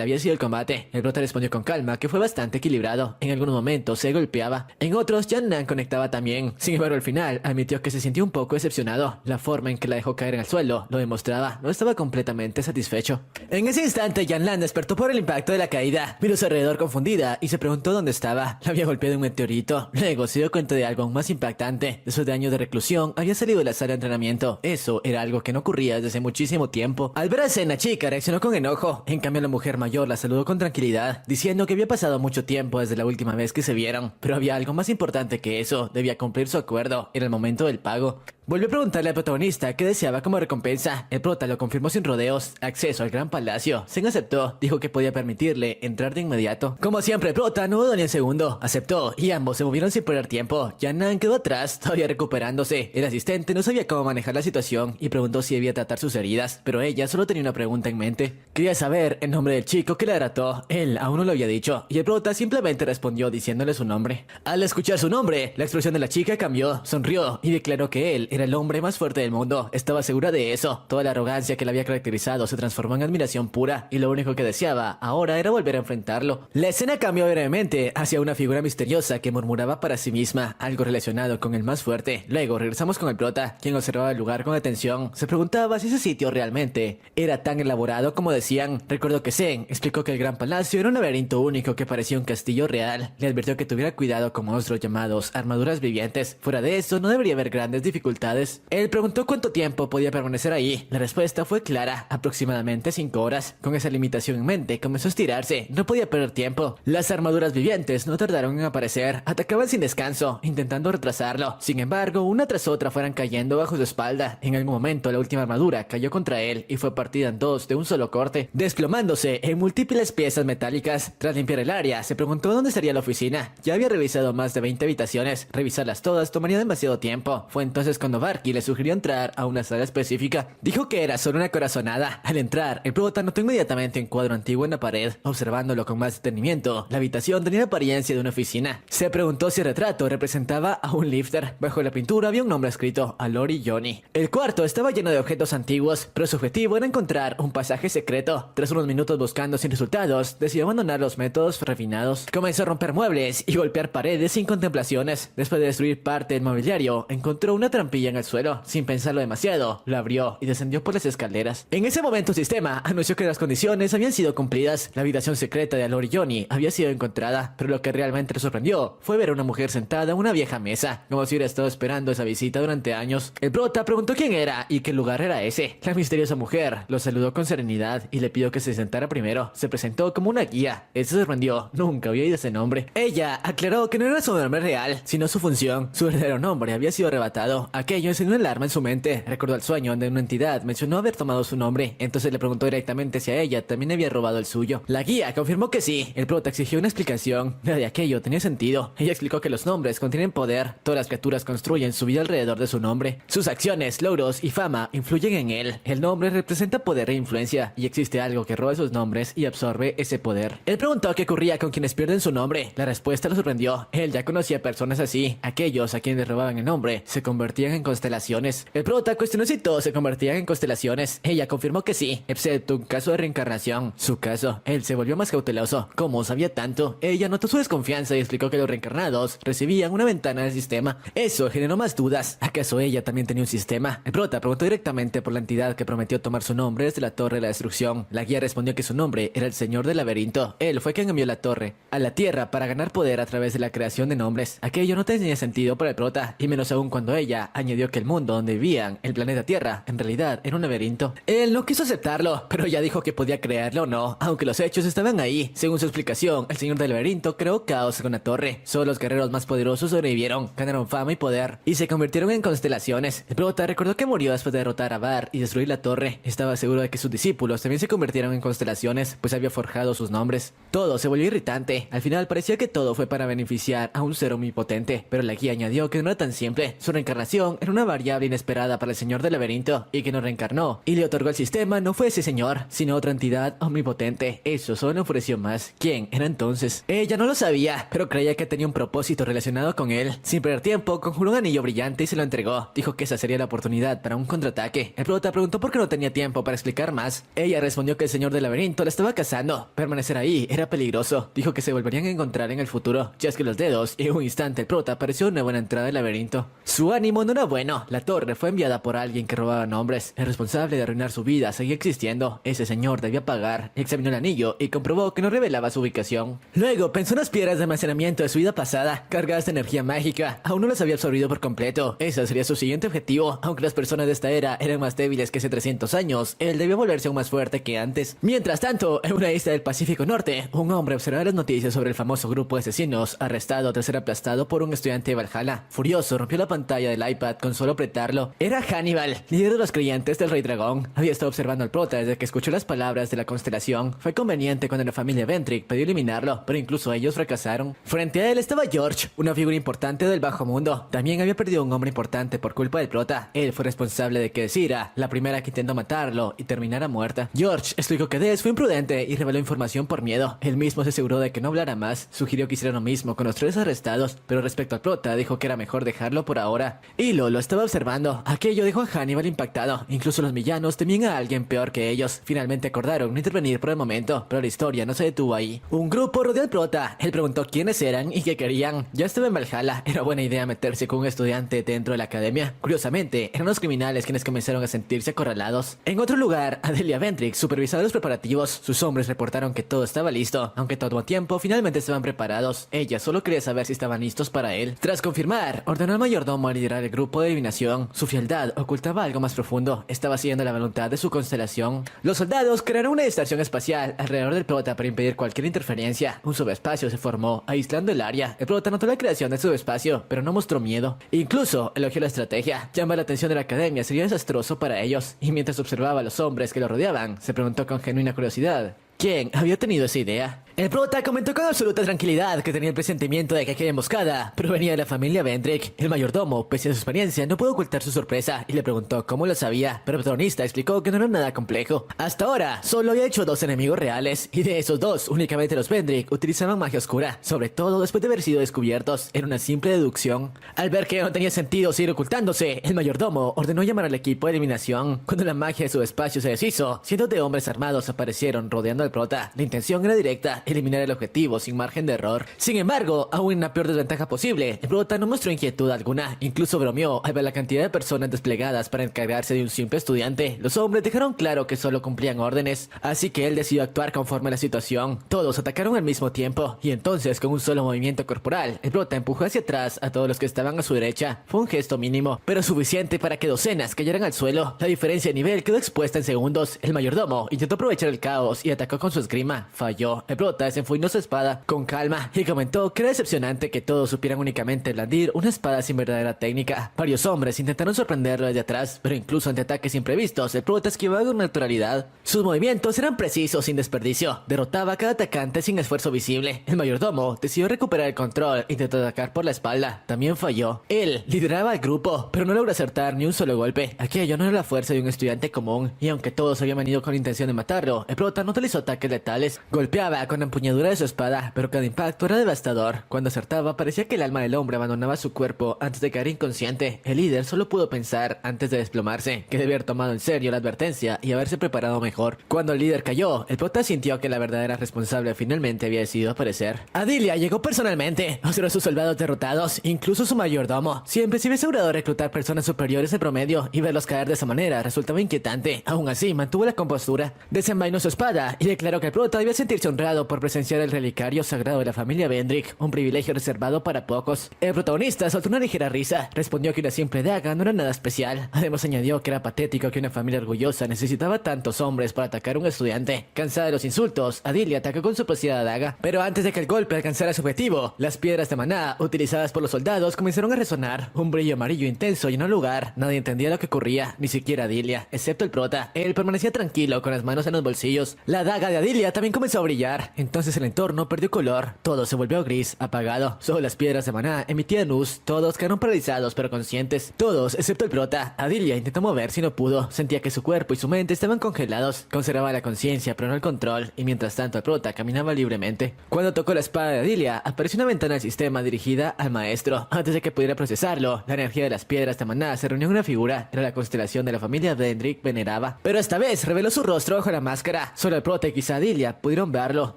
Speaker 1: había sido el combate. El prota respondió con calma que fue bastante equilibrado. En algunos momentos se golpeaba, en otros Yan Nan conectaba también. Sin embargo, al final admitió que se sintió un poco decepcionado. La forma en que la dejó caer en el suelo lo demostraba, no estaba completamente satisfecho. En ese instante, Yan Nan despertó por el impacto de la caída. Miró a su alrededor confundida y se preguntó dónde estaba. La había golpeado un meteorito. Luego se dio cuenta de algo aún más impactante. Después de años de reclusión, había salido de la sala de entrenamiento. Eso era algo que no ocurría desde hace muchísimo tiempo. Al ver a Zen, la chica reaccionó con enojo. En cambio, la mujer mayor la saludó con tranquilidad, diciendo que había pasado mucho tiempo desde la última vez que se vieron. Pero había algo más importante que eso. Debía cumplir su acuerdo. Era el momento del pago. Volvió a preguntarle al protagonista qué deseaba como recompensa. El prota lo confirmó sin rodeos. Acceso al gran palacio. Zen aceptó. Dijo que podía permitirle entrar de inmediato. Como siempre, el prota no dudó ni un segundo. Aceptó y ambos se movieron sin perder tiempo. Yan Nan quedó atrás, todavía recuperándose. El asistente no sabía cómo manejar la situación y preguntó si debía tratar sus heridas, pero ella solo tenía una pregunta en mente. Quería saber el nombre del chico que la trató. Él aún no lo había dicho y el prota simplemente respondió diciéndole su nombre. Al escuchar su nombre, la expresión de la chica cambió. Sonrió y declaró que él era el hombre más fuerte del mundo. Estaba segura de eso. Toda la arrogancia que la había caracterizado se transformó en admiración pura y lo único que deseaba ahora era volver a enfrentarlo. La escena cambió brevemente hacia una figura misteriosa que murmuraba para sí misma algo relacionado con el más fuerte. Luego regresamos con el prota, quien observaba el lugar con atención. Se preguntaba si ese sitio realmente era tan elaborado como decían. Recordó que Zen explicó que el gran palacio era un laberinto único que parecía un castillo real. Le advirtió que tuviera cuidado con monstruos llamados armaduras vivientes. Fuera de eso, no debería haber grandes dificultades. Él preguntó cuánto tiempo podía permanecer ahí. La respuesta fue clara, aproximadamente 5 horas. Con esa limitación en mente, comenzó a estirarse. No podía perder tiempo. Las armaduras vivientes no tardaron en aparecer. Atacaban sin descanso, intentando retrasarlo. Sin embargo, una tras otra fueron cayendo bajo su espalda. En algún momento, la última armadura cayó contra él y fue partida en dos de un solo corte, desplomándose en múltiples piezas metálicas. Tras limpiar el área, se preguntó dónde estaría la oficina. Ya había revisado más de 20 habitaciones. Revisarlas todas tomaría demasiado tiempo. Fue entonces cuando Barky le sugirió entrar a una sala específica. Dijo que era solo una corazonada. Al entrar, el prota notó inmediatamente un cuadro antiguo en la pared. Observándolo con más detenimiento, la habitación tenía la apariencia de una oficina. Se preguntó si el retrato representaba a un lifter. Bajo la pintura había un nombre escrito: Alori Johnny. El cuarto estaba lleno de objetos antiguos, pero su objetivo era encontrar un pasaje secreto. Tras unos minutos buscando sin resultados, decidió abandonar los métodos refinados. Comenzó a romper muebles y golpear paredes sin contemplaciones. Después de destruir parte del mobiliario, encontró una trampilla en el suelo. Sin pensarlo demasiado, lo abrió y descendió por las escaleras. En ese momento, el sistema anunció que las condiciones habían sido cumplidas. La habitación secreta de Alori Johnny había sido encontrada, pero lo que realmente le sorprendió fue ver a una mujer sentada en una vieja mesa, como si hubiera estado esperando esa visita durante años. El prota preguntó quién era y qué lugar era ese. La misteriosa mujer lo saludó con serenidad y le pidió que se sentara primero. Se presentó como una guía. Él se sorprendió, nunca había oído ese nombre. Ella aclaró que no era su nombre real, sino su función. Su verdadero nombre había sido arrebatado. Aquello encendió una alarma en su mente. Recordó el sueño donde una entidad mencionó haber tomado su nombre. Entonces le preguntó directamente si a ella también había robado el suyo. La guía confirmó que sí. El prota exigió una explicación. Nada de aquello tenía sentido. Ella explicó que los nombres contienen poder. Todas las criaturas construyen su vida alrededor de su nombre. Sus acciones, logros y fama influyen en él. El nombre representa poder e influencia, y existe algo que roba esos nombres y absorbe ese poder. Él preguntó qué ocurría con quienes pierden su nombre. La respuesta lo sorprendió. Él ya conocía personas así. Aquellos a quienes robaban el nombre se convertían en constelaciones. El prota cuestionó si todos se convertían en constelaciones. Ella confirmó que sí, excepto un caso de reencarnación. Su caso. Él se volvió más cauteloso. ¿Cómo sabía tanto? Ella notó su desconfianza y explicó que los reencarnados recibían una ventana del sistema. Eso generó más dudas. ¿Acaso ella también tenía un sistema? El prota preguntó directamente por la entidad que prometió tomar su nombre desde la Torre de la Destrucción. La guía respondió que su nombre era el Señor del Laberinto. Él fue quien envió la torre a la Tierra para ganar poder a través de la creación de nombres. Aquello no tenía sentido para el prota, y menos aún cuando ella añadió añadió que el mundo donde vivían, el planeta Tierra, en realidad era un laberinto. Él no quiso aceptarlo, pero ya dijo que podía creerlo o no, aunque los hechos estaban ahí. Según su explicación, el señor del laberinto creó caos con la torre. Solo los guerreros más poderosos sobrevivieron, ganaron fama y poder, y se convirtieron en constelaciones. El prota recordó que murió después de derrotar a Bar y destruir la torre. Estaba seguro de que sus discípulos también se convirtieron en constelaciones, pues había forjado sus nombres. Todo se volvió irritante. Al final parecía que todo fue para beneficiar a un ser omnipotente, pero la guía añadió que no era tan simple. Su reencarnación era una variable inesperada para el señor del laberinto, y que no reencarnó y le otorgó el sistema no fue ese señor, sino otra entidad omnipotente. Eso solo le ofreció más. ¿Quién era entonces? Ella no lo sabía, pero creía que tenía un propósito relacionado con él. Sin perder tiempo, conjuró un anillo brillante y se lo entregó. Dijo que esa sería la oportunidad para un contraataque. El prota preguntó por qué no tenía tiempo para explicar más. Ella respondió que el señor del laberinto la estaba cazando. Permanecer ahí era peligroso. Dijo que se volverían a encontrar en el futuro. Ya es que los dedos, y en un instante el prota apareció una buena entrada del laberinto. Su ánimo no era bueno. La torre fue enviada por alguien que robaba nombres. El responsable de arruinar su vida seguía existiendo. Ese señor debía pagar. Examinó el anillo y comprobó que no revelaba su ubicación. Luego pensó en las piedras de almacenamiento de su vida pasada, cargadas de energía mágica. Aún no las había absorbido por completo. Ese sería su siguiente objetivo. Aunque las personas de esta era eran más débiles que hace 300 años, él debió volverse aún más fuerte que antes. Mientras tanto, en una isla del Pacífico Norte, un hombre observaba las noticias sobre el famoso grupo de asesinos arrestado tras ser aplastado por un estudiante de Valhalla. Furioso, rompió la pantalla del iPad con solo apretarlo. Era Hannibal, líder de los creyentes del Rey Dragón. Había estado observando al prota desde que escuchó las palabras de la constelación. Fue conveniente cuando la familia Ventric pidió eliminarlo, pero incluso ellos fracasaron. Frente a él estaba George, una figura importante del bajo mundo. También había perdido un hombre importante por culpa del prota. Él fue responsable de que Zira, la primera que intentó matarlo y terminara muerta. George explicó que Des fue imprudente y reveló información por miedo. Él mismo se aseguró de que no hablara más. Sugirió que hiciera lo mismo con los 3 arrestados, pero respecto al prota dijo que era mejor dejarlo por ahora. Hilo lo estaba observando. Aquello dejó a Hannibal impactado. Incluso los villanos temían a alguien peor que ellos. Finalmente acordaron no intervenir por el momento, pero la historia no se detuvo ahí. Un grupo rodeó al prota. Él preguntó quiénes eran y qué querían. Ya estaba en Valhalla. Era buena idea meterse con un estudiante dentro de la academia. Curiosamente, eran los criminales quienes comenzaron a sentirse acorralados. En otro lugar, Adelia Ventric supervisaba los preparativos. Sus hombres reportaron que todo estaba listo, aunque todo tiempo finalmente estaban preparados. Ella solo quería saber si estaban listos para él. Tras confirmar, ordenó al mayordomo a liderar el grupo de adivinación. Su frialdad ocultaba algo más profundo. Estaba siguiendo la voluntad de su constelación. Los soldados crearon una estación espacial alrededor del prota para impedir cualquier interferencia. Un subespacio se formó, aislando el área. El prota notó la creación del subespacio, pero no mostró miedo. Incluso elogió la estrategia. Llamar la atención de la academia sería desastroso para ellos. Y mientras observaba a los hombres que lo rodeaban, se preguntó con genuina curiosidad: ¿quién había tenido esa idea? El prota comentó con absoluta tranquilidad que tenía el presentimiento de que aquella emboscada provenía de la familia Ventric. El mayordomo, pese a su experiencia, no pudo ocultar su sorpresa y le preguntó cómo lo sabía, pero el protagonista explicó que no era nada complejo. Hasta ahora, solo había hecho 2 enemigos reales, y de esos 2, únicamente los Ventric utilizaban magia oscura, sobre todo después de haber sido descubiertos. Era una simple deducción. Al ver que no tenía sentido seguir ocultándose, el mayordomo ordenó llamar al equipo de eliminación. Cuando la magia de su espacio se deshizo, cientos de hombres armados aparecieron rodeando al prota. La intención era directa: eliminar el objetivo sin margen de error. Sin embargo, aún en la peor desventaja posible, el prota no mostró inquietud alguna. Incluso bromeó al ver la cantidad de personas desplegadas para encargarse de un simple estudiante. Los hombres dejaron claro que solo cumplían órdenes, así que él decidió actuar conforme a la situación. Todos atacaron al mismo tiempo, y entonces con un solo movimiento corporal, el prota empujó hacia atrás a todos los que estaban a su derecha. Fue un gesto mínimo, pero suficiente para que docenas cayeran al suelo. La diferencia de nivel quedó expuesta en segundos. El mayordomo intentó aprovechar el caos y atacó con su esgrima. Falló. El prota desenfundó su espada con calma y comentó que era decepcionante que todos supieran únicamente blandir una espada sin verdadera técnica. Varios hombres intentaron sorprenderlo desde atrás, pero incluso ante ataques imprevistos, el prota esquivaba con naturalidad. Sus movimientos eran precisos sin desperdicio. Derrotaba a cada atacante sin esfuerzo visible. El mayordomo decidió recuperar el control e intentó atacar por la espalda. También falló. Él lideraba al grupo, pero no logró acertar ni un solo golpe. Aquello no era la fuerza de un estudiante común, y aunque todos habían venido con la intención de matarlo, el prota no utilizó ataques letales. Golpeaba con la empuñadura de su espada, pero cada impacto era devastador. Cuando acertaba, parecía que el alma del hombre abandonaba su cuerpo antes de caer inconsciente. El líder solo pudo pensar, antes de desplomarse, que debía haber tomado en serio la advertencia y haberse preparado mejor. Cuando el líder cayó, el prota sintió que la verdadera responsable finalmente había decidido aparecer. Adilia llegó personalmente, observó a sus soldados derrotados, incluso su mayordomo. Siempre se había asegurado reclutar personas superiores al promedio, y verlos caer de esa manera resultaba inquietante. Aún así, mantuvo la compostura, desenvainó su espada y declaró que el prota debía sentirse honrado por presenciar el relicario sagrado de la familia Vendrick, un privilegio reservado para pocos. El protagonista soltó una ligera risa, respondió que una simple daga no era nada especial. Además añadió que era patético que una familia orgullosa necesitaba tantos hombres para atacar a un estudiante. Cansada de los insultos, Adilia atacó con su preciada daga, pero antes de que el golpe alcanzara su objetivo, las piedras de maná utilizadas por los soldados comenzaron a resonar. Un brillo amarillo intenso llenó el lugar. Nadie entendía lo que ocurría, ni siquiera Adilia, excepto el prota. Él permanecía tranquilo con las manos en los bolsillos. La daga de Adilia también comenzó a brillar. Entonces el entorno perdió color. Todo se volvió gris, apagado. Solo las piedras de maná emitían luz. Todos quedaron paralizados pero conscientes. Todos, excepto el prota. Adilia intentó moverse y no pudo. Sentía que su cuerpo y su mente estaban congelados. Conservaba la conciencia pero no el control. Y mientras tanto el prota caminaba libremente. Cuando tocó la espada de Adilia, apareció una ventana del sistema dirigida al maestro. Antes de que pudiera procesarlo, la energía de las piedras de maná se reunió en una figura. Era la constelación de la familia Vendrick veneraba. Pero esta vez reveló su rostro bajo la máscara. Solo el prota y quizá Adilia pudieron verlo.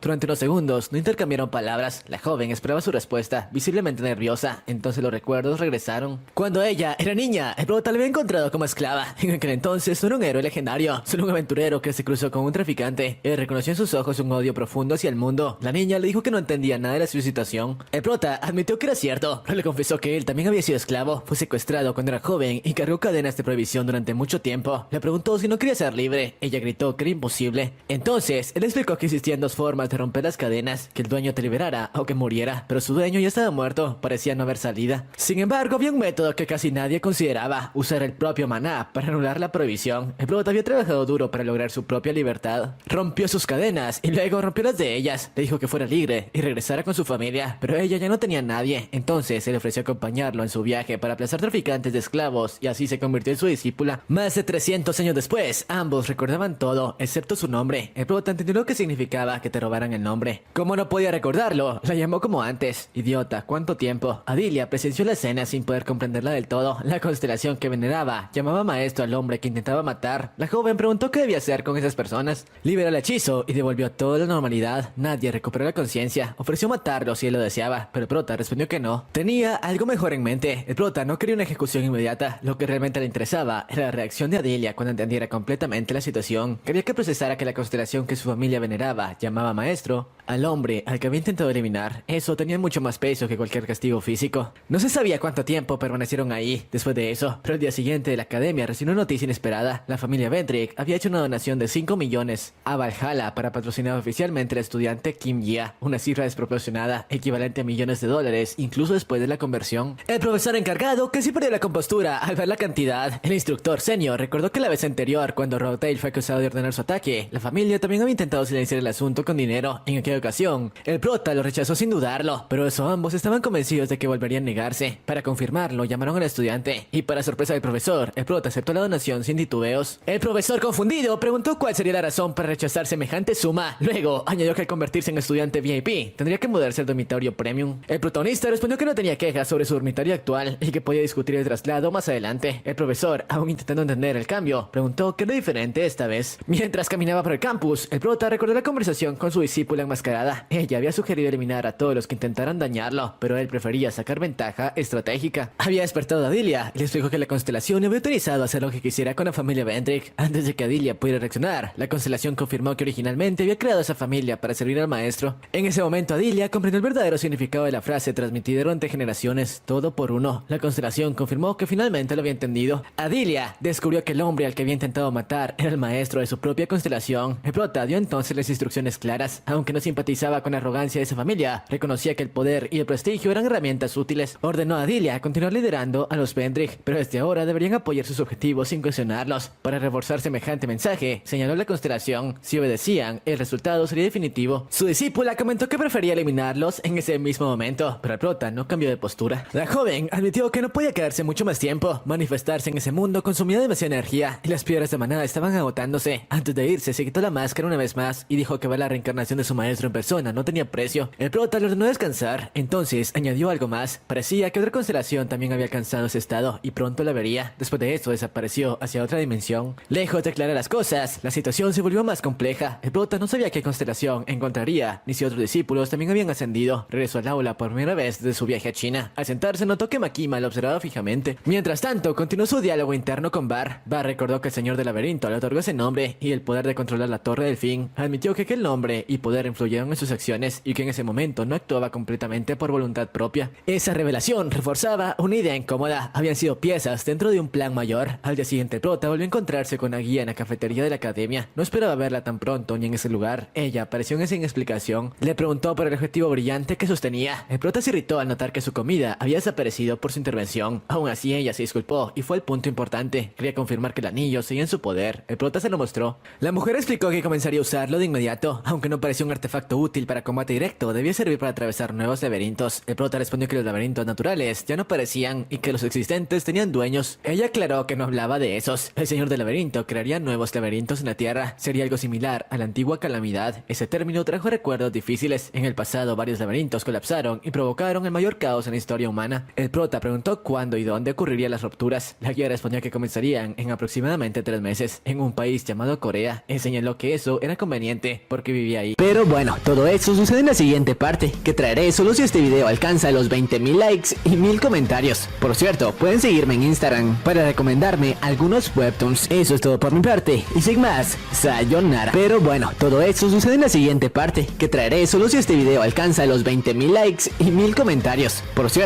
Speaker 1: Durante unos segundos no intercambiaron palabras. La joven esperaba su respuesta, visiblemente nerviosa. Entonces los recuerdos regresaron. Cuando ella era niña, el prota la había encontrado como esclava. En aquel entonces no era un héroe legendario, solo un aventurero que se cruzó con un traficante. Él reconoció en sus ojos un odio profundo hacia el mundo. La niña le dijo que no entendía nada de su situación. El prota admitió que era cierto, pero le confesó que él también había sido esclavo. Fue secuestrado cuando era joven y cargó cadenas de prohibición durante mucho tiempo. Le preguntó si no quería ser libre. Ella gritó que era imposible. Entonces, él explicó que existían dos formas de romper las cadenas: que el dueño te liberara o que muriera. Pero su dueño ya estaba muerto, parecía no haber salida. Sin embargo, había un método que casi nadie consideraba: usar el propio maná para anular la prohibición. El prota había trabajado duro para lograr su propia libertad. Rompió sus cadenas y luego rompió las de ellas. Le dijo que fuera libre y regresara con su familia, pero ella ya no tenía a nadie. Entonces, él ofreció acompañarlo en su viaje para aplazar traficantes de esclavos y así se convirtió en su discípula. Más de 300 años después, ambos recordaban todo, excepto su nombre. El prota entendió lo que significaba que te robaran el nombre. Como no podía recordarlo, la llamó como antes. Idiota, ¿cuánto tiempo? Adilia presenció la escena sin poder comprenderla del todo. La constelación que veneraba llamaba maestro al hombre que intentaba matar. La joven preguntó qué debía hacer con esas personas. Liberó el hechizo y devolvió toda la normalidad. Nadie recuperó la conciencia. Ofreció matarlo si él lo deseaba, pero el prota respondió que no. Tenía algo mejor en mente. El prota no quería una ejecución inmediata. Lo que realmente le interesaba era la reacción de Adilia cuando entendiera completamente la situación. Quería que procesara que la constelación que su familia veneraba llamaba maestro al hombre al que había intentado eliminar. Eso tenía mucho más peso que cualquier castigo físico. No se sabía cuánto tiempo permanecieron ahí después de eso, pero el día siguiente la academia recibió una noticia inesperada. La familia Vendrick había hecho una donación de 5 millones a Valhalla para patrocinar oficialmente al estudiante Kim Jia, una cifra desproporcionada, equivalente a millones de dólares, incluso después de la conversión. El profesor encargado casi perdió la compostura al ver la cantidad. El instructor senior recordó que la vez anterior, cuando Rotail fue acusado de ordenar su ataque, la familia también había intentado silenciar el asunto con dinero. En aquella ocasión, el prota lo rechazó sin dudarlo, pero eso ambos estaban convencidos de que volverían a negarse. Para confirmarlo, llamaron al estudiante, y para sorpresa del profesor, el prota aceptó la donación sin titubeos. El profesor, confundido, preguntó cuál sería la razón para rechazar semejante suma. Luego, añadió que al convertirse en estudiante VIP, tendría que mudarse al dormitorio premium. El protagonista respondió que no tenía quejas sobre su dormitorio actual y que podía discutir el traslado más adelante. El profesor, aún intentando entender el cambio, preguntó qué era diferente esta vez. Mientras caminaba por el campus, el prota recordó la conversación con su discípula enmascarada. Ella había sugerido eliminar a todos los que intentaran dañarlo, pero él prefería sacar ventaja estratégica. Había despertado a Adilia y le explicó que la constelación había autorizado a hacer lo que quisiera con la familia Vendrick. Antes de que Adilia pudiera reaccionar, la constelación confirmó que originalmente había creado esa familia para servir al maestro. En ese momento Adilia comprendió el verdadero significado de la frase transmitida durante generaciones: todo por uno. La constelación confirmó que finalmente lo había entendido. Adilia descubrió que el hombre al que había intentado matar era el maestro de su propia constelación. El prota dio entonces las instrucciones claras. Aunque no simpatizaba con la arrogancia de esa familia, reconocía que el poder y el prestigio eran herramientas útiles. Ordenó a Adilia continuar liderando a los Vendrick, pero desde ahora deberían apoyar sus objetivos sin cuestionarlos. Para reforzar semejante mensaje, señaló la constelación: si obedecían, el resultado sería definitivo. Su discípula comentó que prefería eliminarlos en ese mismo momento, pero el prota no cambió de postura. La joven admitió que no podía quedarse mucho más tiempo. Manifestarse en ese mundo consumía demasiada energía y las piedras de maná estaban agotándose. Antes de irse, se quitó la máscara una vez más y dijo que ver la reencarnación de su maestro en persona no tenía precio. El prota le ordenó descansar. Entonces añadió algo más. Parecía que otra constelación también había alcanzado ese estado y pronto la vería. Después de esto desapareció hacia otra dimensión. Lejos de aclarar las cosas, la situación se volvió más compleja. El prota no sabía qué constelación encontraría, ni si otros discípulos también habían ascendido. Regresó al aula por primera vez desde su viaje a China. Al sentarse notó que Makima lo observaba fijamente. Mientras tanto, continuó su diálogo interno con Bar. Bar recordó que el señor del laberinto le otorgó ese nombre y el poder de controlar la Torre del Fin. Admitió que aquel nombre y poder influyeron en sus acciones y que en ese momento no actuaba completamente por voluntad propia. Esa revelación reforzaba una idea incómoda. Habían sido piezas dentro de un plan mayor. Al día siguiente, el prota volvió a encontrarse con la guía en la cafetería de la academia. No esperaba verla tan pronto ni en ese lugar. Ella apareció sin explicación. Le preguntó por el objetivo brillante que sostenía. El prota se irritó al notar que su comida había desaparecido por su intervención. Aún así, ella se disculpó y fue el punto importante. Quería confirmar que el anillo seguía en su poder. El prota se lo mostró. La mujer explicó que comenzaría a usarlo de inmediato. Aunque no parecía un artefacto útil para combate directo, debía servir para atravesar nuevos laberintos. El prota respondió que los laberintos naturales ya no parecían y que los existentes tenían dueños. Ella aclaró que no hablaba de esos. El señor del laberinto crearía nuevos laberintos en la tierra. Sería algo similar a la antigua calamidad. Ese término trajo recuerdos difíciles. En el pasado, varios laberintos colapsaron y provocaron el mayor caos en la historia humana. El prota preguntó cuándo y dónde ocurrirían las rupturas. La guía respondió que comenzarían en aproximadamente 3 meses en un país llamado Corea. Él señaló que eso era conveniente porque vivía ahí. Pero bueno, todo eso sucede en la siguiente parte, que traeré solo si este video alcanza los 20.000 likes y 1000 comentarios. Por cierto, pueden seguirme en Instagram para recomendarme algunos webtoons. Eso es todo por mi parte, y sin más, sayonara. Pero bueno, todo eso sucede en la siguiente parte, que traeré solo si este video alcanza los 20.000 likes y 1000 comentarios. Por cierto,